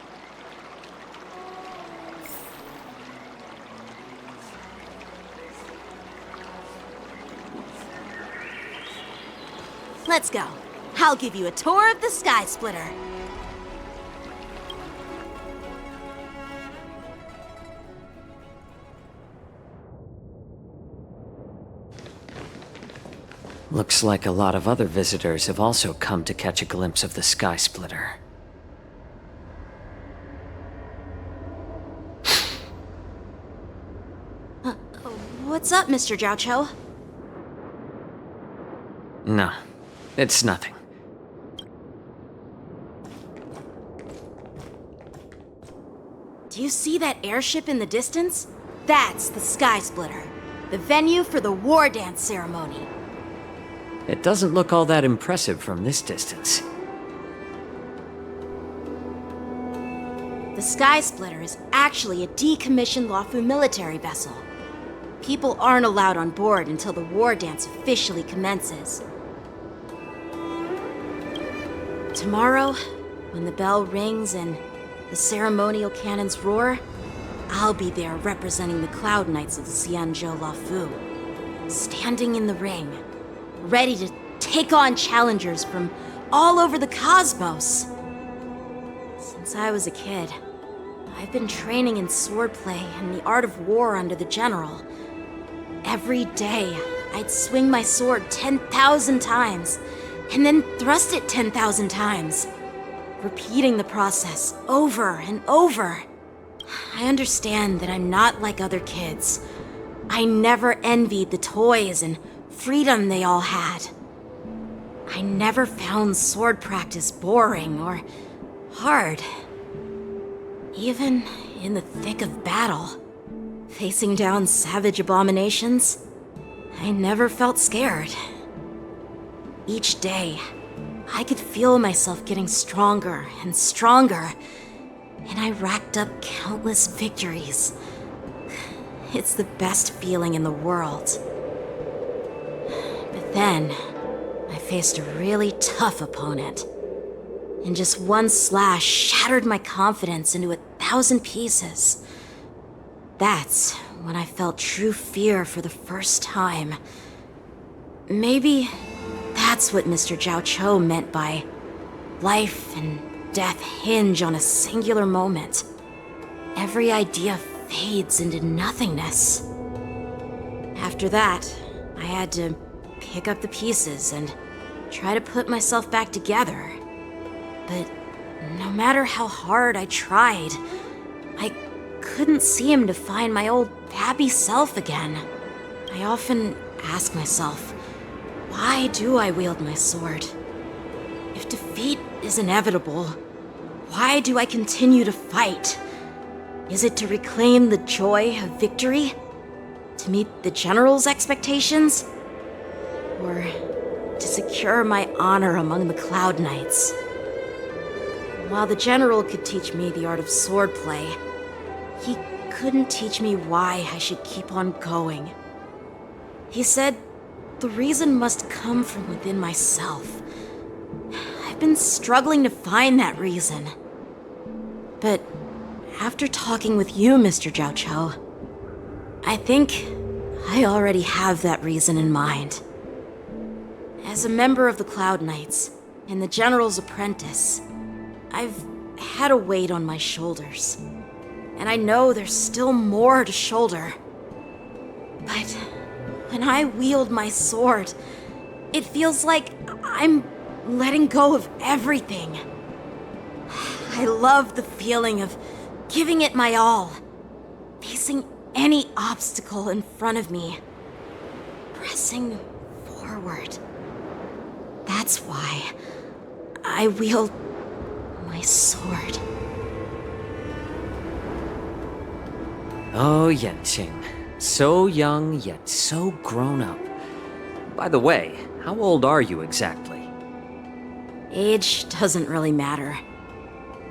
Let's go. I'll give you a tour of the Sky Splitter. Looks like a lot of other visitors have also come to catch a glimpse of the Sky Splitter. What's up, Mr. Jiaoqiu? No, it's nothing. Do you see that airship in the distance? That's the Sky Splitter, the venue for the war dance ceremony. It doesn't look all that impressive from this distance. The Sky Splitter is actually a decommissioned Luofu military vessel. People aren't allowed on board until the war dance officially commences. Tomorrow, when the bell rings and the ceremonial cannons roar, I'll be there representing the Cloud Knights of the Xianzhou Luofu, standing in the ring, ready to take on challengers from all over the cosmos. Since I was a kid, I've been training in swordplay and the art of war under the general. Every day, I'd swing my sword 10,000 times, and then thrust it 10,000 times, repeating the process over and over. I understand that I'm not like other kids. I never envied the toys and freedom they all had. I never found sword practice boring or hard. Even in the thick of battle, facing down savage abominations, I never felt scared. Each day, I could feel myself getting stronger and stronger, and I racked up countless victories. It's the best feeling in the world. But then, I faced a really tough opponent, and just one slash shattered my confidence into 1,000 pieces. That's when I felt true fear for the first time. Maybe that's what Mr. Jiao Cho meant by life and death hinge on a singular moment. Every idea fades into nothingness. After that, I had to pick up the pieces and try to put myself back together. But no matter how hard I tried, I couldn't seem to find my old happy self again. I often ask myself, why do I wield my sword? If defeat is inevitable, why do I continue to fight? Is it to reclaim the joy of victory? To meet the general's expectations? Or to secure my honor among the Cloud Knights? While the general could teach me the art of swordplay, he couldn't teach me why I should keep on going. He said the reason must come from within myself. I've been struggling to find that reason. But after talking with you, Mr. Jiao Cho, I think I already have that reason in mind. As a member of the Cloud Knights and the General's apprentice, I've had a weight on my shoulders, and I know there's still more to shoulder. But when I wield my sword, it feels like I'm letting go of everything. I love the feeling of giving it my all, facing any obstacle in front of me, pressing forward. That's why I wield my sword. Oh, Yenqing. So young, yet so grown up. By the way, how old are you exactly? Age doesn't really matter.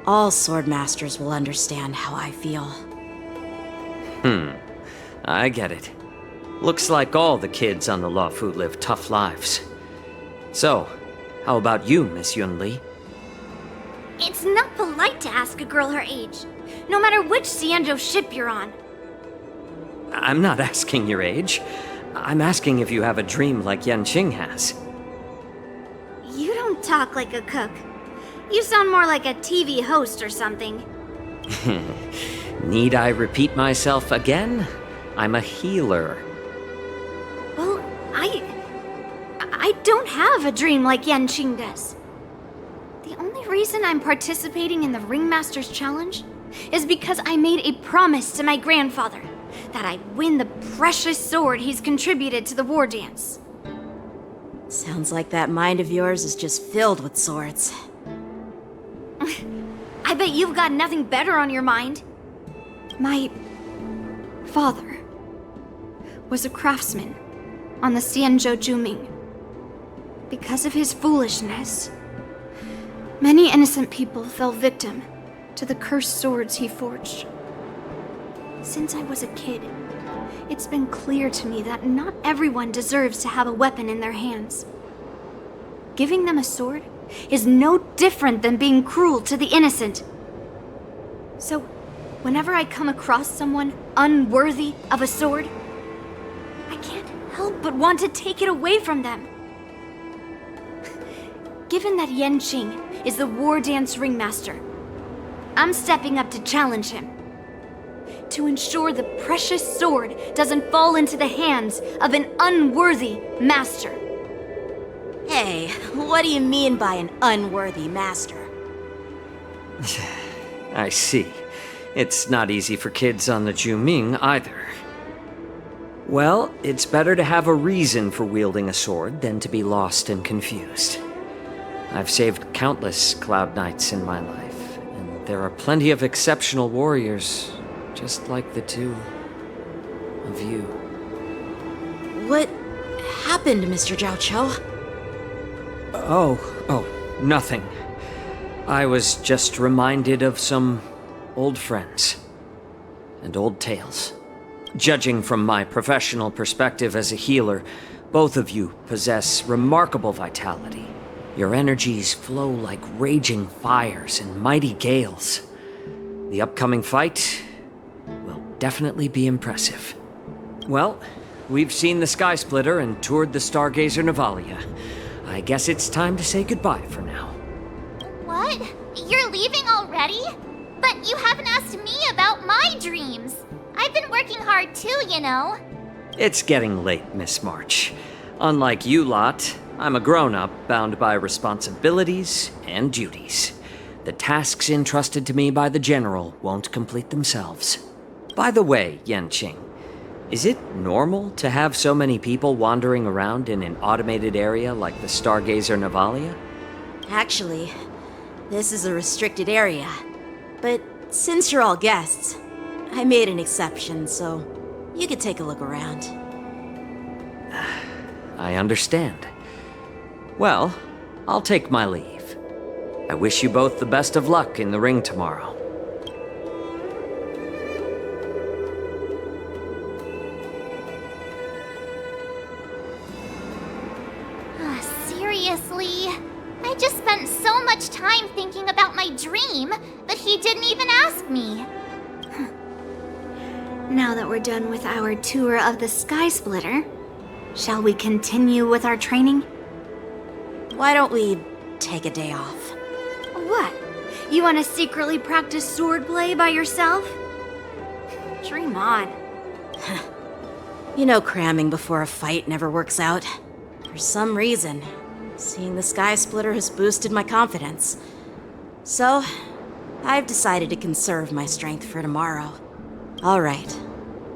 All sword masters will understand how I feel. I get it. Looks like all the kids on the Luofu live tough lives. So, how about you, Miss Yunli? It's not polite to ask a girl her age, no matter which Xianzhou ship you're on. I'm not asking your age. I'm asking if you have a dream like Yenqing has. You don't talk like a cook. You sound more like a TV host or something. Need I repeat myself again? I'm a healer. Well, I don't have a dream like Yenqing does. The only reason I'm participating in the Ringmaster's Challenge is because I made a promise to my grandfather that I'd win the precious sword he's contributed to the war dance. Sounds like that mind of yours is just filled with swords. I bet you've got nothing better on your mind. My father was a craftsman on the Xianzhou Juming. Because of his foolishness, many innocent people fell victim to the cursed swords he forged. Since I was a kid, it's been clear to me that not everyone deserves to have a weapon in their hands. Giving them a sword is no different than being cruel to the innocent. So, whenever I come across someone unworthy of a sword, I can't help but want to take it away from them. Given that Yenqing is the war dance ringmaster, I'm stepping up to challenge him. to ensure the precious sword doesn't fall into the hands of an unworthy master. Hey, what do you mean by an unworthy master? I see. It's not easy for kids on the Juming either. Well, it's better to have a reason for wielding a sword than to be lost and confused. I've saved countless Cloud Knights in my life, and there are plenty of exceptional warriors, just like the two of you. What happened, Mr. Zhao Cho? Oh, nothing. I was just reminded of some old friends and old tales. Judging from my professional perspective as a healer, both of you possess remarkable vitality. Your energies flow like raging fires and mighty gales. The upcoming fight will definitely be impressive. Well, we've seen the Sky Splitter and toured the Stargazer Navalia. I guess it's time to say goodbye for now. What? You're leaving already? But you haven't asked me about my dreams. I've been working hard too, you know. It's getting late, Miss March. Unlike you lot, I'm a grown-up bound by responsibilities and duties. The tasks entrusted to me by the General won't complete themselves. By the way, Yanqing, is it normal to have so many people wandering around in an automated area like the Stargazer Navalia? Actually, this is a restricted area. But since you're all guests, I made an exception, so you could take a look around. I understand. Well, I'll take my leave. I wish you both the best of luck in the ring tomorrow. Seriously? I just spent so much time thinking about my dream that he didn't even ask me. Now that we're done with our tour of the Sky Splitter, shall we continue with our training? Why don't we take a day off? What? You want to secretly practice swordplay by yourself? Dream on. You know cramming before a fight never works out. For some reason, seeing the Sky Splitter has boosted my confidence. So, I've decided to conserve my strength for tomorrow. All right,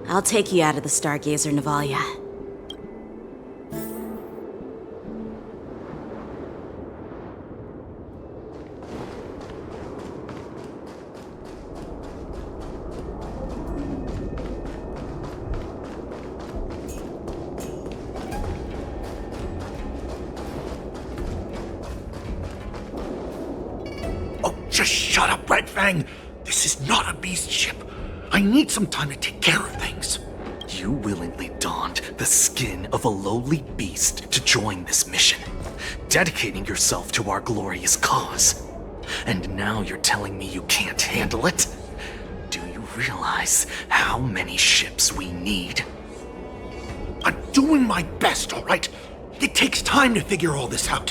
I'll take you out of the Stargazer Navalia. Just shut up, Red Fang! This is not a beast ship. I need some time to take care of things. You willingly donned the skin of a lowly beast to join this mission, dedicating yourself to our glorious cause. And now you're telling me you can't handle it? Do you realize how many ships we need? I'm doing my best, all right? It takes time to figure all this out.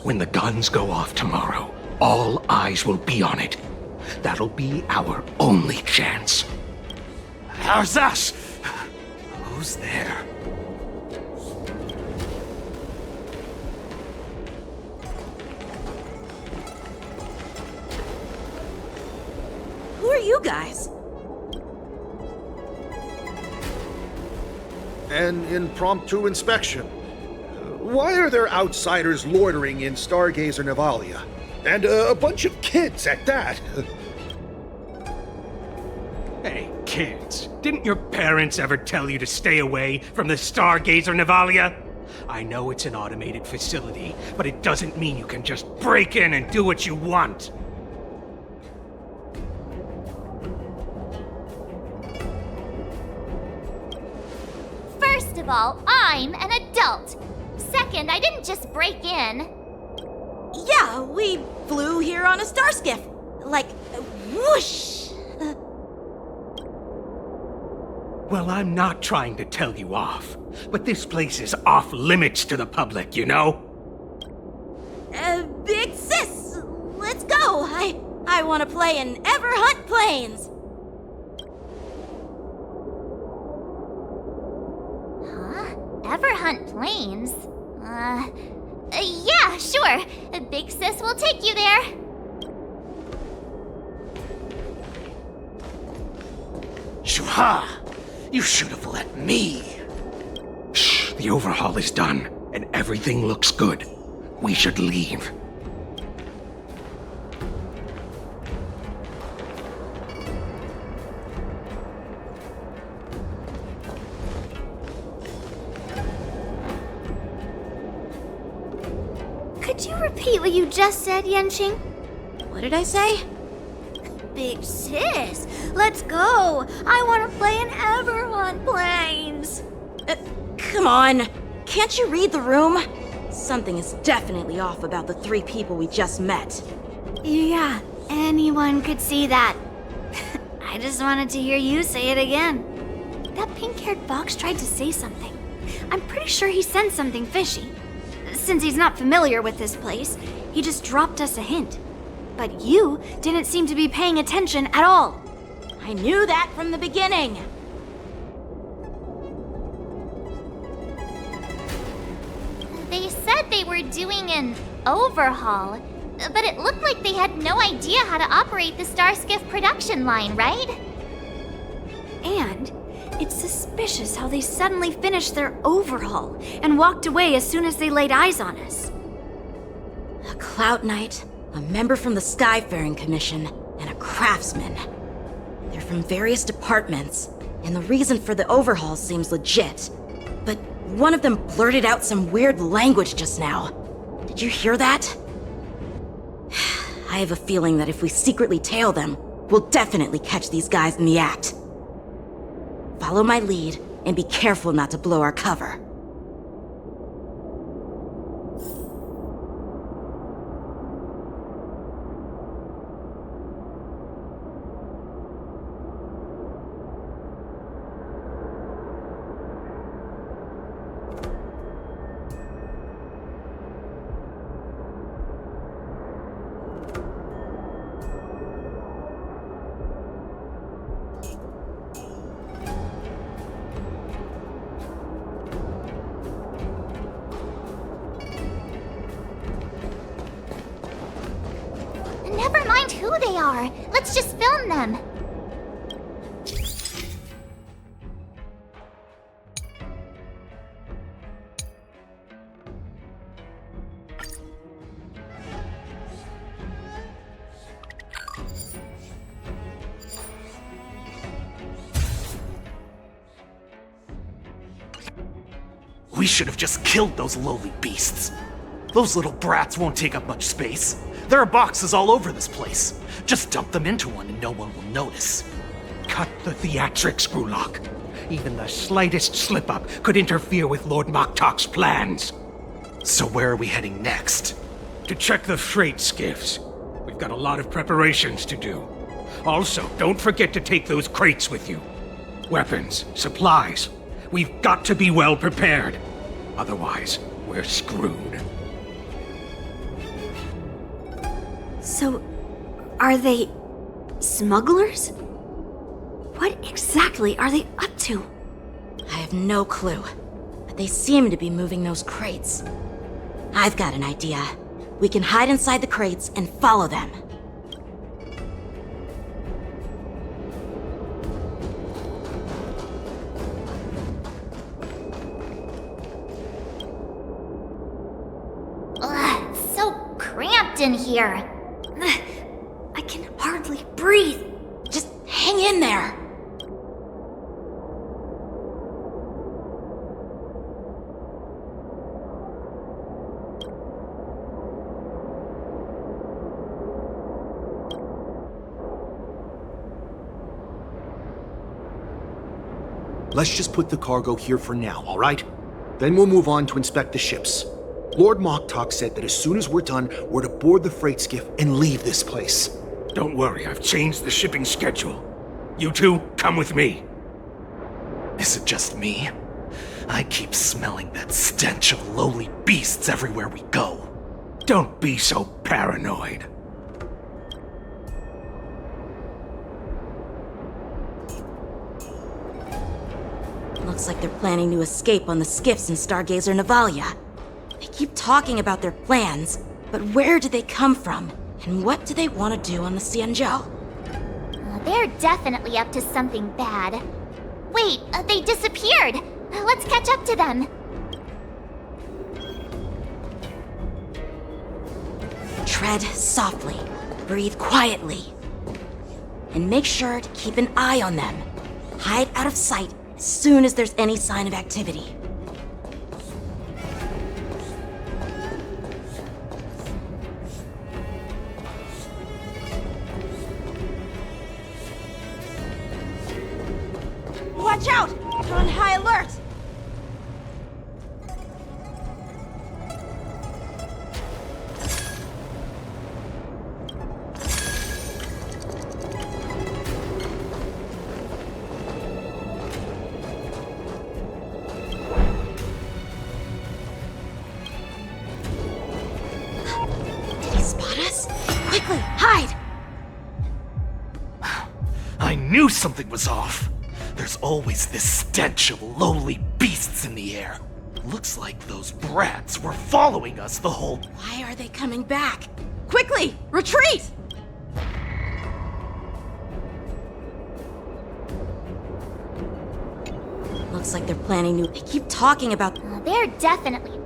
When the guns go off tomorrow, all eyes will be on it. That'll be our only chance. How's that? Who's there? Who are you guys? An impromptu inspection. Why are there outsiders loitering in Stargazer Navalia? And a bunch of kids at that. Hey, kids, didn't your parents ever tell you to stay away from the Stargazer Navalia? I know it's an automated facility, but it doesn't mean you can just break in and do what you want. First of all, I'm an adult. Second, I didn't just break in. Yeah, we flew here on a star skiff. Like, whoosh! Well, I'm not trying to tell you off, but this place is off limits to the public, you know? Big sis, let's go. I want to play and ever hunt planes. hunt planes. Yeah, sure. Big Sis will take you there. Shuha! You should have let me. Shh, the overhaul is done, and everything looks good. We should leave. Could you repeat what you just said, Yenching? What did I say? Big Sis, let's go! I want to play in Everhunt planes! Come on! Can't you read the room? Something is definitely off about the 3 people we just met. Yeah, anyone could see that. I just wanted to hear you say it again. That pink-haired fox tried to say something. I'm pretty sure he sensed something fishy. Since he's not familiar with this place, he just dropped us a hint. But you didn't seem to be paying attention at all. I knew that from the beginning. They said they were doing an overhaul, but it looked like they had no idea how to operate the Starskiff production line, right? And it's suspicious how they suddenly finished their overhaul and walked away as soon as they laid eyes on us. A Cloud Knight, a member from the Skyfaring Commission, and a craftsman. They're from various departments, and the reason for the overhaul seems legit. But one of them blurted out some weird language just now. Did you hear that? I have a feeling that if we secretly tail them, we'll definitely catch these guys in the act. Follow my lead, and be careful not to blow our cover. Never mind who they are. Let's just film them. We should have just killed those lowly beasts. Those little brats won't take up much space. There are boxes all over this place. Just dump them into one and no one will notice. Cut the theatrics, Grulok. Even the slightest slip-up could interfere with Lord Moktok's plans. So where are we heading next? To check the freight skiffs. We've got a lot of preparations to do. Also, don't forget to take those crates with you. Weapons, supplies. We've got to be well prepared. Otherwise, we're screwed. So, are they smugglers? What exactly are they up to? I have no clue, but they seem to be moving those crates. I've got an idea. We can hide inside the crates and follow them. Ugh, it's so cramped in here. I can hardly breathe. Just hang in there. Let's just put the cargo here for now, all right? Then we'll move on to inspect the ships. Lord Moktok said that as soon as we're done, we're to board the freight skiff and leave this place. Don't worry, I've changed the shipping schedule. You two, come with me. Is it just me? I keep smelling that stench of lowly beasts everywhere we go. Don't be so paranoid. Looks Looks like they're planning to escape on the skiffs in Stargazer Navalia. They keep talking about their plans, but where do they come from? And what do they want to do on the Xianzhou? They're definitely up to something bad. Wait, they disappeared! Let's catch up to them. Tread softly, breathe quietly, and make sure to keep an eye on them. Hide out of sight as soon as there's any sign of activity. Watch out! They're on high alert! Did he spot us? Quickly, hide! I knew something was off. There's always this stench of lowly beasts in the air. Looks like those brats were following us the whole... Why are they coming back? Quickly, retreat! Looks like they're planning new... They keep talking about... They're definitely...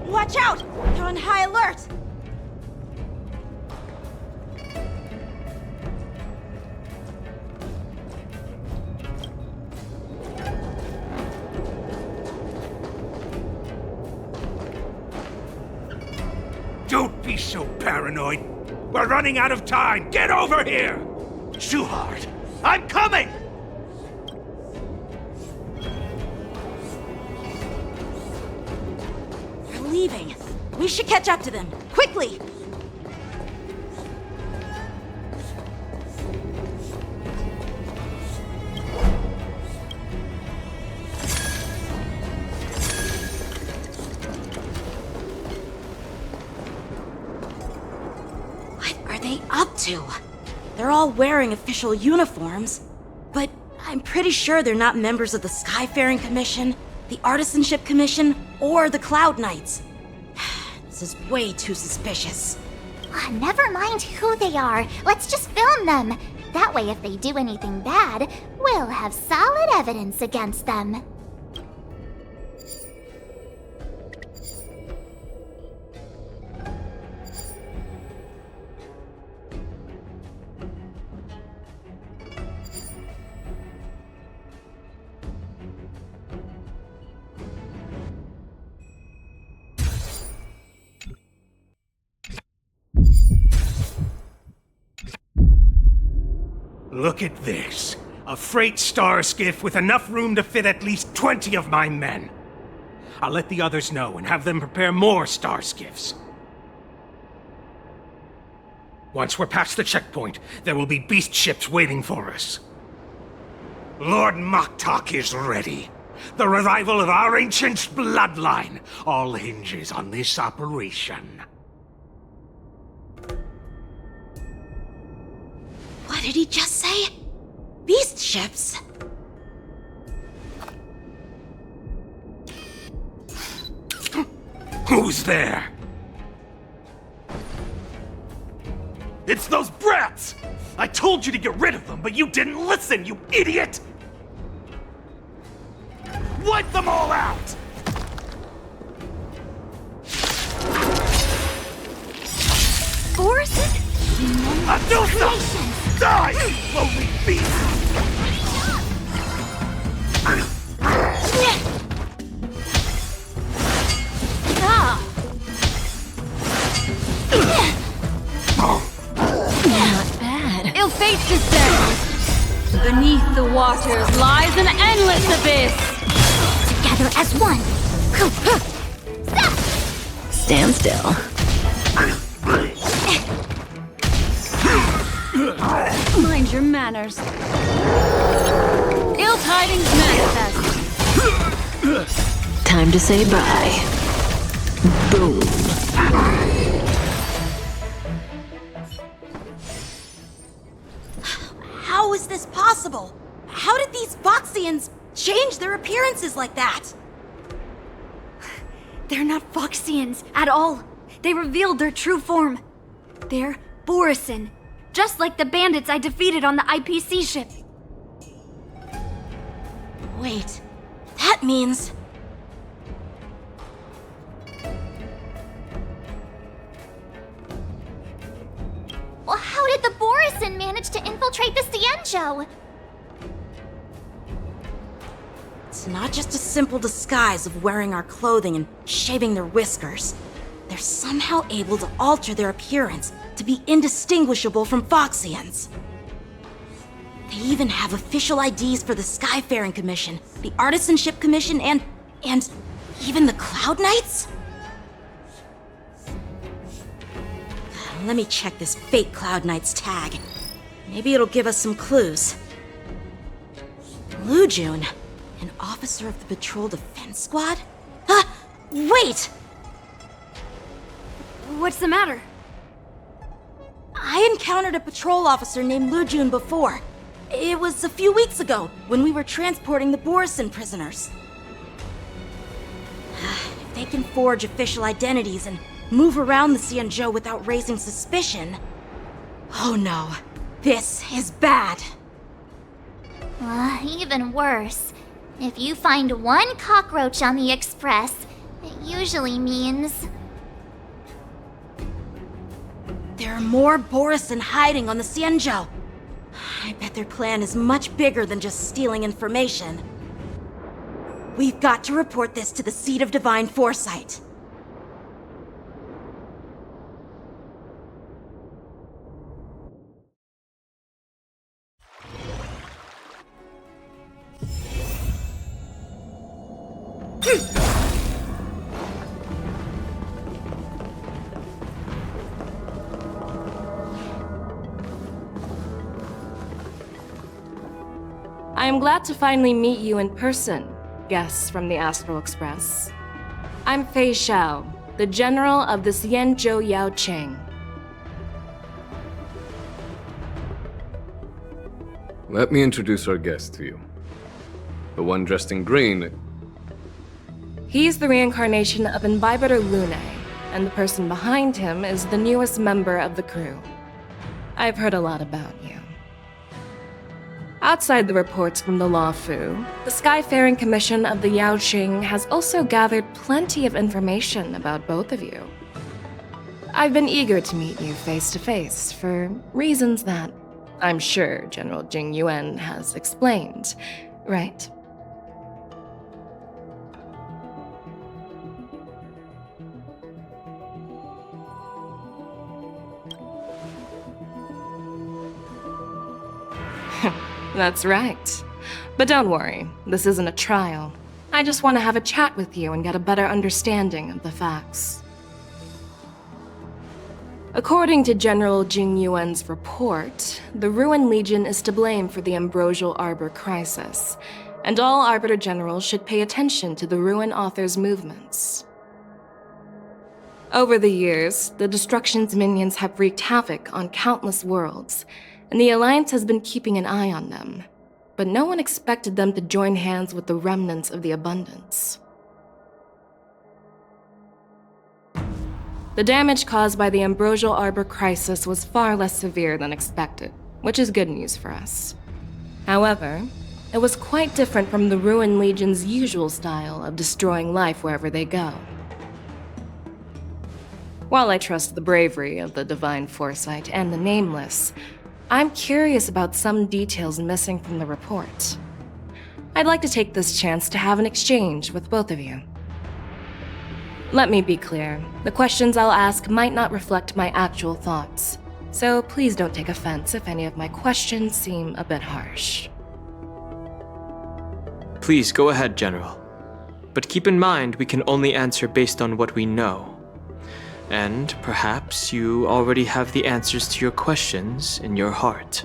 Watch out! They're on high alert! Don't be so paranoid. We're running out of time. Get over here! Shuhard, I'm coming! They're leaving. We should catch up to them. Quickly! What are they up to? They're all wearing official uniforms, but I'm pretty sure they're not members of the Skyfaring Commission, the Artisanship Commission, or the Cloud Knights. This is way too suspicious. Never mind who they are. Let's just film them. That way, if they do anything bad, we'll have solid evidence against them. Look at this. A freight star skiff with enough room to fit at least 20 of my men. I'll let the others know and have them prepare more star skiffs. Once we're past the checkpoint, there will be beast ships waiting for us. Lord Moktok is ready. The revival of our ancient bloodline all hinges on this operation. What did he just say? Beast ships? Who's there? It's those brats! I told you to get rid of them, but you didn't listen, you idiot! Wipe them all out! Force? Adusa! Die, you lowly beast! Beneath the waters lies an endless abyss! Together as one! Stand still. Mind your manners. Ill tidings manifest. Time to say bye. Boom. How is this possible? How did these Foxians change their appearances like that? They're not Foxians at all. They revealed their true form. They're Borisin, just like the bandits I defeated on the IPC ship. Wait, that means... Well, how did the Borisin manage to infiltrate the Xianzhou? It's not just a simple disguise of wearing our clothing and shaving their whiskers. They're somehow able to alter their appearance to be indistinguishable from Foxians. They even have official IDs for the Skyfaring Commission, the Artisanship Commission, and even the Cloud Knights? Let me check this fake Cloud Knight's tag. Maybe it'll give us some clues. Lujun, an officer of the Patrol Defense Squad? Wait! What's the matter? I encountered a patrol officer named Lujun before. It was a few weeks ago, when we were transporting the Borisin prisoners. If they can forge official identities and move around the Xianzhou without raising suspicion... Oh no, this is bad. Even worse. If you find one cockroach on the Express, it usually means... There are more Borisin hiding on the Xianzhou. I bet their plan is much bigger than just stealing information. We've got to report this to the Seat of Divine Foresight. I am glad to finally meet you in person, guests from the Astral Express. I'm Fei Xiao, the General of the Xianzhou Yaoqing. Let me introduce our guest to you. The one dressed in green. He's the reincarnation of Imbibitor Lune, and the person behind him is the newest member of the crew. I've heard a lot about you. Outside the reports from the Law Fu, the Skyfaring Commission of the Yaoqing has also gathered plenty of information about both of you. I've been eager to meet you face to face for reasons that I'm sure General Jing Yuan has explained, right? That's right. But don't worry, this isn't a trial. I just want to have a chat with you and get a better understanding of the facts. According to General Jing Yuan's report, the Ruin Legion is to blame for the Ambrosial Arbor crisis, and all Arbiter Generals should pay attention to the Ruin Author's movements. Over the years, the Destruction's minions have wreaked havoc on countless worlds, and the Alliance has been keeping an eye on them, but no one expected them to join hands with the remnants of the Abundance. The damage caused by the Ambrosial Arbor crisis was far less severe than expected, which is good news for us. However, it was quite different from the Ruin Legion's usual style of destroying life wherever they go. While I trust the bravery of the Divine Foresight and the Nameless, I'm curious about some details missing from the report. I'd like to take this chance to have an exchange with both of you. Let me be clear, the questions I'll ask might not reflect my actual thoughts, so please don't take offense if any of my questions seem a bit harsh. Please go ahead, General. But keep in mind we can only answer based on what we know. And perhaps you already have the answers to your questions in your heart.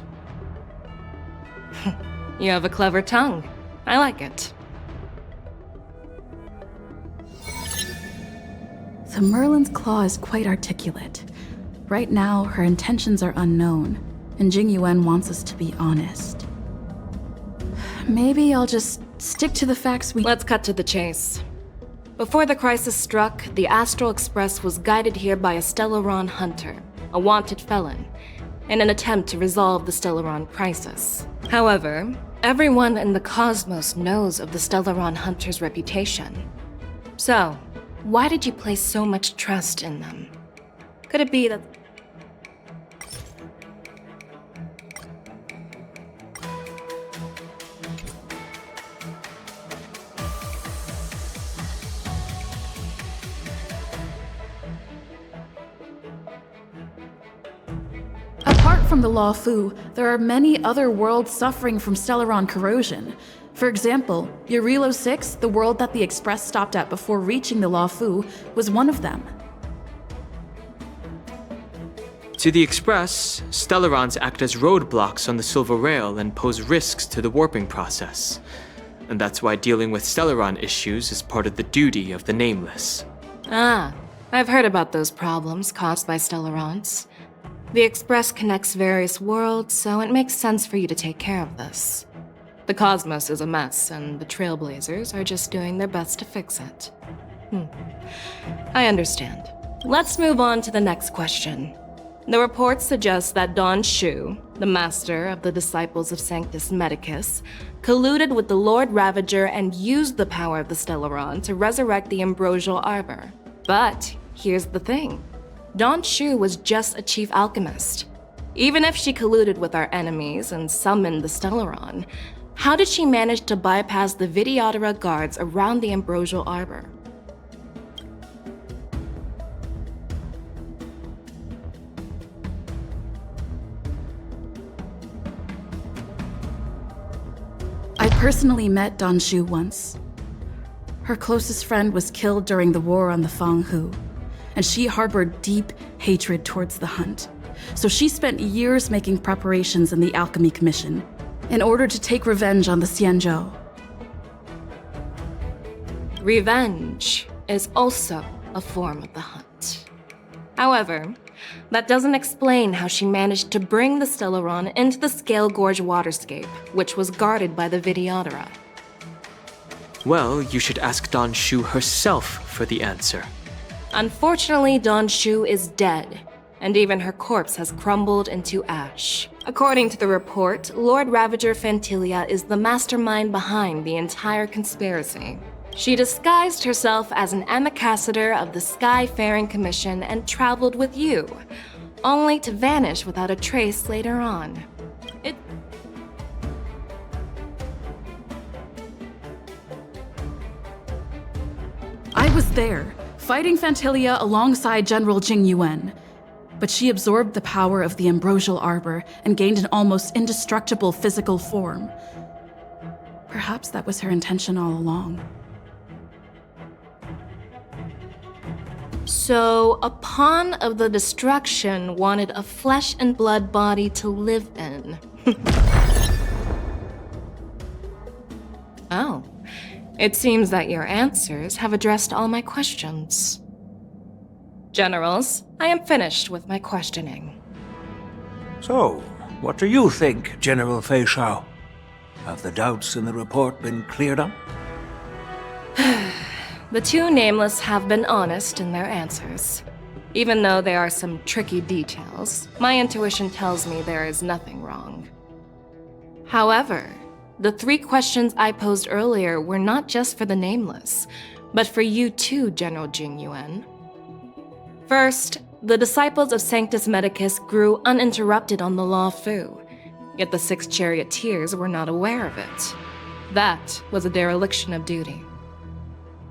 You have a clever tongue. I like it. The Merlin's claw is quite articulate. Right now, her intentions are unknown, and Jing Yuan wants us to be honest. Maybe I'll just stick to the facts we— Let's cut to the chase. Before the crisis struck, the Astral Express was guided here by a Stellaron hunter, a wanted felon, in an attempt to resolve the Stellaron crisis. However, everyone in the cosmos knows of the Stellaron hunter's reputation. So, why did you place so much trust in them? Could it be that... Apart from the Law Fu, there are many other worlds suffering from Stellaron corrosion. For example, Eurilo 6, the world that the Express stopped at before reaching the Law Fu, was one of them. To the Express, Stellarons act as roadblocks on the Silver Rail and pose risks to the warping process. And that's why dealing with Stellaron issues is part of the duty of the Nameless. Ah, I've heard about those problems caused by Stellarons. The Express connects various worlds, so it makes sense for you to take care of this. The cosmos is a mess, and the Trailblazers are just doing their best to fix it. I understand. Let's move on to the next question. The reports suggest that Don Shu, the master of the Disciples of Sanctus Medicus, colluded with the Lord Ravager and used the power of the Stellaron to resurrect the Ambrosial Arbor. But here's the thing. Don Shu was just a chief alchemist. Even if she colluded with our enemies and summoned the Stellaron, how did she manage to bypass the Videodora guards around the Ambrosial Arbor? I personally met Don Shu once. Her closest friend was killed during the war on the Fanghu, and she harbored deep hatred towards the Hunt. So she spent years making preparations in the Alchemy Commission in order to take revenge on the Xianzhou. Revenge is also a form of the Hunt. However, that doesn't explain how she managed to bring the Stellaron into the Scale Gorge waterscape, which was guarded by the Videodora. Well, you should ask Don Shu herself for the answer. Unfortunately, Don Shu is dead, and even her corpse has crumbled into ash. According to the report, Lord Ravager Fantilia is the mastermind behind the entire conspiracy. She disguised herself as an ambassador of the Skyfaring Commission and traveled with you, only to vanish without a trace later on. I was there, fighting Fantilia alongside General Jing Yuan. But she absorbed the power of the Ambrosial Arbor and gained an almost indestructible physical form. Perhaps that was her intention all along. So, a pawn of the destruction wanted a flesh and blood body to live in. Oh. It seems that your answers have addressed all my questions. Generals, I am finished with my questioning. So, what do you think, General Fei Shao? Have the doubts in the report been cleared up? The two Nameless have been honest in their answers. Even though there are some tricky details, my intuition tells me there is nothing wrong. However, the 3 questions I posed earlier were not just for the Nameless, but for you too, General Jing Yuan. First, the Disciples of Sanctus Medicus grew uninterrupted on the Law Fu, yet the 6 charioteers were not aware of it. That was a dereliction of duty.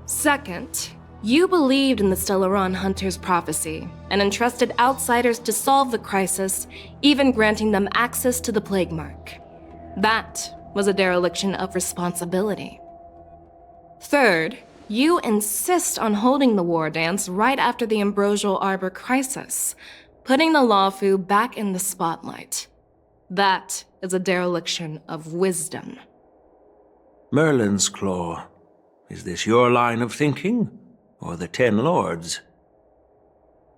Second, you believed in the Stellaron Hunter's prophecy and entrusted outsiders to solve the crisis, even granting them access to the Plague Mark. That was a dereliction of responsibility. Third, you insist on holding the war dance right after the Ambrosial Arbor crisis, putting the Lawfu back in the spotlight. That is a dereliction of wisdom. Merlin's Claw. Is this your line of thinking, or the Ten Lords?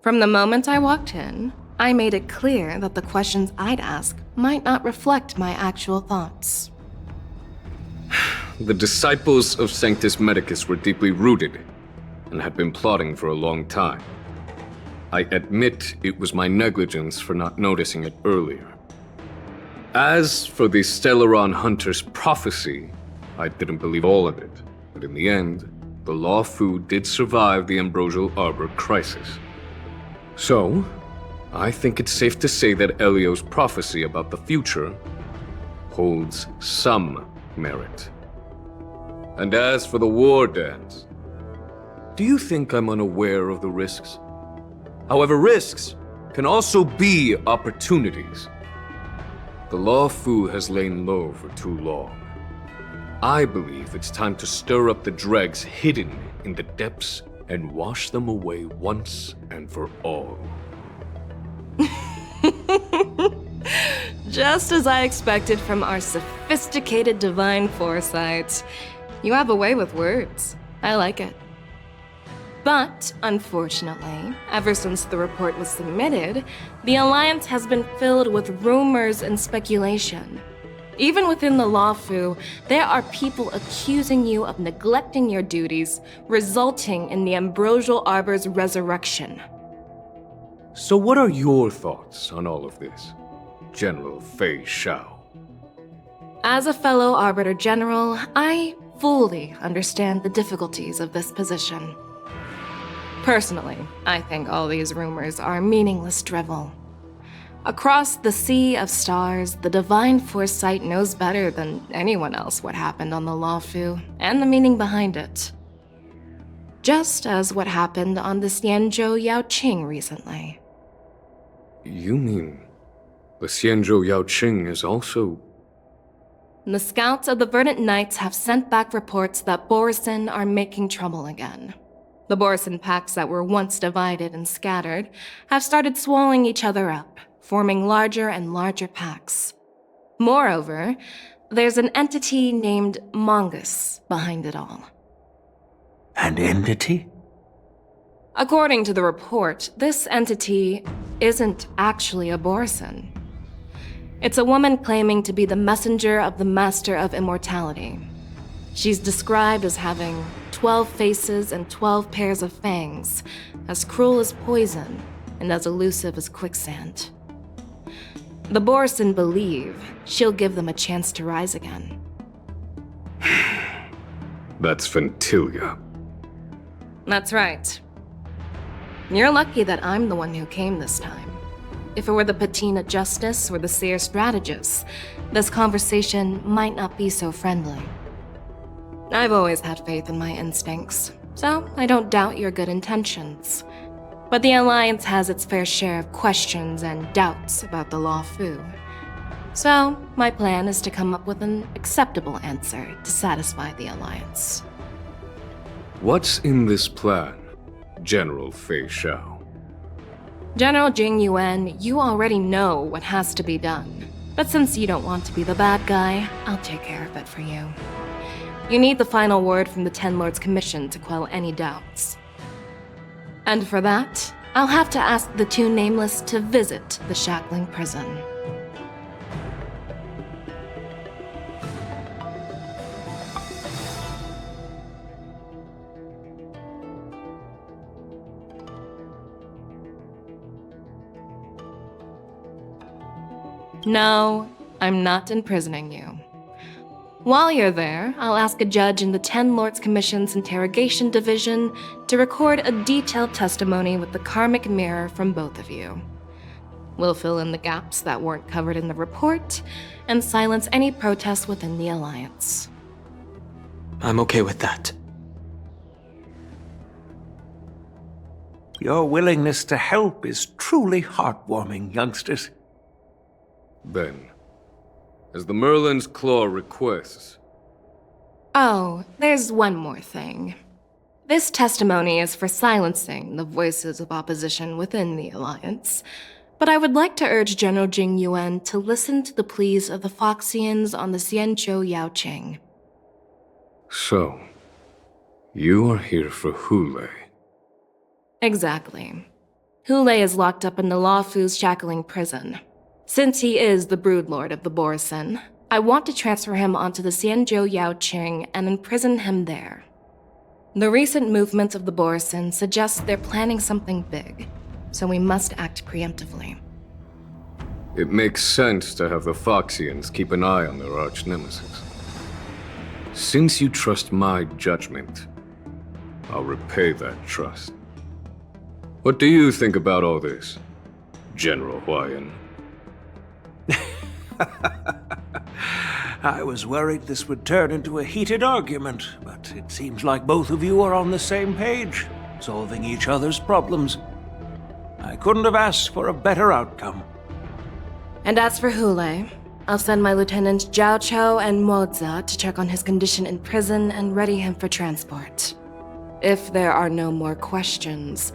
From the moment I walked in, I made it clear that the questions I'd ask might not reflect my actual thoughts. The disciples of Sanctus Medicus were deeply rooted and had been plotting for a long time. I admit it was my negligence for not noticing it earlier. As for the Stellaron Hunter's prophecy, I didn't believe all of it, but in the end, the Lawfu did survive the Ambrosial Arbor crisis. So, I think it's safe to say that Elio's prophecy about the future holds some merit. And as for the war dance, do you think I'm unaware of the risks? However, risks can also be opportunities. The Lawfu has lain low for too long. I believe it's time to stir up the dregs hidden in the depths and wash them away once and for all. Just as I expected from our sophisticated divine foresight. You have a way with words. I like it. But, unfortunately, ever since the report was submitted, the Alliance has been filled with rumors and speculation. Even within the Lawfu, there are people accusing you of neglecting your duties, resulting in the Ambrosial Arbor's resurrection. So what are your thoughts on all of this, General Fei Shao? As a fellow Arbiter General, I fully understand the difficulties of this position. Personally, I think all these rumors are meaningless drivel. Across the sea of stars, the divine foresight knows better than anyone else what happened on the Lawfu and the meaning behind it. Just as what happened on the Xianzhou Yaoqing recently. You mean the Xianzhou Yaoqing is also... The scouts of the Verdant Knights have sent back reports that Borisin are making trouble again. The Borisin packs that were once divided and scattered have started swallowing each other up, forming larger and larger packs. Moreover, there's an entity named Mongus behind it all. An entity? According to the report, this entity isn't actually a Borisin. It's a woman claiming to be the messenger of the Master of Immortality. She's described as having 12 faces and 12 pairs of fangs, as cruel as poison and as elusive as quicksand. The Borisin believe she'll give them a chance to rise again. That's Ventilia. That's right. You're lucky that I'm the one who came this time. If it were the Patina Justice or the Seer Strategist, this conversation might not be so friendly. I've always had faith in my instincts, so I don't doubt your good intentions. But the Alliance has its fair share of questions and doubts about the Lawfu. So, my plan is to come up with an acceptable answer to satisfy the Alliance. What's in this plan, General Fei Shao? General Jing Yuan, you already know what has to be done. But since you don't want to be the bad guy, I'll take care of it for you. You need the final word from the Ten Lords Commission to quell any doubts. And for that, I'll have to ask the two Nameless to visit the Shackling Prison. No, I'm not imprisoning you. While you're there, I'll ask a judge in the Ten Lords Commission's Interrogation Division to record a detailed testimony with the karmic mirror from both of you. We'll fill in the gaps that weren't covered in the report, and silence any protests within the Alliance. I'm okay with that. Your willingness to help is truly heartwarming, youngsters. Then, as the Merlin's Claw requests, Oh, there's one more thing. This testimony is for silencing the voices of opposition within the Alliance, but I would like to urge General Jing Yuan to listen to the pleas of the Foxians on the Xianzhou Yaoqing. So, you are here for Hulei. Exactly. Hulei is locked up in the Luofu's shackling prison. Since he is the broodlord of the Borisin, I want to transfer him onto the Xianzhou Yaoqing and imprison him there. The recent movements of the Borisin suggest they're planning something big, so we must act preemptively. It makes sense to have the Foxians keep an eye on their arch-nemesis. Since you trust my judgment, I'll repay that trust. What do you think about all this, General Huayan? I was worried this would turn into a heated argument, but it seems like both of you are on the same page, solving each other's problems. I couldn't have asked for a better outcome. And as for Hulei, I'll send my lieutenants Zhao Chou and Moza to check on his condition in prison and ready him for transport. If there are no more questions,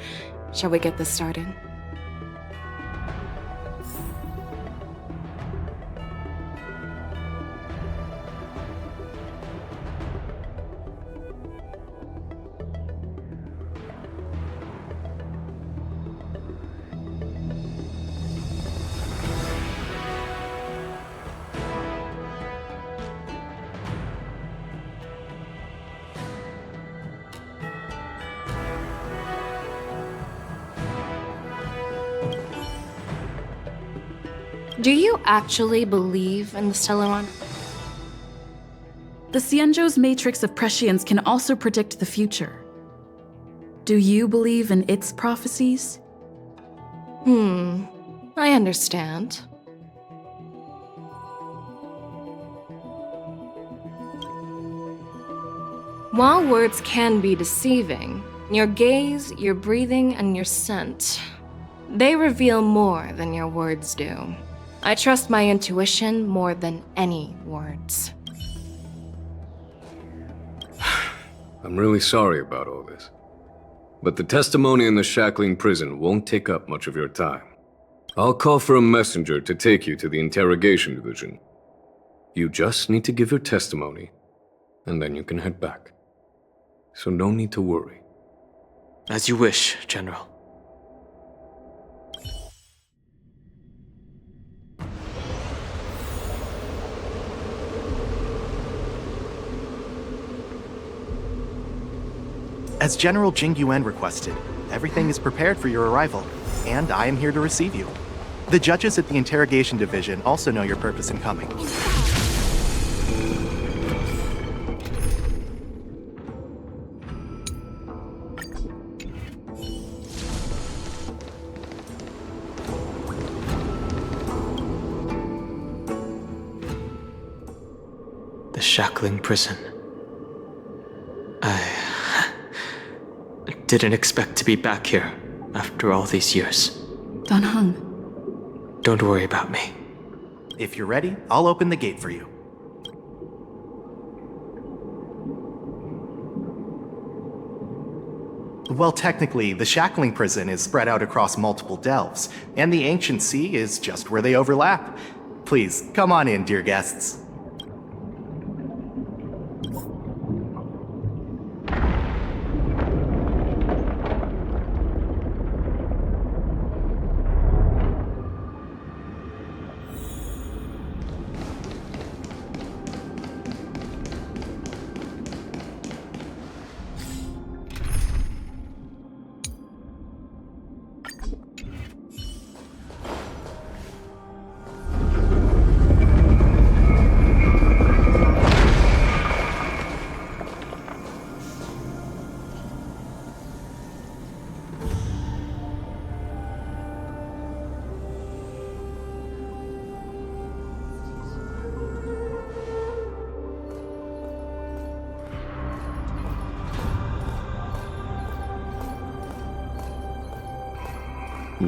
shall we get this started? Do you actually believe in the Stellaron? The Xianzhou's matrix of prescience can also predict the future. Do you believe in its prophecies? I understand. While words can be deceiving, your gaze, your breathing, and your scent, they reveal more than your words do. I trust my intuition more than any words. I'm really sorry about all this. But the testimony in the shackling prison won't take up much of your time. I'll call for a messenger to take you to the interrogation division. You just need to give your testimony, and then you can head back. So no need to worry. As you wish, General. As General Jing Yuan requested, everything is prepared for your arrival, and I am here to receive you. The judges at the interrogation division also know your purpose in coming. The shackling prison. I didn't expect to be back here after all these years. Dan Heng. Don't worry about me. If you're ready, I'll open the gate for you. Well, technically, the shackling prison is spread out across multiple delves, and the ancient sea is just where they overlap. Please, come on in, dear guests.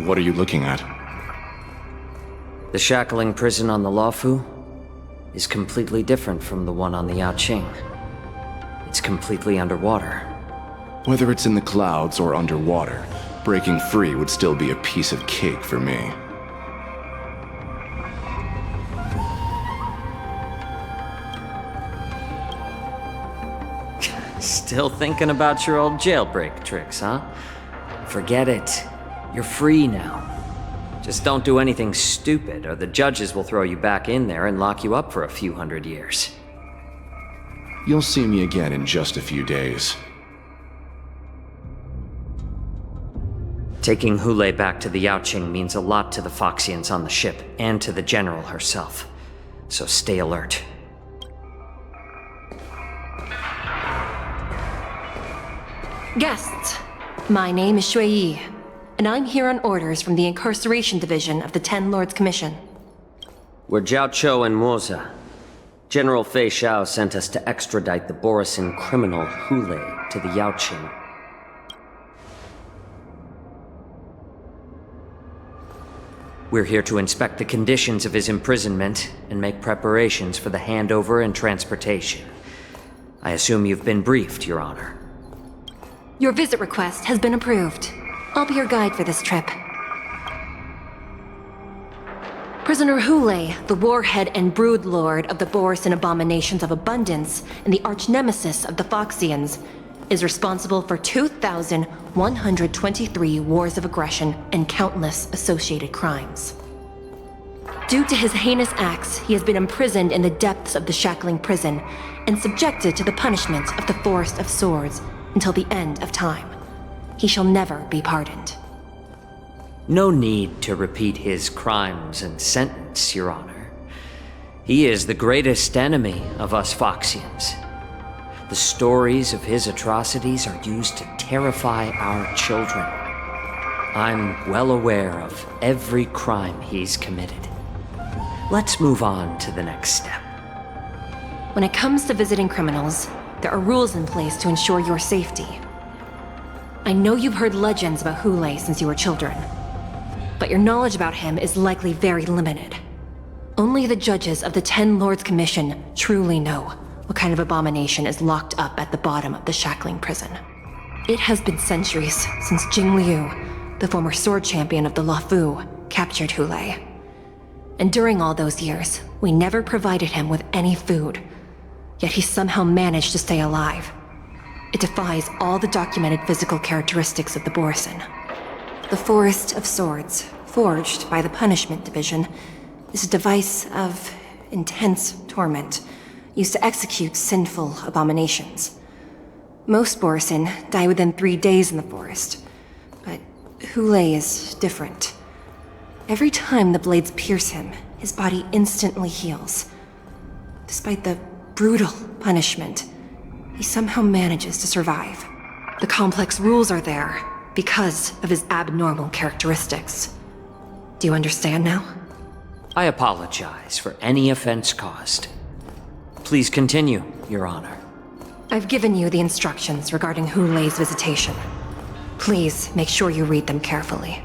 What are you looking at? The shackling prison on the Luofu is completely different from the one on the Yaoqing. It's completely underwater. Whether it's in the clouds or underwater, breaking free would still be a piece of cake for me. Still thinking about your old jailbreak tricks, huh? Forget it. You're free now. Just don't do anything stupid, or the judges will throw you back in there and lock you up for a few hundred years. You'll see me again in just a few days. Taking Hule back to the Yaoqing means a lot to the Foxians on the ship, and to the General herself. So stay alert. Guests, my name is Shui Yi, and I'm here on orders from the Incarceration Division of the Ten Lords Commission. We're Jiao Cho and Moza. General Fei Xiao sent us to extradite the Borisin criminal Hule to the Yaoqing. We're here to inspect the conditions of his imprisonment and make preparations for the handover and transportation. I assume you've been briefed, Your Honor. Your visit request has been approved. I'll be your guide for this trip. Prisoner Hule, the warhead and brood lord of the Borisin abominations of abundance and the arch-nemesis of the Foxians, is responsible for 2,123 wars of aggression and countless associated crimes. Due to his heinous acts, he has been imprisoned in the depths of the Shackling prison and subjected to the punishment of the Forest of Swords until the end of time. He shall never be pardoned. No need to repeat his crimes and sentence, Your Honor. He is the greatest enemy of us Foxians. The stories of his atrocities are used to terrify our children. I'm well aware of every crime he's committed. Let's move on to the next step. When it comes to visiting criminals, there are rules in place to ensure your safety. I know you've heard legends about Hule since you were children, but your knowledge about him is likely very limited. Only the judges of the Ten Lords Commission truly know what kind of abomination is locked up at the bottom of the Shackling prison. It has been centuries since Jing Liu, the former sword champion of the Luofu, captured Hule. And during all those years, we never provided him with any food. Yet he somehow managed to stay alive. It defies all the documented physical characteristics of the Borisin. The Forest of Swords, forged by the Punishment Division, is a device of intense torment, used to execute sinful abominations. Most Borisin die within 3 days in the forest, but Hule is different. Every time the blades pierce him, his body instantly heals. Despite the brutal punishment, he somehow manages to survive. The complex rules are there because of his abnormal characteristics. Do you understand now? I apologize for any offense caused. Please continue, Your Honor. I've given you the instructions regarding Hule's visitation. Please make sure you read them carefully.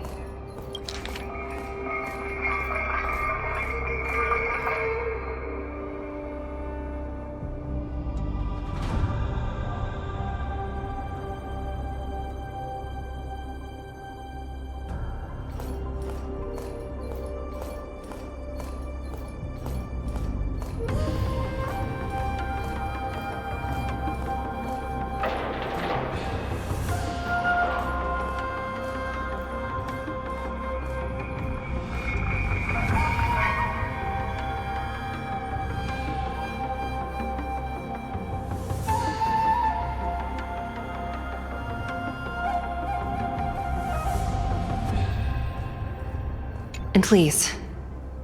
And please,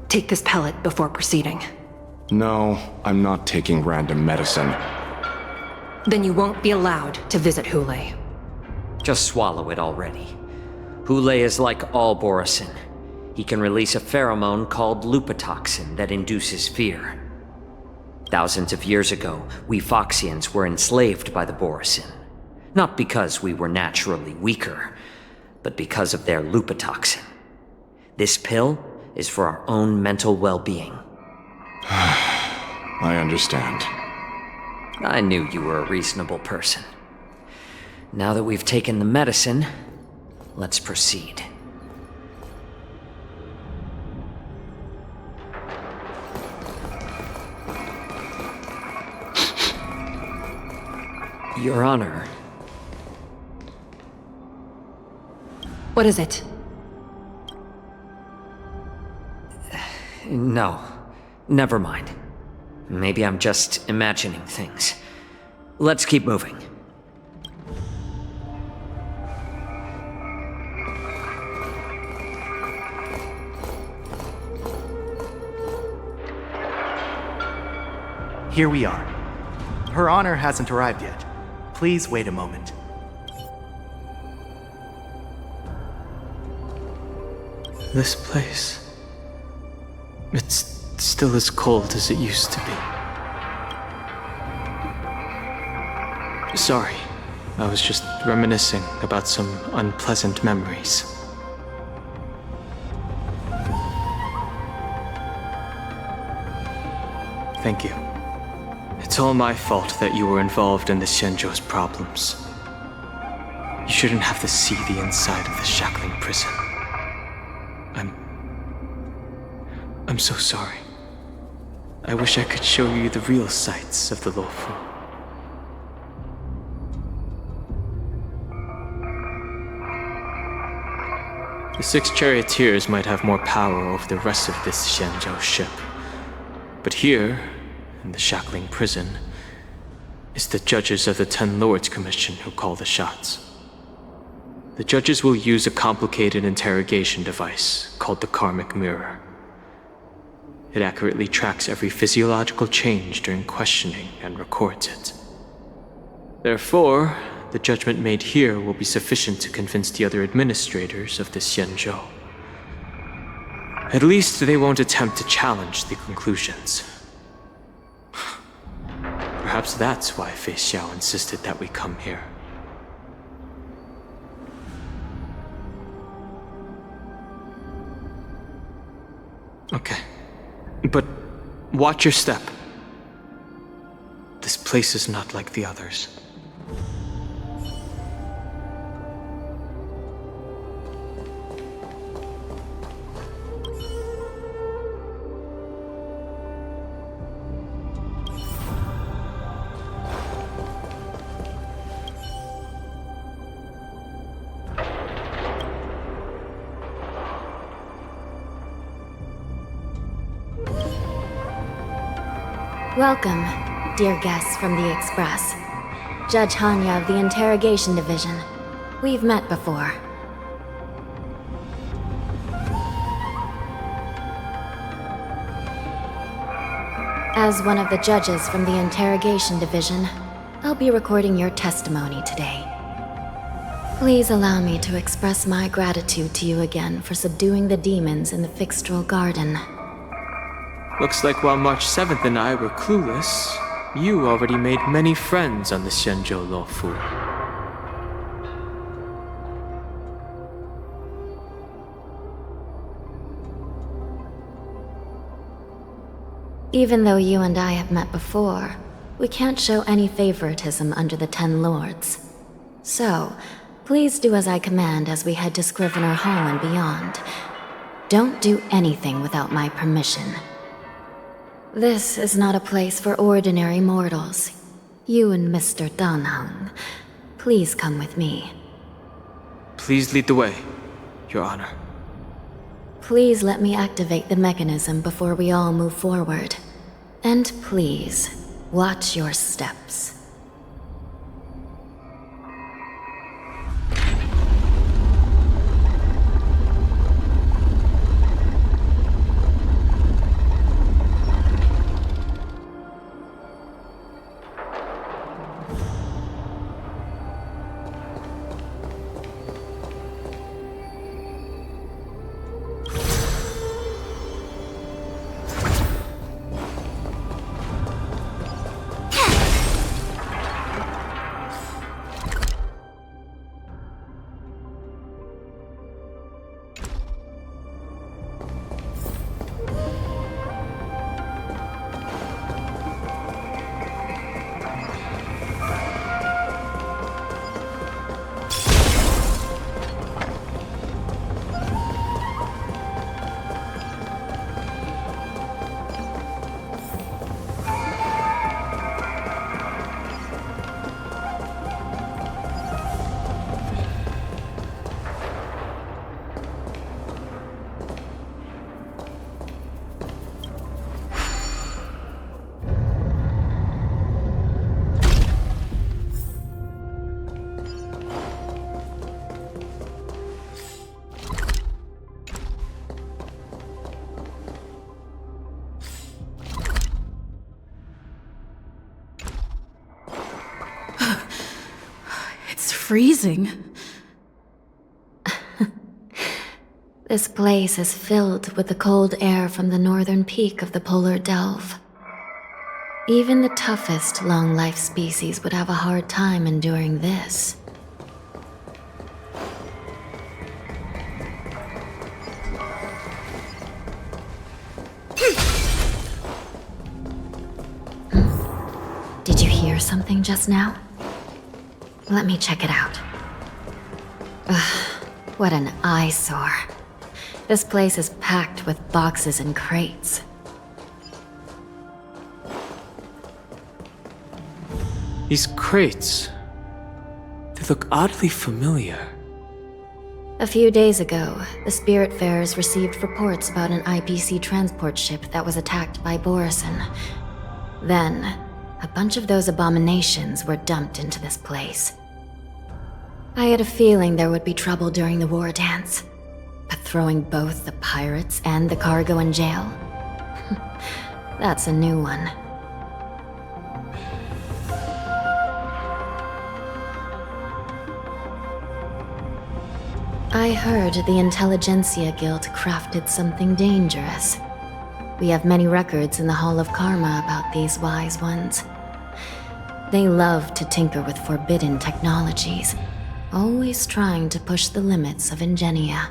take this pellet before proceeding. No, I'm not taking random medicine. Then you won't be allowed to visit Hule. Just swallow it already. Hule is like all Borisin. He can release a pheromone called lupatoxin that induces fear. Thousands of years ago, we Foxians were enslaved by the Borisin. Not because we were naturally weaker, but because of their lupatoxin. This pill is for our own mental well-being. I understand. I knew you were a reasonable person. Now that we've taken the medicine, let's proceed. Your Honor. What is it? No. Never mind. Maybe I'm just imagining things. Let's keep moving. Here we are. Her Honor hasn't arrived yet. Please wait a moment. This place... it's still as cold as it used to be. Sorry, I was just reminiscing about some unpleasant memories. Thank you. It's all my fault that you were involved in the Xianzhou's problems. You shouldn't have to see the inside of the shackling prison. I'm so sorry. I wish I could show you the real sights of the Luofu. The 6 charioteers might have more power over the rest of this Xianzhou ship. But here, in the shackling prison, it's the judges of the 10 Lords Commission who call the shots. The judges will use a complicated interrogation device called the Karmic Mirror. It accurately tracks every physiological change during questioning and records it. Therefore, the judgment made here will be sufficient to convince the other administrators of the Xianzhou. At least they won't attempt to challenge the conclusions. Perhaps that's why Fei Xiao insisted that we come here. Okay. But watch your step. This place is not like the others. Welcome, dear guests from the Express. Judge Hanya of the Interrogation Division. We've met before. As one of the judges from the Interrogation Division, I'll be recording your testimony today. Please allow me to express my gratitude to you again for subduing the demons in the Fixtral Garden. Looks like while March 7th and I were clueless, you already made many friends on the Xianzhou Luofu. Even though you and I have met before, we can't show any favoritism under the 10 Lords. So, please do as I command as we head to Scrivener Hall and beyond. Don't do anything without my permission. This is not a place for ordinary mortals. You and Mr. Danheng, please come with me. Please lead the way, Your Honor. Please let me activate the mechanism before we all move forward. And please, watch your steps. It's freezing. This place is filled with the cold air from the northern peak of the polar delve. Even the toughest long-life species would have a hard time enduring this. Did you hear something just now? Let me check it out. Ugh, what an eyesore. This place is packed with boxes and crates. These crates... they look oddly familiar. A few days ago, the Spiritfarers received reports about an IPC transport ship that was attacked by Borison. Then, a bunch of those abominations were dumped into this place. I had a feeling there would be trouble during the war dance, but throwing both the pirates and the cargo in jail? That's a new one. I heard the Intelligentsia Guild crafted something dangerous. We have many records in the Hall of Karma about these wise ones. They love to tinker with forbidden technologies, always trying to push the limits of Ingenia.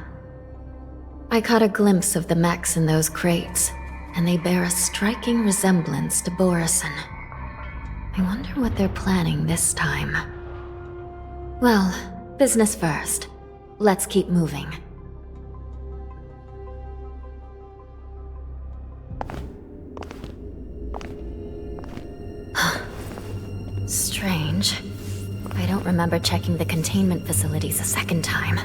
I caught a glimpse of the mechs in those crates, and they bear a striking resemblance to Borison. I wonder what they're planning this time. Well, business first. Let's keep moving. Strange. I don't remember checking the containment facilities a second time.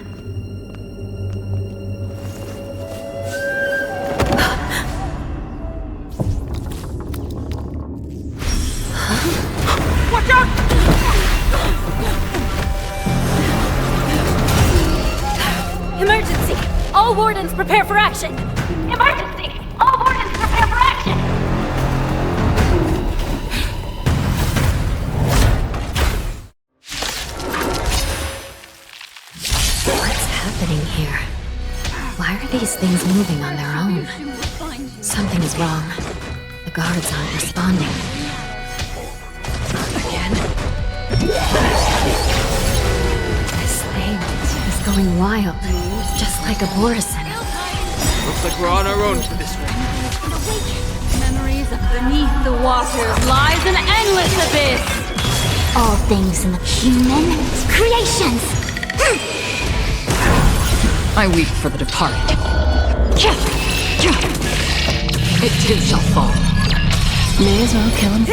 Watch out! Emergency! All wardens prepare for action! Emergency! All wardens prepare for action! What's happening here? Why are these things moving on their own? Something is wrong. The guards aren't responding. Again? This thing is going wild, just like a Borison. Looks like we're on our own for this one. Memories of beneath the waters lies an endless abyss! All things in the human creations! I weep for the departed. It too shall fall. May as well kill him.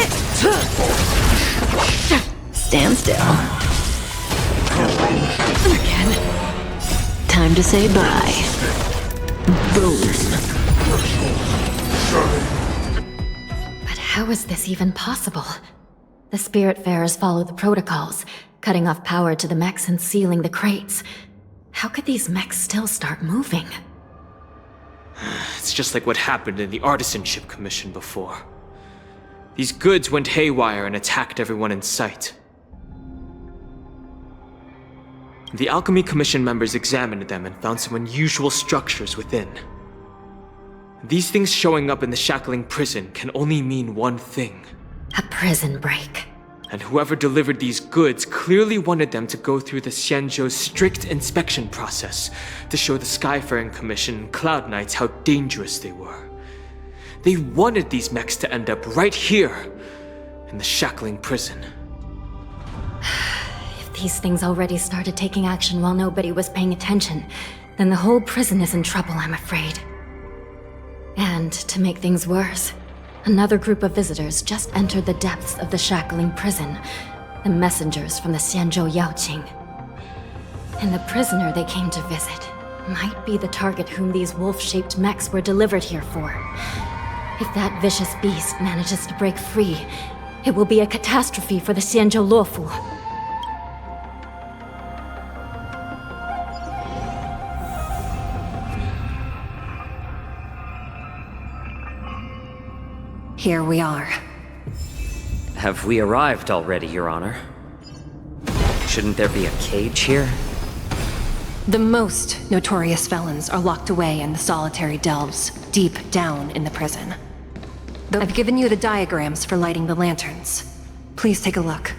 Stand still. Again. Time to say bye. Boom. But how is this even possible? The Spiritfarers follow the protocols, cutting off power to the mechs and sealing the crates. How could these mechs still start moving? It's just like what happened in the Artisanship Commission before. These goods went haywire and attacked everyone in sight. The Alchemy Commission members examined them and found some unusual structures within. These things showing up in the Shackling prison can only mean one thing. A prison break. And whoever delivered these goods clearly wanted them to go through the Xianzhou's strict inspection process to show the Skyfaring Commission and Cloud Knights how dangerous they were. They wanted these mechs to end up right here, in the Shackling prison. If these things already started taking action while nobody was paying attention, then the whole prison is in trouble, I'm afraid. And to make things worse, another group of visitors just entered the depths of the Shackling prison, the messengers from the Xianzhou Yaoqing. And the prisoner they came to visit might be the target whom these wolf-shaped mechs were delivered here for. If that vicious beast manages to break free, it will be a catastrophe for the Xianzhou Luofu. Here we are. Have we arrived already, Your Honor? Shouldn't there be a cage here? The most notorious felons are locked away in the solitary delves, deep down in the prison. I've given you the diagrams for lighting the lanterns. Please take a look.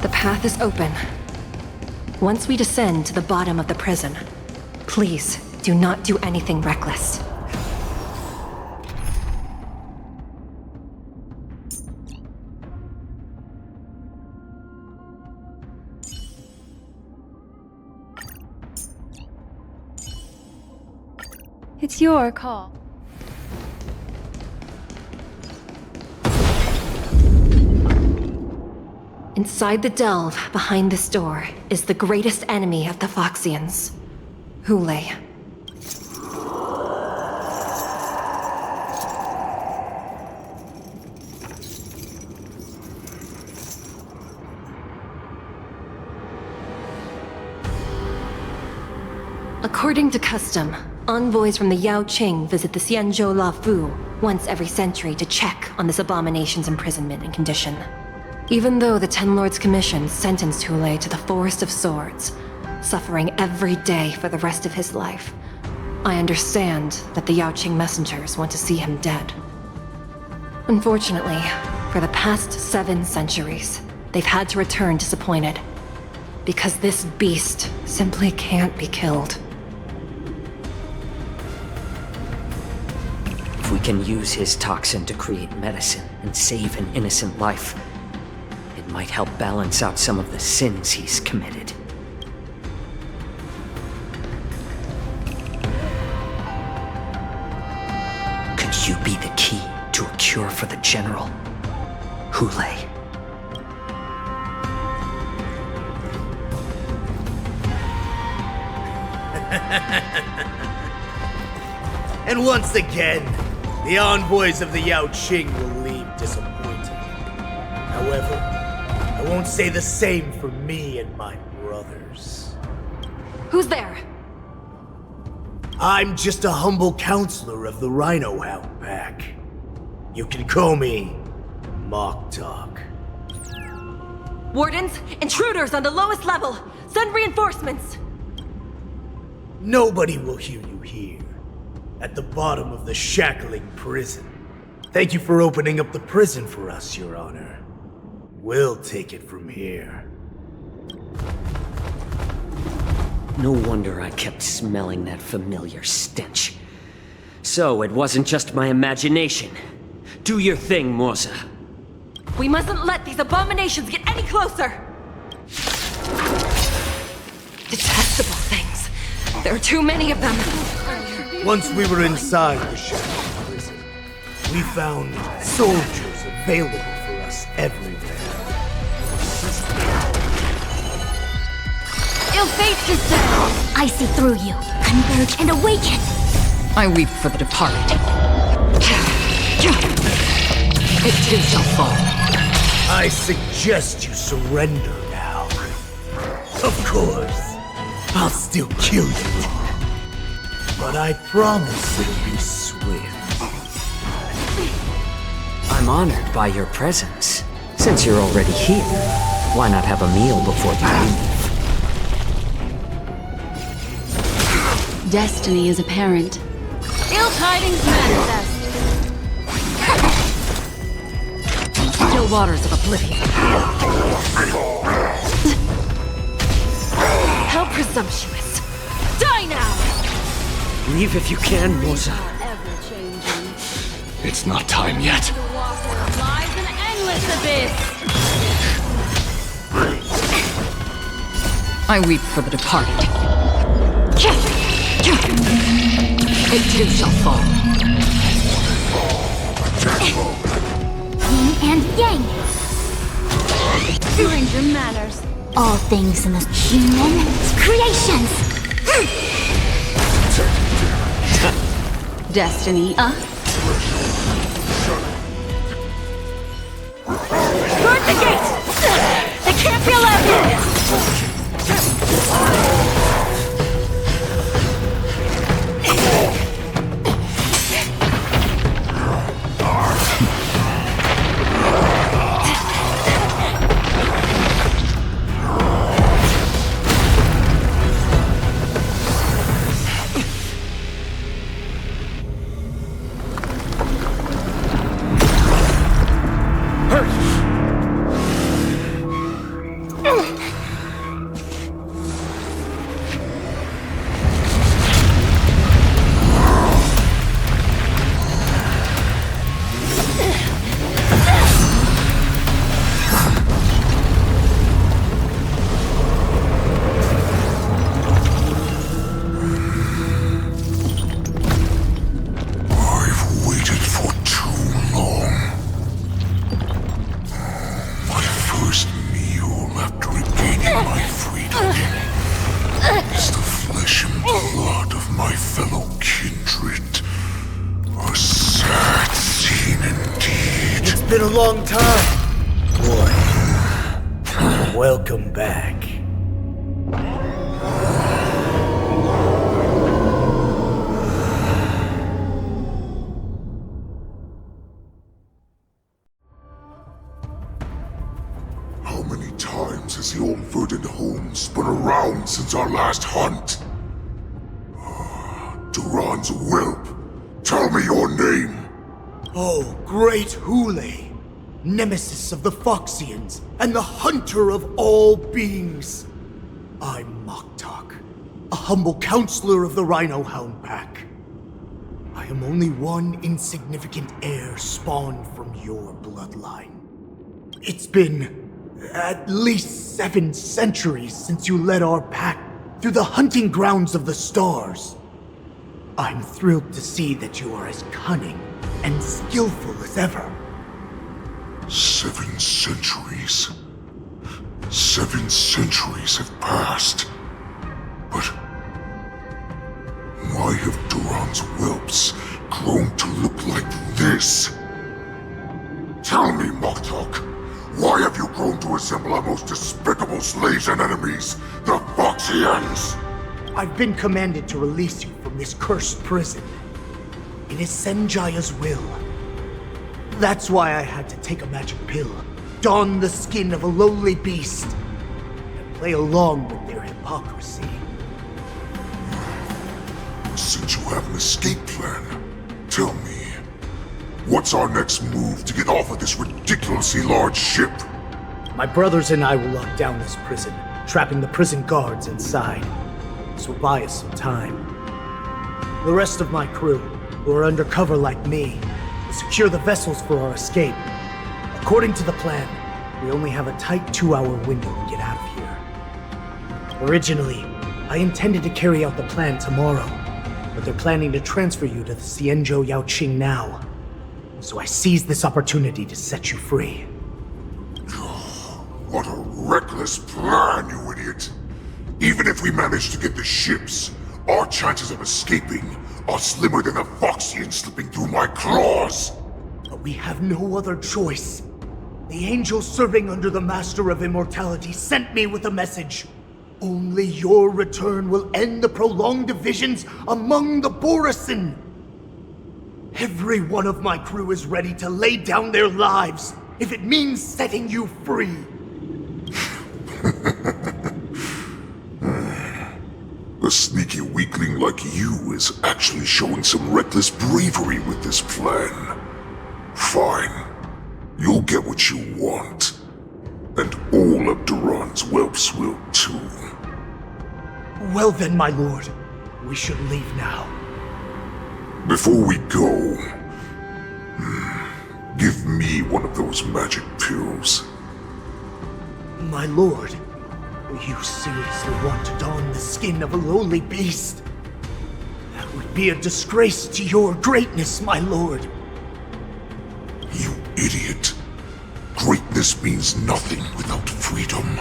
The path is open. Once we descend to the bottom of the prison, please do not do anything reckless. It's your call. Inside the delve, behind this door, is the greatest enemy of the Foxians, Hulei. According to custom, envoys from the Yao Qing visit the Xianzhou La Fu once every century to check on this abomination's imprisonment and condition. Even though the Ten Lords Commission sentenced Hulei to the Forest of Swords, suffering every day for the rest of his life, I understand that the Yao Qing messengers want to see him dead. Unfortunately, for the past 7 centuries, they've had to return disappointed, because this beast simply can't be killed. If we can use his toxin to create medicine and save an innocent life, it might help balance out some of the sins he's committed. Could you be the key to a cure for the General, Hulei? And once again, the envoys of the Yao Qing will leave disappointed. However, I won't say the same for me and my brothers. Who's there? I'm just a humble counselor of the Rhino Hound Pack. You can call me Mock Talk. Wardens, intruders on the lowest level! Send reinforcements! Nobody will hear you here. At the bottom of the shackling prison. Thank you for opening up the prison for us, Your Honor. We'll take it from here. No wonder I kept smelling that familiar stench. So it wasn't just my imagination. Do your thing, Morza. We mustn't let these abominations get any closer! Detestable things. There are too many of them. Once we were inside the shackling prison, we found soldiers available for us everywhere. Ill fate, sister! I see through you. Converge and awaken! I weep for the departed. It too shall fall. I suggest you surrender now. Of course, I'll still kill you. But I promise it'll be swift. I'm honored by your presence. Since you're already here, why not have a meal before you leave? Destiny is apparent. Ill tidings manifest. Still waters of oblivion. How presumptuous. Die now! Leave if you can, Moza. It's not time yet. The water lies an endless abyss. I weep for the departed. It too shall fall. Yin and yang. Stranger manners. All things in the human creations. Destiny, Guard the gate! They can't be allowed in! Been a long time. Boy, welcome back. How many times has the old verdant home spun around since our last hunt? Duran's whelp, tell me your name. Oh, great Hule, nemesis of the Foxians, and the hunter of all beings. I'm Moktok, a humble counselor of the Rhino Hound Pack. I am only one insignificant heir spawned from your bloodline. It's been at least 7 centuries since you led our pack through the hunting grounds of the stars. I'm thrilled to see that you are as cunning and skillful as ever. 7 centuries. 7 centuries have passed. But why have Duran's whelps grown to look like this? Tell me, Moktok, why have you grown to resemble our most despicable slaves and enemies, the Foxians? I've been commanded to release you from this cursed prison. It is Senjaya's will. That's why I had to take a magic pill, don the skin of a lowly beast, and play along with their hypocrisy. Since you have an escape plan, tell me, what's our next move to get off of this ridiculously large ship? My brothers and I will lock down this prison, trapping the prison guards inside. This will buy us some time. The rest of my crew, who are undercover like me, will secure the vessels for our escape. According to the plan, we only have a tight 2-hour window to get out of here. Originally, I intended to carry out the plan tomorrow, but they're planning to transfer you to the Xianzhou Yaoqing now. So I seized this opportunity to set you free. What a reckless plan, you idiot! Even if we manage to get the ships, our chances of escaping are slimmer than a Foxian slipping through my claws. We have no other choice. The angel serving under the Master of Immortality sent me with a message. Only your return will end the prolonged divisions among the Borisin. Every one of my crew is ready to lay down their lives if it means setting you free. A sneaky weakling like you is actually showing some reckless bravery with this plan. Fine. You'll get what you want. And all of Duran's whelps will too. Well then, my lord. We should leave now. Before we go, give me one of those magic pills. My lord, you seriously want to don the skin of a lowly beast? That would be a disgrace to your greatness, my lord. You idiot. Greatness means nothing without freedom.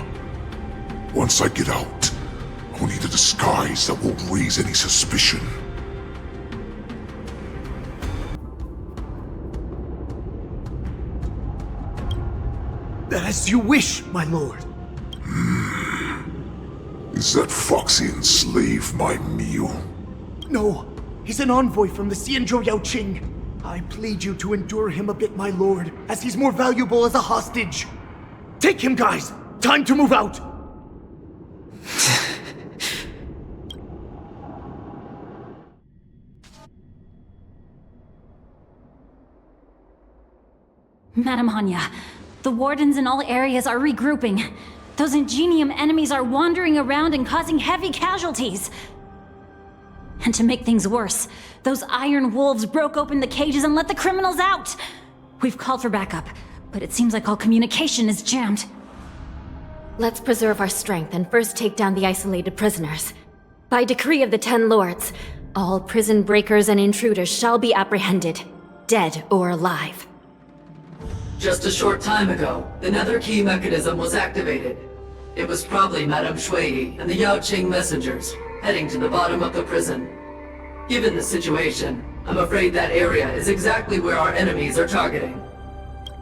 Once I get out, I'll need a disguise that won't raise any suspicion. As you wish, my lord. Is that Foxian slave my meal? No, he's an envoy from the Xianzhou Yaoqing. I plead you to endure him a bit, my lord, as he's more valuable as a hostage. Take him, guys! Time to move out! Madam Hanya, the wardens in all areas are regrouping. Those Ingenium enemies are wandering around and causing heavy casualties. And to make things worse, those iron wolves broke open the cages and let the criminals out! We've called for backup, but it seems like all communication is jammed. Let's preserve our strength and first take down the isolated prisoners. By decree of the 10 Lords, all prison breakers and intruders shall be apprehended, dead or alive. Just a short time ago, the nether key mechanism was activated. It was probably Madame Shui and the Yaoqing messengers, heading to the bottom of the prison. Given the situation, I'm afraid that area is exactly where our enemies are targeting.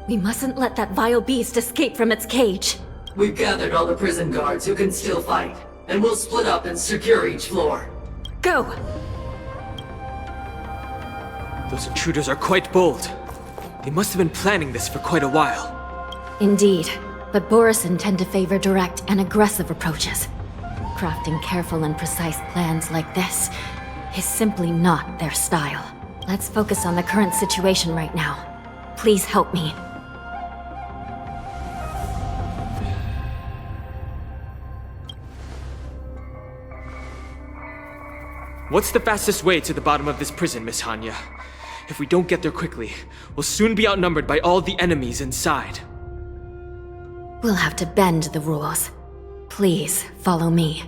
We mustn't let that vile beast escape from its cage. We've gathered all the prison guards who can still fight, and we'll split up and secure each floor. Go! Those intruders are quite bold. They must have been planning this for quite a while. Indeed, but Borisin tend to favor direct and aggressive approaches. Crafting careful and precise plans like this is simply not their style. Let's focus on the current situation right now. Please help me. What's the fastest way to the bottom of this prison, Miss Hanya? If we don't get there quickly, we'll soon be outnumbered by all the enemies inside. We'll have to bend the rules. Please, follow me.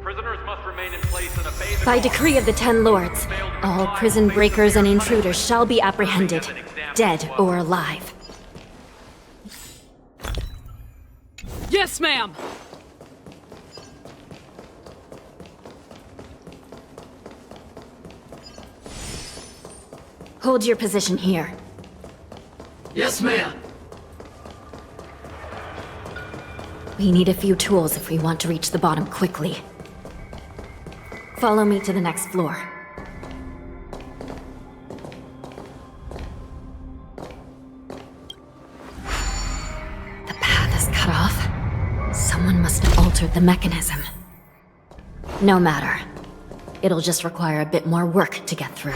Prisoners must remain in place and obey the By decree of the 10 Lords, all prison breakers and intruders shall be apprehended, dead or alive. Yes, ma'am! Hold your position here. Yes, ma'am. We need a few tools if we want to reach the bottom quickly. Follow me to the next floor. The path is cut off. Someone must have altered the mechanism. No matter. It'll just require a bit more work to get through.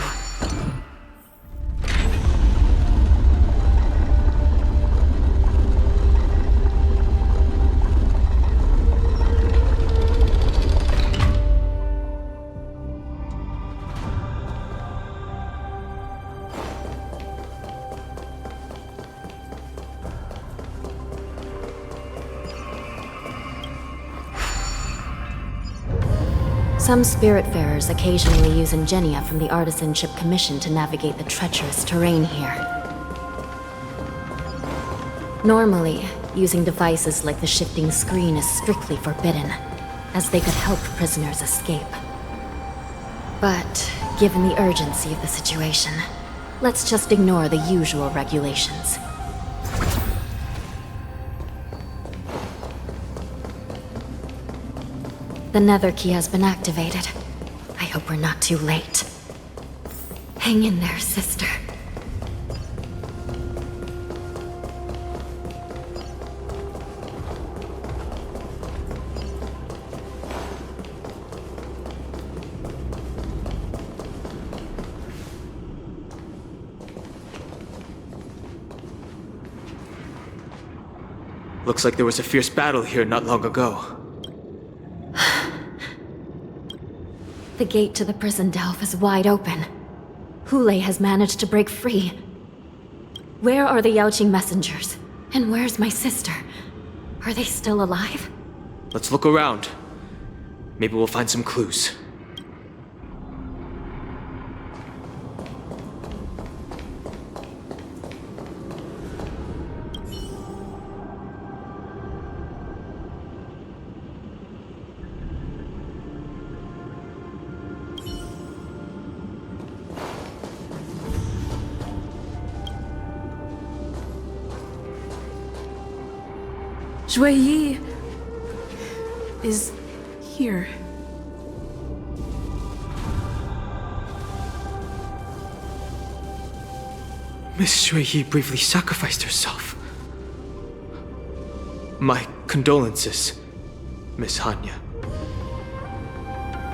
Some Spiritfarers occasionally use ingenia from the Artisanship Commission to navigate the treacherous terrain here. Normally, using devices like the shifting screen is strictly forbidden, as they could help prisoners escape. But, given the urgency of the situation, Let's just ignore the usual regulations. The nether key has been activated. I hope we're not too late. Hang in there, sister. Looks like there was a fierce battle here not long ago. The gate to the prison delve is wide open. Hulei has managed to break free. Where are the Yaoqing messengers? And where's my sister? Are they still alive? Let's look around. Maybe we'll find some clues. Zhuyi is here. Miss Shuiyi bravely sacrificed herself. My condolences, Miss Hanya.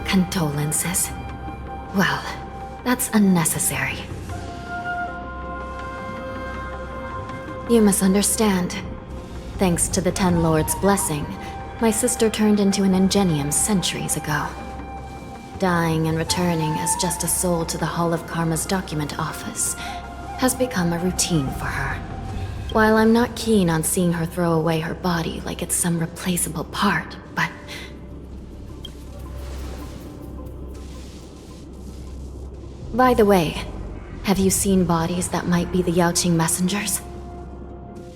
Condolences. Well, that's unnecessary. You must understand. Thanks to the Ten Lords' blessing, my sister turned into an Ingenium centuries ago. Dying and returning as just a soul to the Hall of Karma's document office has become a routine for her. While I'm not keen on seeing her throw away her body like it's some replaceable part, but... By the way, have you seen bodies that might be the Yaoqing messengers?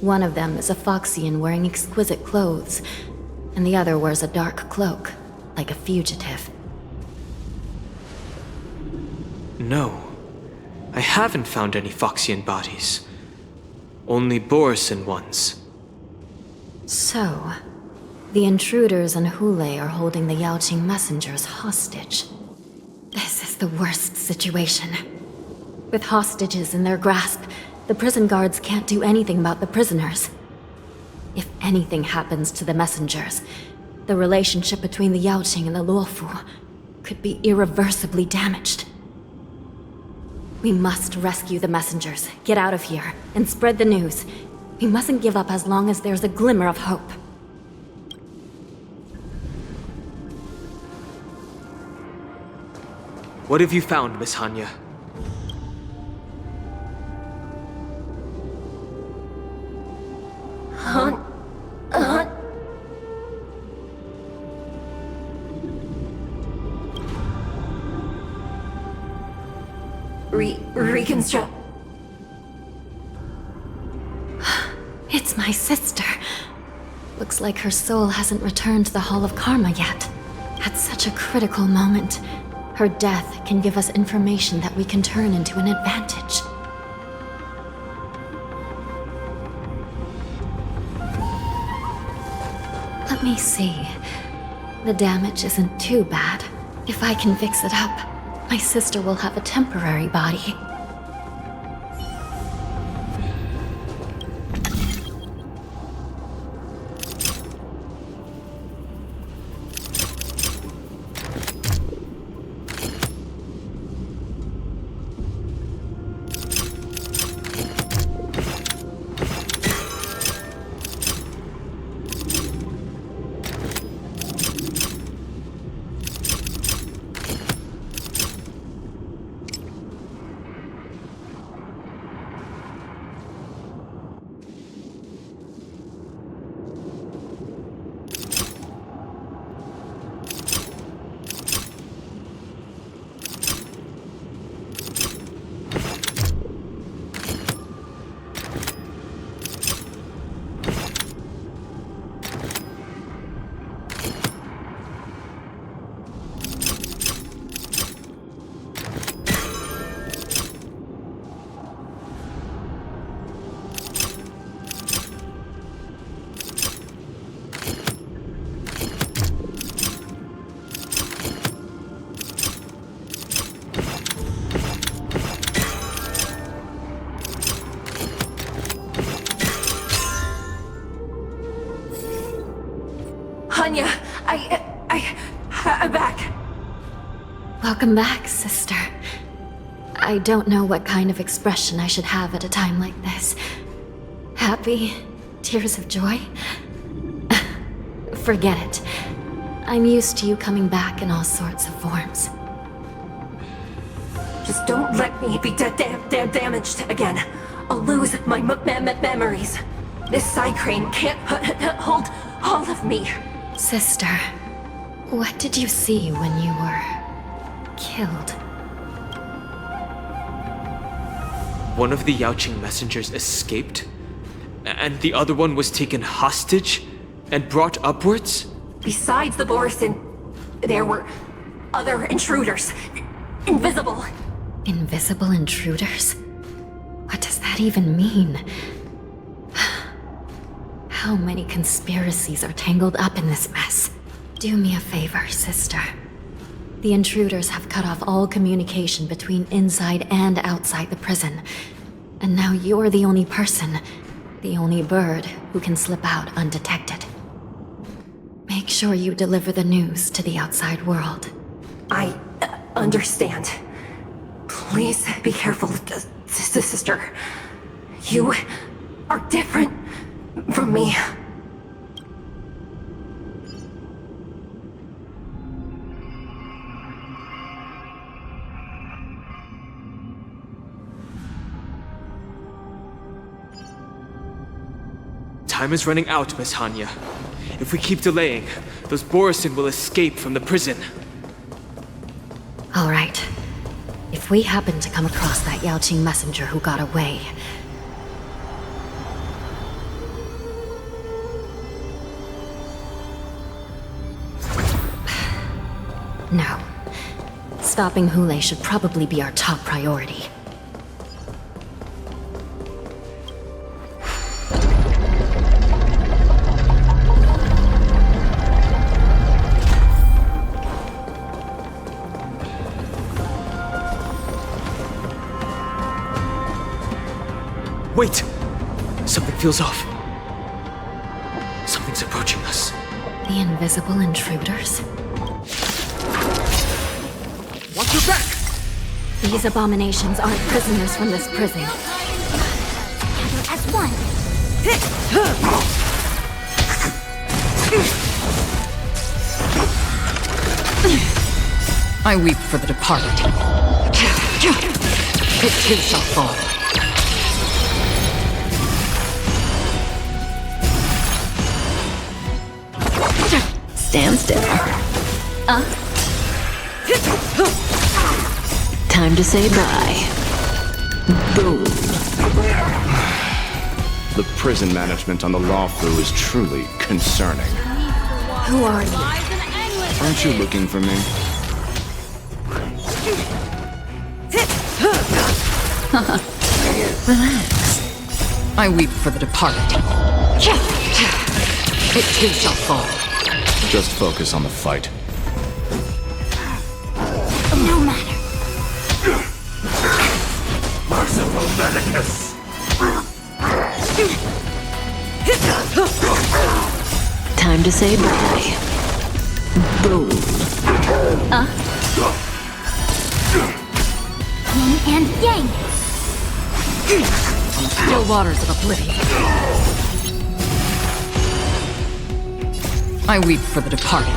One of them is a Foxian wearing exquisite clothes, and the other wears a dark cloak, like a fugitive. No. I haven't found any Foxian bodies. Only Borisin ones. So, the intruders and Hulei are holding the Yaoqing messengers hostage. This is the worst situation. With hostages in their grasp, the prison guards can't do anything about the prisoners. If anything happens to the messengers, the relationship between the Yaoqing and the Luofu could be irreversibly damaged. We must rescue the messengers, get out of here, and spread the news. We mustn't give up as long as there's a glimmer of hope. What have you found, Miss Hanya? Reconstruct. It's my sister. Looks like her soul hasn't returned to the Hall of Karma yet. At such a critical moment, her death can give us information that we can turn into an advantage. Let me see. The damage isn't too bad. If I can fix it up, my sister will have a temporary body. Hanya, I'm back. Welcome back, sister. I don't know what kind of expression I should have at a time like this. Happy? Tears of joy? Forget it. I'm used to you coming back in all sorts of forms. Just don't let me be damaged again. I'll lose my memories. This side crane can't hold all of me. Sister, what did you see when you were killed? One of the Yaoqing messengers escaped, and the other one was taken hostage and brought upwards? Besides the Borison, there were other intruders. Invisible. Invisible intruders? What does that even mean? How many conspiracies are tangled up in this mess? Do me a favor, sister. The intruders have cut off all communication between inside and outside the prison. And now you're the only person, the only bird, who can slip out undetected. Make sure you deliver the news to the outside world. I understand. Please be careful, sister. You are different from me. Time is running out, Miss Hanya. If we keep delaying, those Borison will escape from the prison. All right. If we happen to come across that Yaoqing messenger who got away... No. Stopping Hulei should probably be our top priority. Wait! Something feels off. Something's approaching us. The invisible intruders? Watch your back! These abominations aren't prisoners from this prison. Gather as one. I weep for the departed. It too shall fall. Stand still. Time to say bye. Boom. The prison management on the Lawfu is truly concerning. Who are you? Aren't you looking for me? Relax. I weep for the departed. It too shall fall. Just focus on the fight. No matter. Merciful Medicus! Time to say bye. Boom. Yin and yang. Still waters of oblivion. I weep for the departed.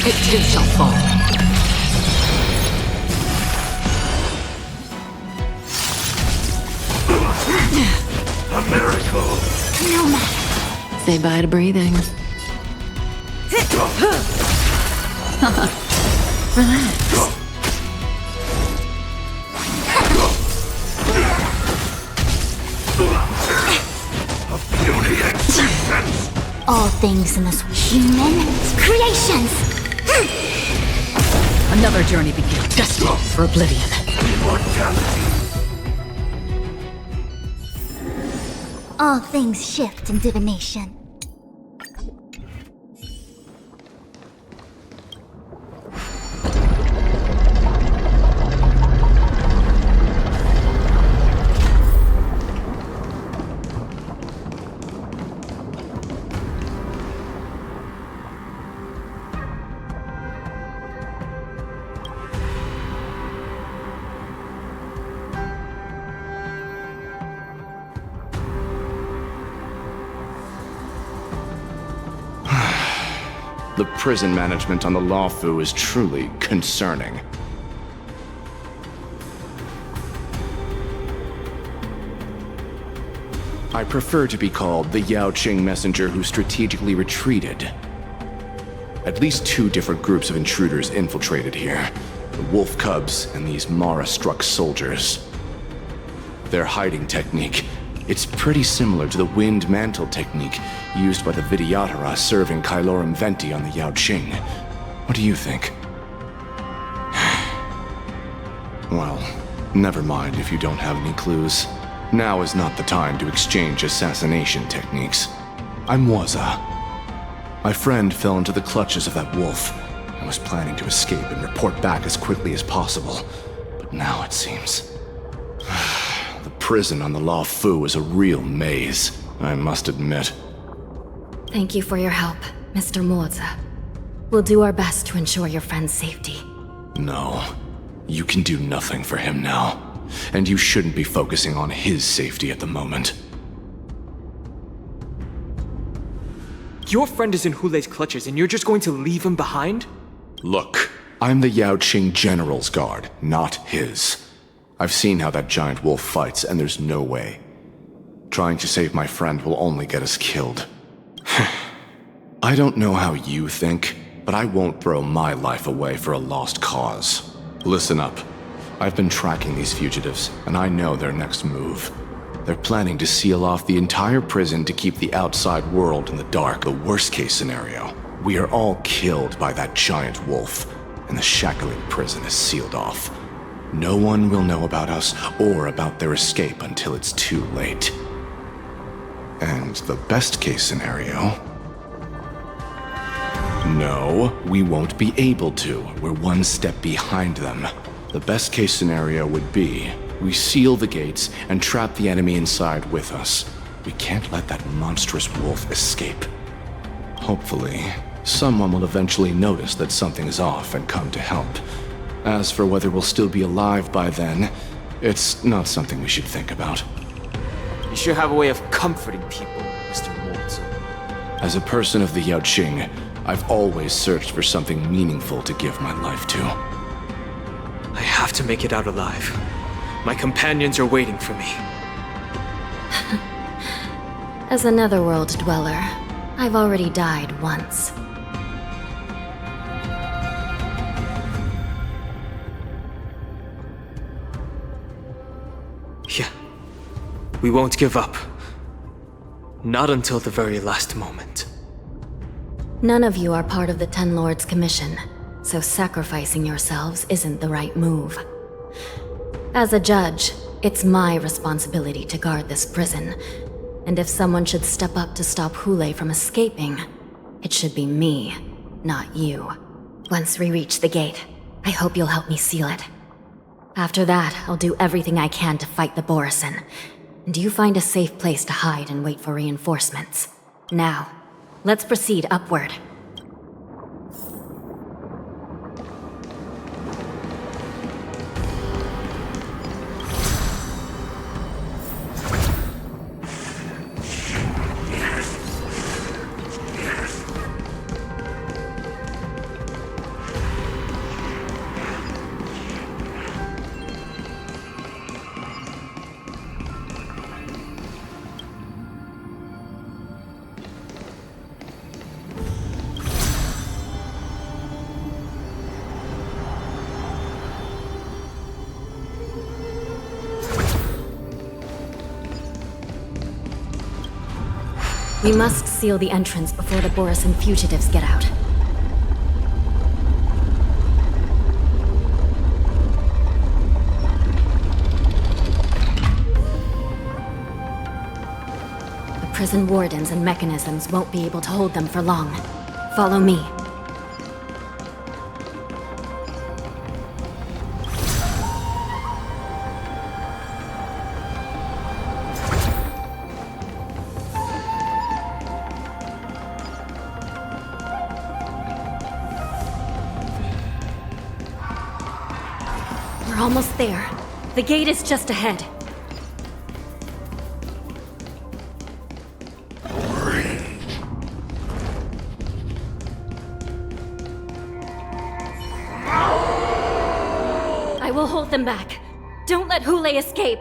It too shall fall. A miracle! No matter. Say bye to breathing. Relax. Beauty existence! All things in this human creations. Another journey begins. Destined for oblivion. Immortality! All things shift in divination. The prison management on the Lawfu is truly concerning. I prefer to be called the Yaoqing messenger who strategically retreated. At least 2 different groups of intruders infiltrated here. The wolf cubs and these Mara-struck soldiers. Their hiding technique, it's pretty similar to the wind mantle technique used by the Vidyadhara serving Kailorum Venti on the Yaoqing. What do you think? Well, never mind if you don't have any clues. Now is not the time to exchange assassination techniques. I'm Waza. My friend fell into the clutches of that wolf. I was planning to escape and report back as quickly as possible. But now it seems... the prison on the Lawfu is a real maze, I must admit. Thank you for your help, Mr. Moza. We'll do our best to ensure your friend's safety. No, you can do nothing for him now. And you shouldn't be focusing on his safety at the moment. Your friend is in Hulei's clutches and you're just going to leave him behind? Look, I'm the Yaoqing General's guard, not his. I've seen how that giant wolf fights, and there's no way. Trying to save my friend will only get us killed. I don't know how you think, but I won't throw my life away for a lost cause. Listen up. I've been tracking these fugitives, and I know their next move. They're planning to seal off the entire prison to keep the outside world in the dark. The worst-case scenario, we are all killed by that giant wolf, and the shackling prison is sealed off. No one will know about us or about their escape until it's too late. And the best-case scenario... No, we won't be able to. We're one step behind them. The best-case scenario would be, we seal the gates and trap the enemy inside with us. We can't let that monstrous wolf escape. Hopefully, someone will eventually notice that something is off and come to help. As for whether we'll still be alive by then, it's not something we should think about. You sure have a way of comforting people, Mr. Moulton. As a person of the Yaoqing, I've always searched for something meaningful to give my life to. I have to make it out alive. My companions are waiting for me. As a netherworld dweller, I've already died once. Yeah. We won't give up. Not until the very last moment. None of you are part of the Ten Lords' commission, so sacrificing yourselves isn't the right move. As a judge, it's my responsibility to guard this prison, and if someone should step up to stop Hulei from escaping, it should be me, not you. Once we reach the gate, I hope you'll help me seal it. After that, I'll do everything I can to fight the Borisin, and you find a safe place to hide and wait for reinforcements. Now, let's proceed upward. We must seal the entrance before the Borisin fugitives get out. The prison wardens and mechanisms won't be able to hold them for long. Follow me. We're almost there. The gate is just ahead. them back. Don't let Hulei escape.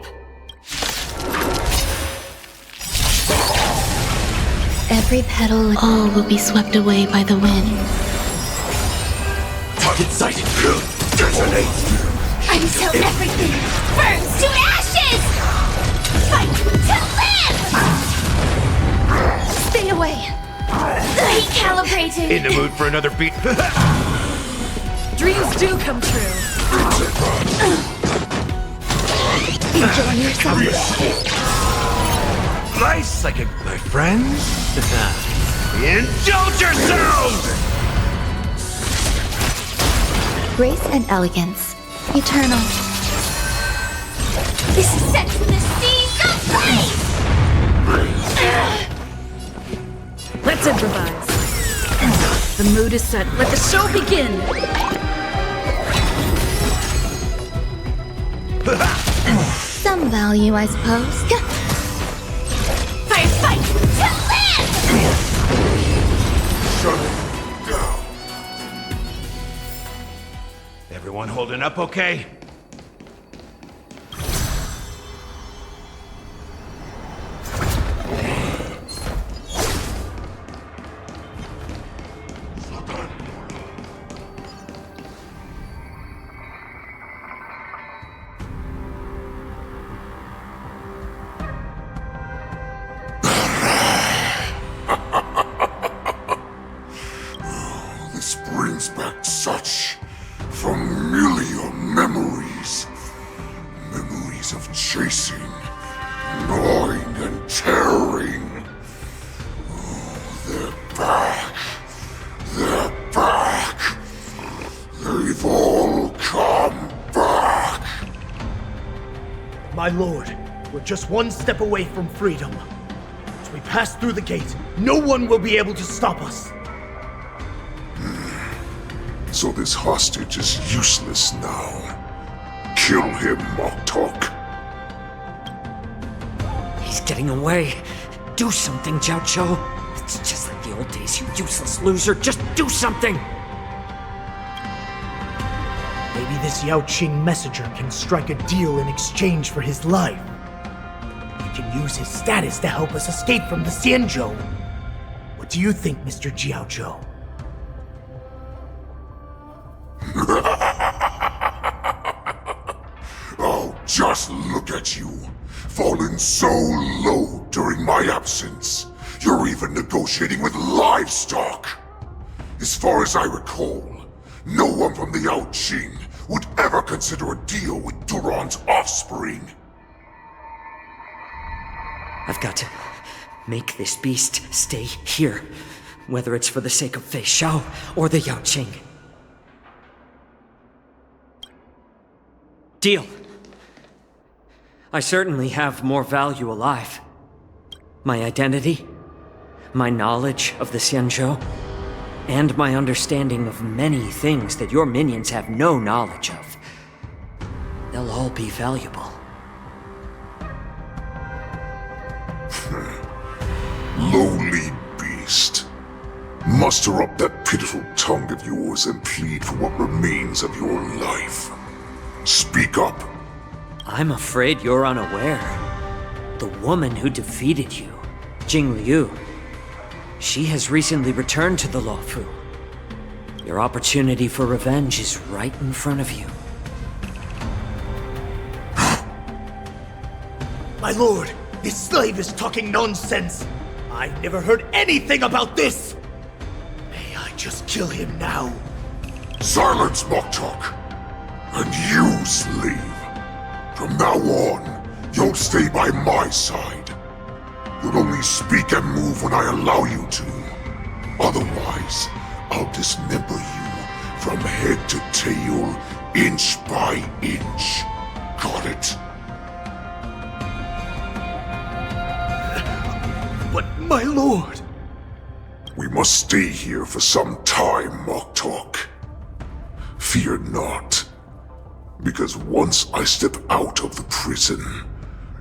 Every petal, all will be swept away by the wind. Target sighted. Detonate. Until everything burns to ashes! Fight to live! Stay away. Recalibrating. In the mood for another beat? Dreams do come true. Enjoy yourself. Nice, like my friends? Indulge yourselves! Grace and elegance. Eternal. This sets the seas ablaze! Let's improvise. The mood is set. Let the show begin. Some value, I suppose. Fight to live! Shut it down. Everyone holding up okay? This brings back such familiar memories. Memories of chasing, gnawing, and tearing. Oh, they're back. They're back. They've all come back. My lord, we're just one step away from freedom. As we pass through the gate, no one will be able to stop us. So this hostage is useless now. Kill him, Moktok. He's getting away. Do something, Jiaoqiu. It's just like the old days, you useless loser. Just do something! Maybe this Yaoqing messenger can strike a deal in exchange for his life. He can use his status to help us escape from the Xianzhou. What do you think, Mr. Jiaozhou? Oh, just look at you. Fallen so low during my absence. You're even negotiating with livestock. As far as I recall, no one from the Yaoqing would ever consider a deal with Duran's offspring. I've got to make this beast stay here, whether it's for the sake of Fei Shao or the Yaoqing. Deal. I certainly have more value alive. My identity, my knowledge of the Xianzhou, and my understanding of many things that your minions have no knowledge of. They'll all be valuable. Lowly beast. Muster up that pitiful tongue of yours and plead for what remains of your life. Speak up. I'm afraid you're unaware. The woman who defeated you, Jing Liu, she has recently returned to the Luofu. Your opportunity for revenge is right in front of you. My lord, this slave is talking nonsense. I've never heard anything about this. May I just kill him now? Silence, Moktok. And you, slave. From now on, you'll stay by my side. You'll only speak and move when I allow you to. Otherwise, I'll dismember you from head to tail, inch by inch. Got it? But my lord... We must stay here for some time, Moktok. Fear not. Because once I step out of the prison,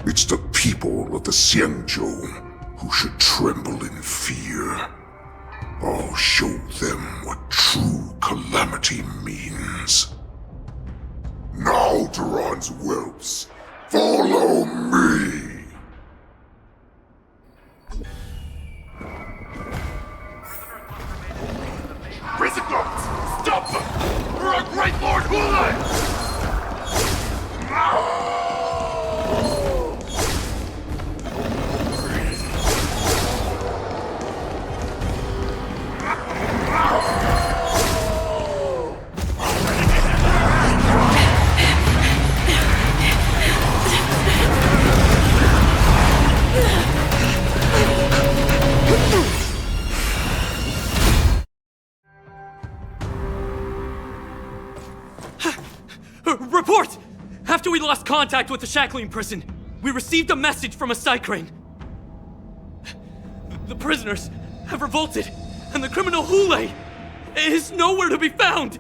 it's the people of the Xianzhou who should tremble in fear. I'll show them what true calamity means. Now! Alderon's whelps. Follow me! Prison guards! Stop them! For our great Lord Hulai! Report! After we lost contact with the shackling prison, we received a message from a Psycrane. The prisoners have revolted, and the criminal Hulai is nowhere to be found!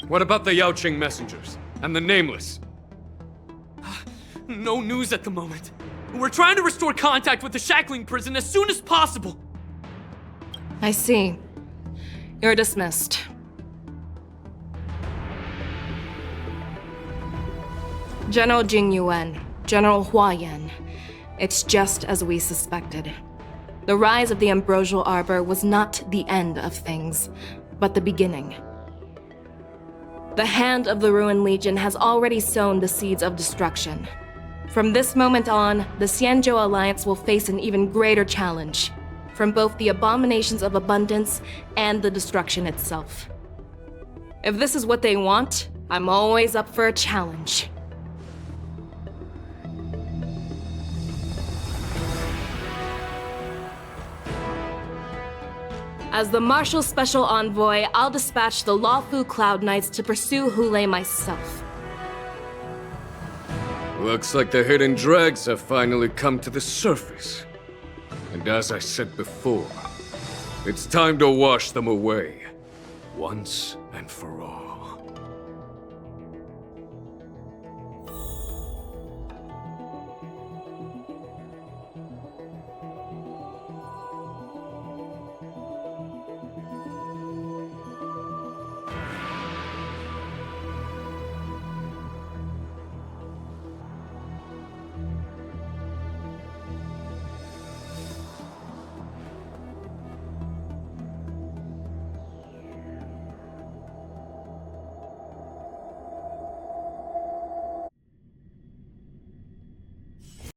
What about the Yaoqing messengers? And the Nameless? No news at the moment. We're trying to restore contact with the shackling prison as soon as possible. I see. You're dismissed. General Jing Yuan, General Huayan. It's just as we suspected. The rise of the Ambrosial Arbor was not the end of things, but the beginning. The hand of the Ruined Legion has already sown the seeds of destruction. From this moment on, the Xianzhou Alliance will face an even greater challenge, from both the abominations of abundance and the destruction itself. If this is what they want, I'm always up for a challenge. As the Marshal Special Envoy, I'll dispatch the Lawfu Cloud Knights to pursue Hulai myself. Looks like the hidden dregs have finally come to the surface. And as I said before, it's time to wash them away, once and for all.